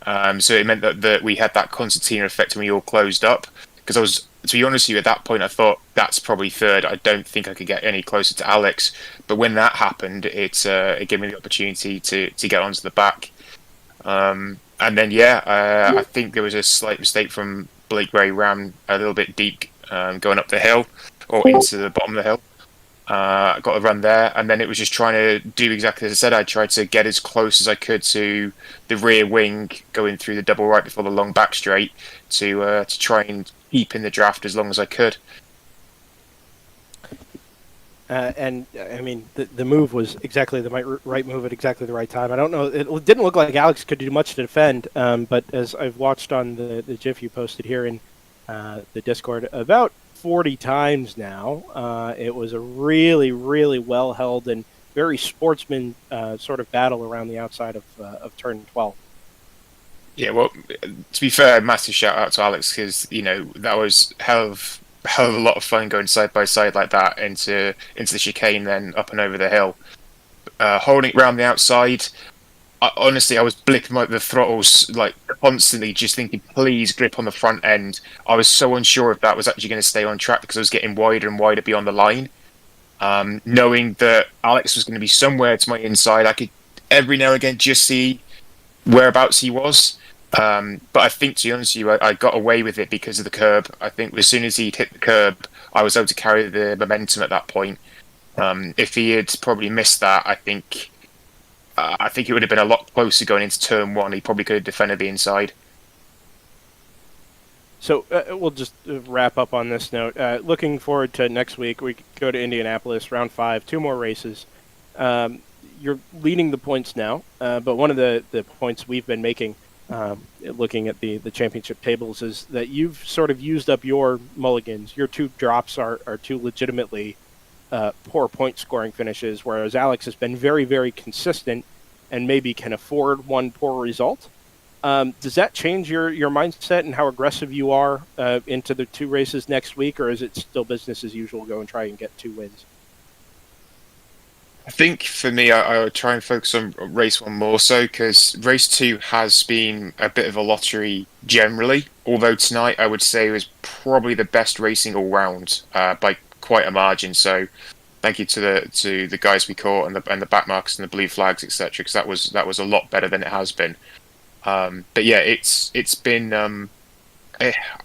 G: so it meant that we had that concertina effect when we all closed up. Because I was, to be honest with you, at that point I thought that's probably third. I don't think I could get any closer to Alex. But when that happened, it gave me the opportunity to get onto the back. And then I think there was a slight mistake from Blake where he ran a little bit deep going up the hill or into the bottom of the hill. I got a run there, and then it was just trying to do exactly as I said. I tried to get as close as I could to the rear wing, going through the double right before the long back straight to try and keep in the draft as long as I could.
A: And I mean, the move was exactly the right move at exactly the right time. I don't know. It didn't look like Alex could do much to defend, but as I've watched on the GIF you posted here in the Discord about 40 times now, it was a really, really well held and very sportsman sort of battle around the outside of turn 12.
G: Yeah, well, to be fair, massive shout out to Alex because that was hell of a lot of fun going side by side like that into the chicane, then up and over the hill, holding it around the outside. Honestly, I was blipping the throttles like constantly, just thinking, please grip on the front end. I was so unsure if that was actually going to stay on track because I was getting wider and wider beyond the line. Knowing that Alex was going to be somewhere to my inside, I could every now and again just see whereabouts he was. But I think, to be honest with you, I got away with it because of the curb. I think as soon as he'd hit the curb, I was able to carry the momentum at that point. If he had probably missed that, I think it would have been a lot closer going into turn one. He probably could have defended the inside.
A: So we'll just wrap up on this note. Looking forward to next week. We go to Indianapolis, round 5, 2 more races. You're leading the points now, but one of the points we've been making, looking at the championship tables, is that you've sort of used up your mulligans. Your 2 drops are 2 legitimately poor point scoring finishes, whereas Alex has been very, very consistent and maybe can afford one poor result. Does that change your mindset and how aggressive you are into the 2 races next week, or is it still business as usual, go and try and get 2 wins?
G: I think for me, I would try and focus on race 1 more so, because race 2 has been a bit of a lottery generally, although tonight I would say was probably the best racing all round by quite a margin. So thank you to the guys we caught and the back marks and the blue flags, etc., because that was a lot better than it has been. But yeah, it's been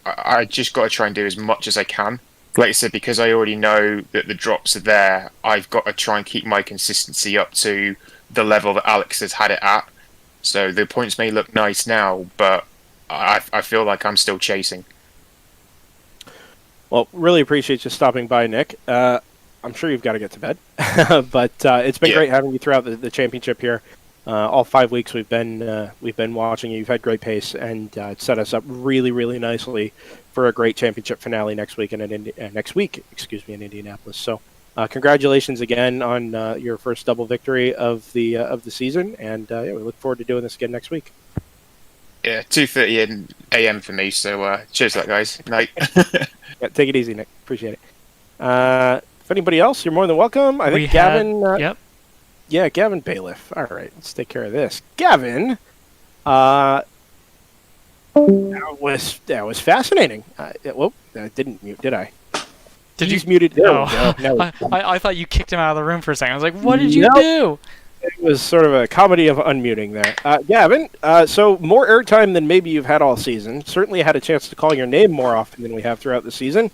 G: I just got to try and do as much as I can. Like I said, because I already know that the drops are there, I've got to try and keep my consistency up to the level that Alex has had it at. So the points may look nice now, but I feel like I'm still chasing.
A: Well, really appreciate you stopping by, Nick. I'm sure you've got to get to bed, but it's been great having you throughout the championship here. All 5 weeks we've been watching you. You've had great pace, and it set us up really, really nicely for a great championship finale next week in Indianapolis. So, congratulations again on your first double victory of the season, and we look forward to doing this again next week.
G: Yeah, 2:30 a.m. for me. So, cheers, to that guys. Night.
A: Yeah, take it easy, Nick. Appreciate it. If anybody else, you're more than welcome. I think Gavin.
B: Yep.
A: Yeah, Gavin Bailiff. All right, let's take care of this. Gavin, that was fascinating. I didn't mute, did I? He's muted? There we go. No.
B: I thought you kicked him out of the room for a second. I was like, what did you do?
A: It was sort of a comedy of unmuting there. Gavin, so more airtime than maybe you've had all season. Certainly had a chance to call your name more often than we have throughout the season.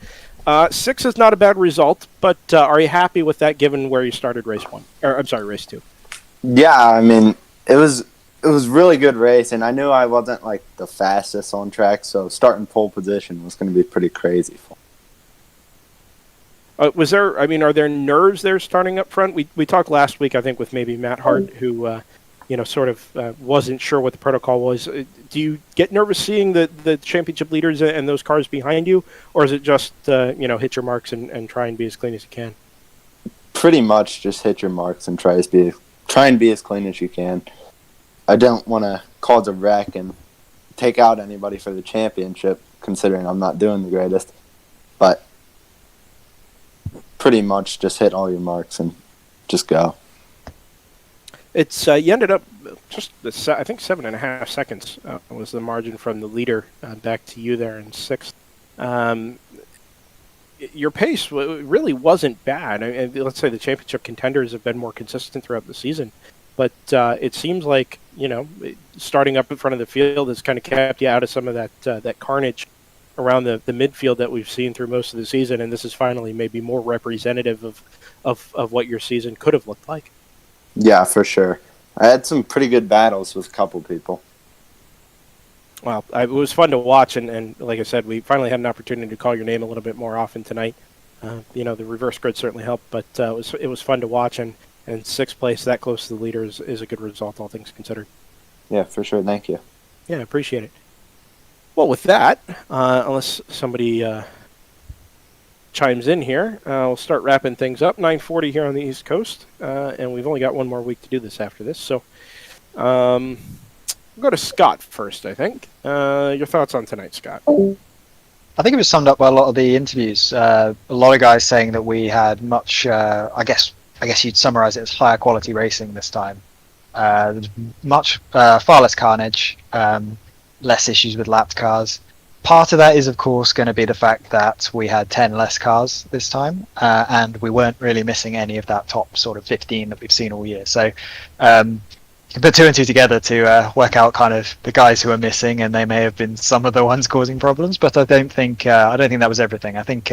A: 6 is not a bad result, but are you happy with that given where you started race 1? Or I'm sorry, race 2.
H: Yeah, I mean, it was really good race, and I knew I wasn't like the fastest on track, so starting pole position was going to be pretty crazy for me.
A: Are there nerves there starting up front? We talked last week, I think, with maybe Matt Hart, who sort of wasn't sure what the protocol was. Do you get nervous seeing the championship leaders and those cars behind you, or is it just hit your marks and try and be as clean as you can?
H: Pretty much just hit your marks and try and be as clean as you can. I don't want to cause a wreck and take out anybody for the championship, considering I'm not doing the greatest. But pretty much just hit all your marks and just go.
A: It's you ended up just I think 7.5 seconds was the margin from the leader back to you there in 6th. Your pace really wasn't bad. I mean, let's say the championship contenders have been more consistent throughout the season, but it seems like starting up in front of the field has kind of kept you out of some of that carnage around the midfield that we've seen through most of the season, and this is finally maybe more representative of what your season could have looked like.
H: Yeah, for sure. I had some pretty good battles with a couple people.
A: Well, it was fun to watch, and like I said, we finally had an opportunity to call your name a little bit more often tonight. The reverse grid certainly helped, but it was fun to watch, and 6th place, that close to the leader, is a good result, all things considered.
H: Yeah, for sure. Thank you.
A: Yeah, I appreciate it. Well, with that, unless somebody chimes in here, we'll start wrapping things up. 9:40 here on the East Coast, and we've only got one more week to do this after this. So We'll go to Scott first, I think. Your thoughts on tonight, Scott?
C: I think it was summed up by a lot of the interviews. A lot of guys saying that we had much, I guess you'd summarize it as higher quality racing this time. There's much far less carnage, less issues with lapped cars. Part of that is, of course, going to be the fact that we had 10 less cars this time, and we weren't really missing any of that top sort of 15 that we've seen all year. So you can put two and two together to work out kind of the guys who are missing, and they may have been some of the ones causing problems. But I don't think that was everything. I think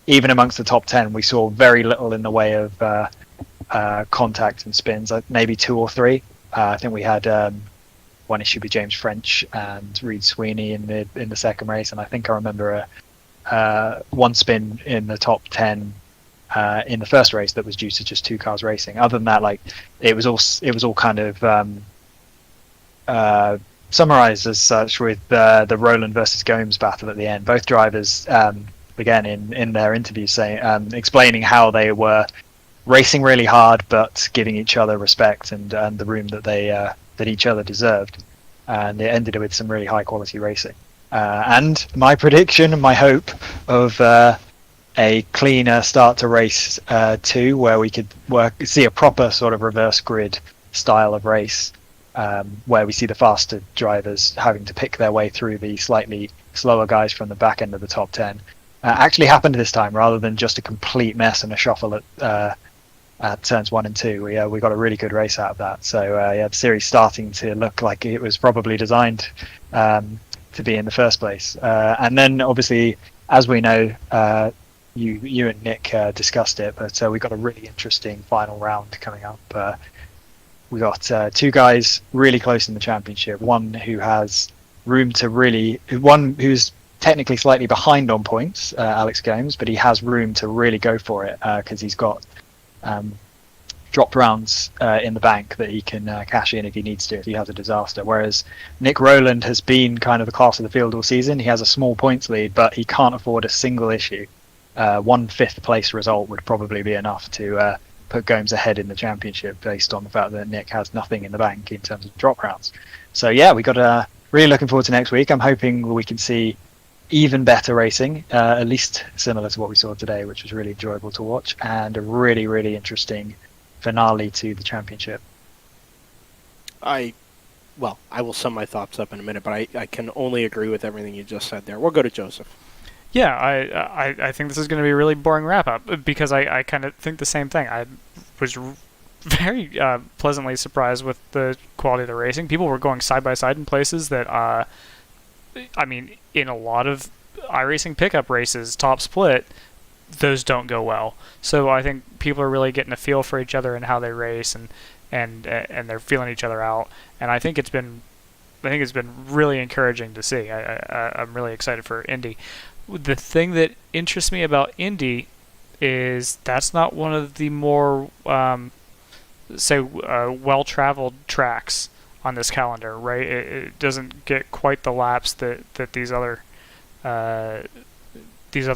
C: even amongst the top 10, we saw very little in the way of contact and spins, maybe 2 or 3. I think we had one issue with James French and Reed Sweeney in the second race, and I think I remember one spin in the top 10 in the first race that was due to just 2 cars racing. Other than that, like it was all kind of summarized as such with the Roland versus Gomes battle at the end. Both drivers again in their interviews saying explaining how they were racing really hard but giving each other respect and the room that they that each other deserved, and it ended with some really high quality racing. And my prediction, my hope of a cleaner start to race 2, where we could see a proper sort of reverse grid style of race, where we see the faster drivers having to pick their way through the slightly slower guys from the back end of the top 10, actually happened this time, rather than just a complete mess and a shuffle at turns 1 and 2. We got a really good race out of that. So the series starting to look like it was probably designed to be in the first place. And then obviously, as we know, you and Nick discussed it, but we got a really interesting final round coming up. We got 2 guys really close in the championship. One who has room to one who's technically slightly behind on points, Alex Gomes, but he has room to really go for it because he's got dropped rounds in the bank that he can cash in if he needs to, if he has a disaster. Whereas Nick Rowland has been kind of the class of the field all season. He has a small points lead, but he can't afford a single issue. 1 5th place result would probably be enough to put Gomes ahead in the championship, based on the fact that Nick has nothing in the bank in terms of drop rounds. So yeah, we got really looking forward to next week. I'm hoping we can see even better racing, at least similar to what we saw today, which was really enjoyable to watch, and a really, really interesting finale to the championship.
A: I will sum my thoughts up in a minute, but I can only agree with everything you just said there. We'll go to Joseph.
B: Yeah, I think this is going to be a really boring wrap-up, because I kind of think the same thing. I was very pleasantly surprised with the quality of the racing. People were going side-by-side in places that, I mean, in a lot of iRacing pickup races, top split, those don't go well. So I think people are really getting a feel for each other and how they race, and they're feeling each other out. And I think it's been really encouraging to see. I'm really excited for Indy. The thing that interests me about Indy is that's not one of the more well-traveled tracks on this calendar, right? It doesn't get quite the laps that these other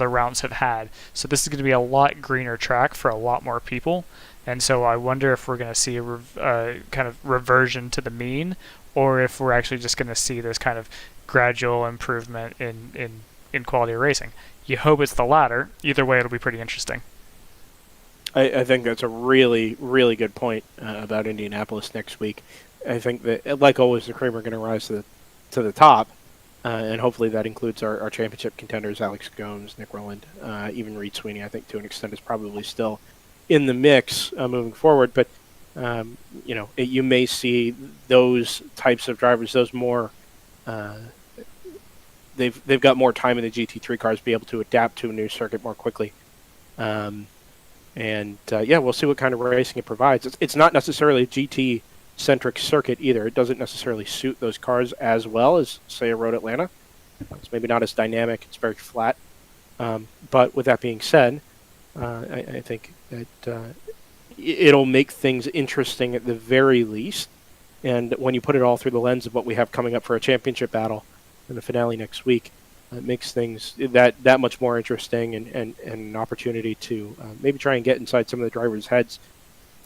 B: rounds have had. So this is going to be a lot greener track for a lot more people. And so I wonder if we're going to see a kind of reversion to the mean, or if we're actually just going to see this kind of gradual improvement in quality of racing. You hope it's the latter. Either way, it'll be pretty interesting.
A: I think that's a really, really good point about Indianapolis next week. I think that, like always, the cream are going to rise to the top, and hopefully that includes our championship contenders, Alex Gomes, Nick Rowland, even Reed Sweeney, I think, to an extent, is probably still in the mix moving forward. But, you may see those types of drivers, those more... They've got more time in the GT3 cars to be able to adapt to a new circuit more quickly. We'll see what kind of racing it provides. It's not necessarily a GT-centric circuit either. It doesn't necessarily suit those cars as well as, say, a Road Atlanta. It's maybe not as dynamic. It's very flat. But with that being said, I think that it'll make things interesting at the very least. And when you put it all through the lens of what we have coming up for a championship battle in the finale next week, it makes things that much more interesting and an opportunity to maybe try and get inside some of the drivers' heads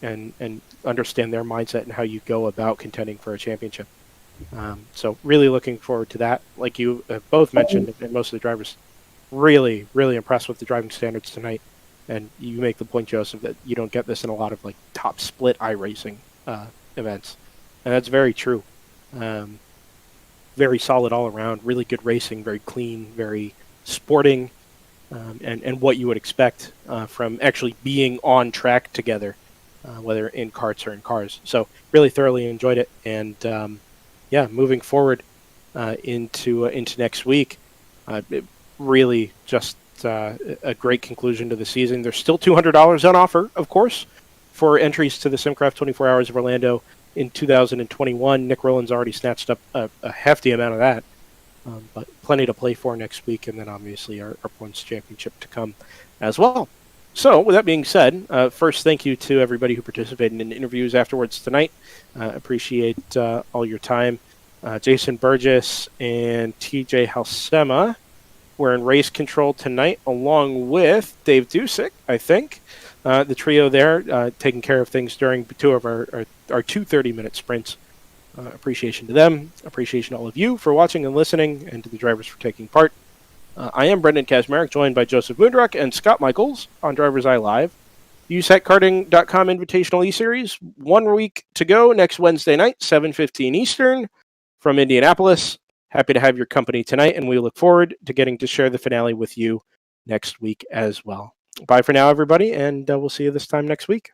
A: and understand their mindset and how you go about contending for a championship. So really looking forward to that. Like you both mentioned, and most of the drivers, really, really impressed with the driving standards tonight. And you make the point, Joseph, that you don't get this in a lot of like top split iRacing events, and that's very true. Very solid all around, really good racing, very clean, very sporting, and what you would expect from actually being on track together, whether in karts or in cars. So really thoroughly enjoyed it, and yeah, moving forward into next week, it really just a great conclusion to the season. There's still $200 on offer, of course, for entries to the SimCraft 24 Hours of Orlando in 2021. Nick Rowland's already snatched up a hefty amount of that, but plenty to play for next week, and then obviously our Points Championship to come as well. So, with that being said, first, thank you to everybody who participated in the interviews afterwards tonight. Appreciate all your time. Jason Burgess and TJ Halsema were in race control tonight, along with Dave Dusick, I think. The trio there taking care of things during two of our 30-minute sprints. Appreciation to them. Appreciation to all of you for watching and listening, and to the drivers for taking part. I am Brendan Kazmarek, joined by Joseph Moondruck and Scott Michaels on DriverSeye Live. USACkarting.com Invitational eSeries. 1 week to go next Wednesday night, 7:15 Eastern, from Indianapolis. Happy to have your company tonight, and we look forward to getting to share the finale with you next week as well. Bye for now, everybody, and we'll see you this time next week.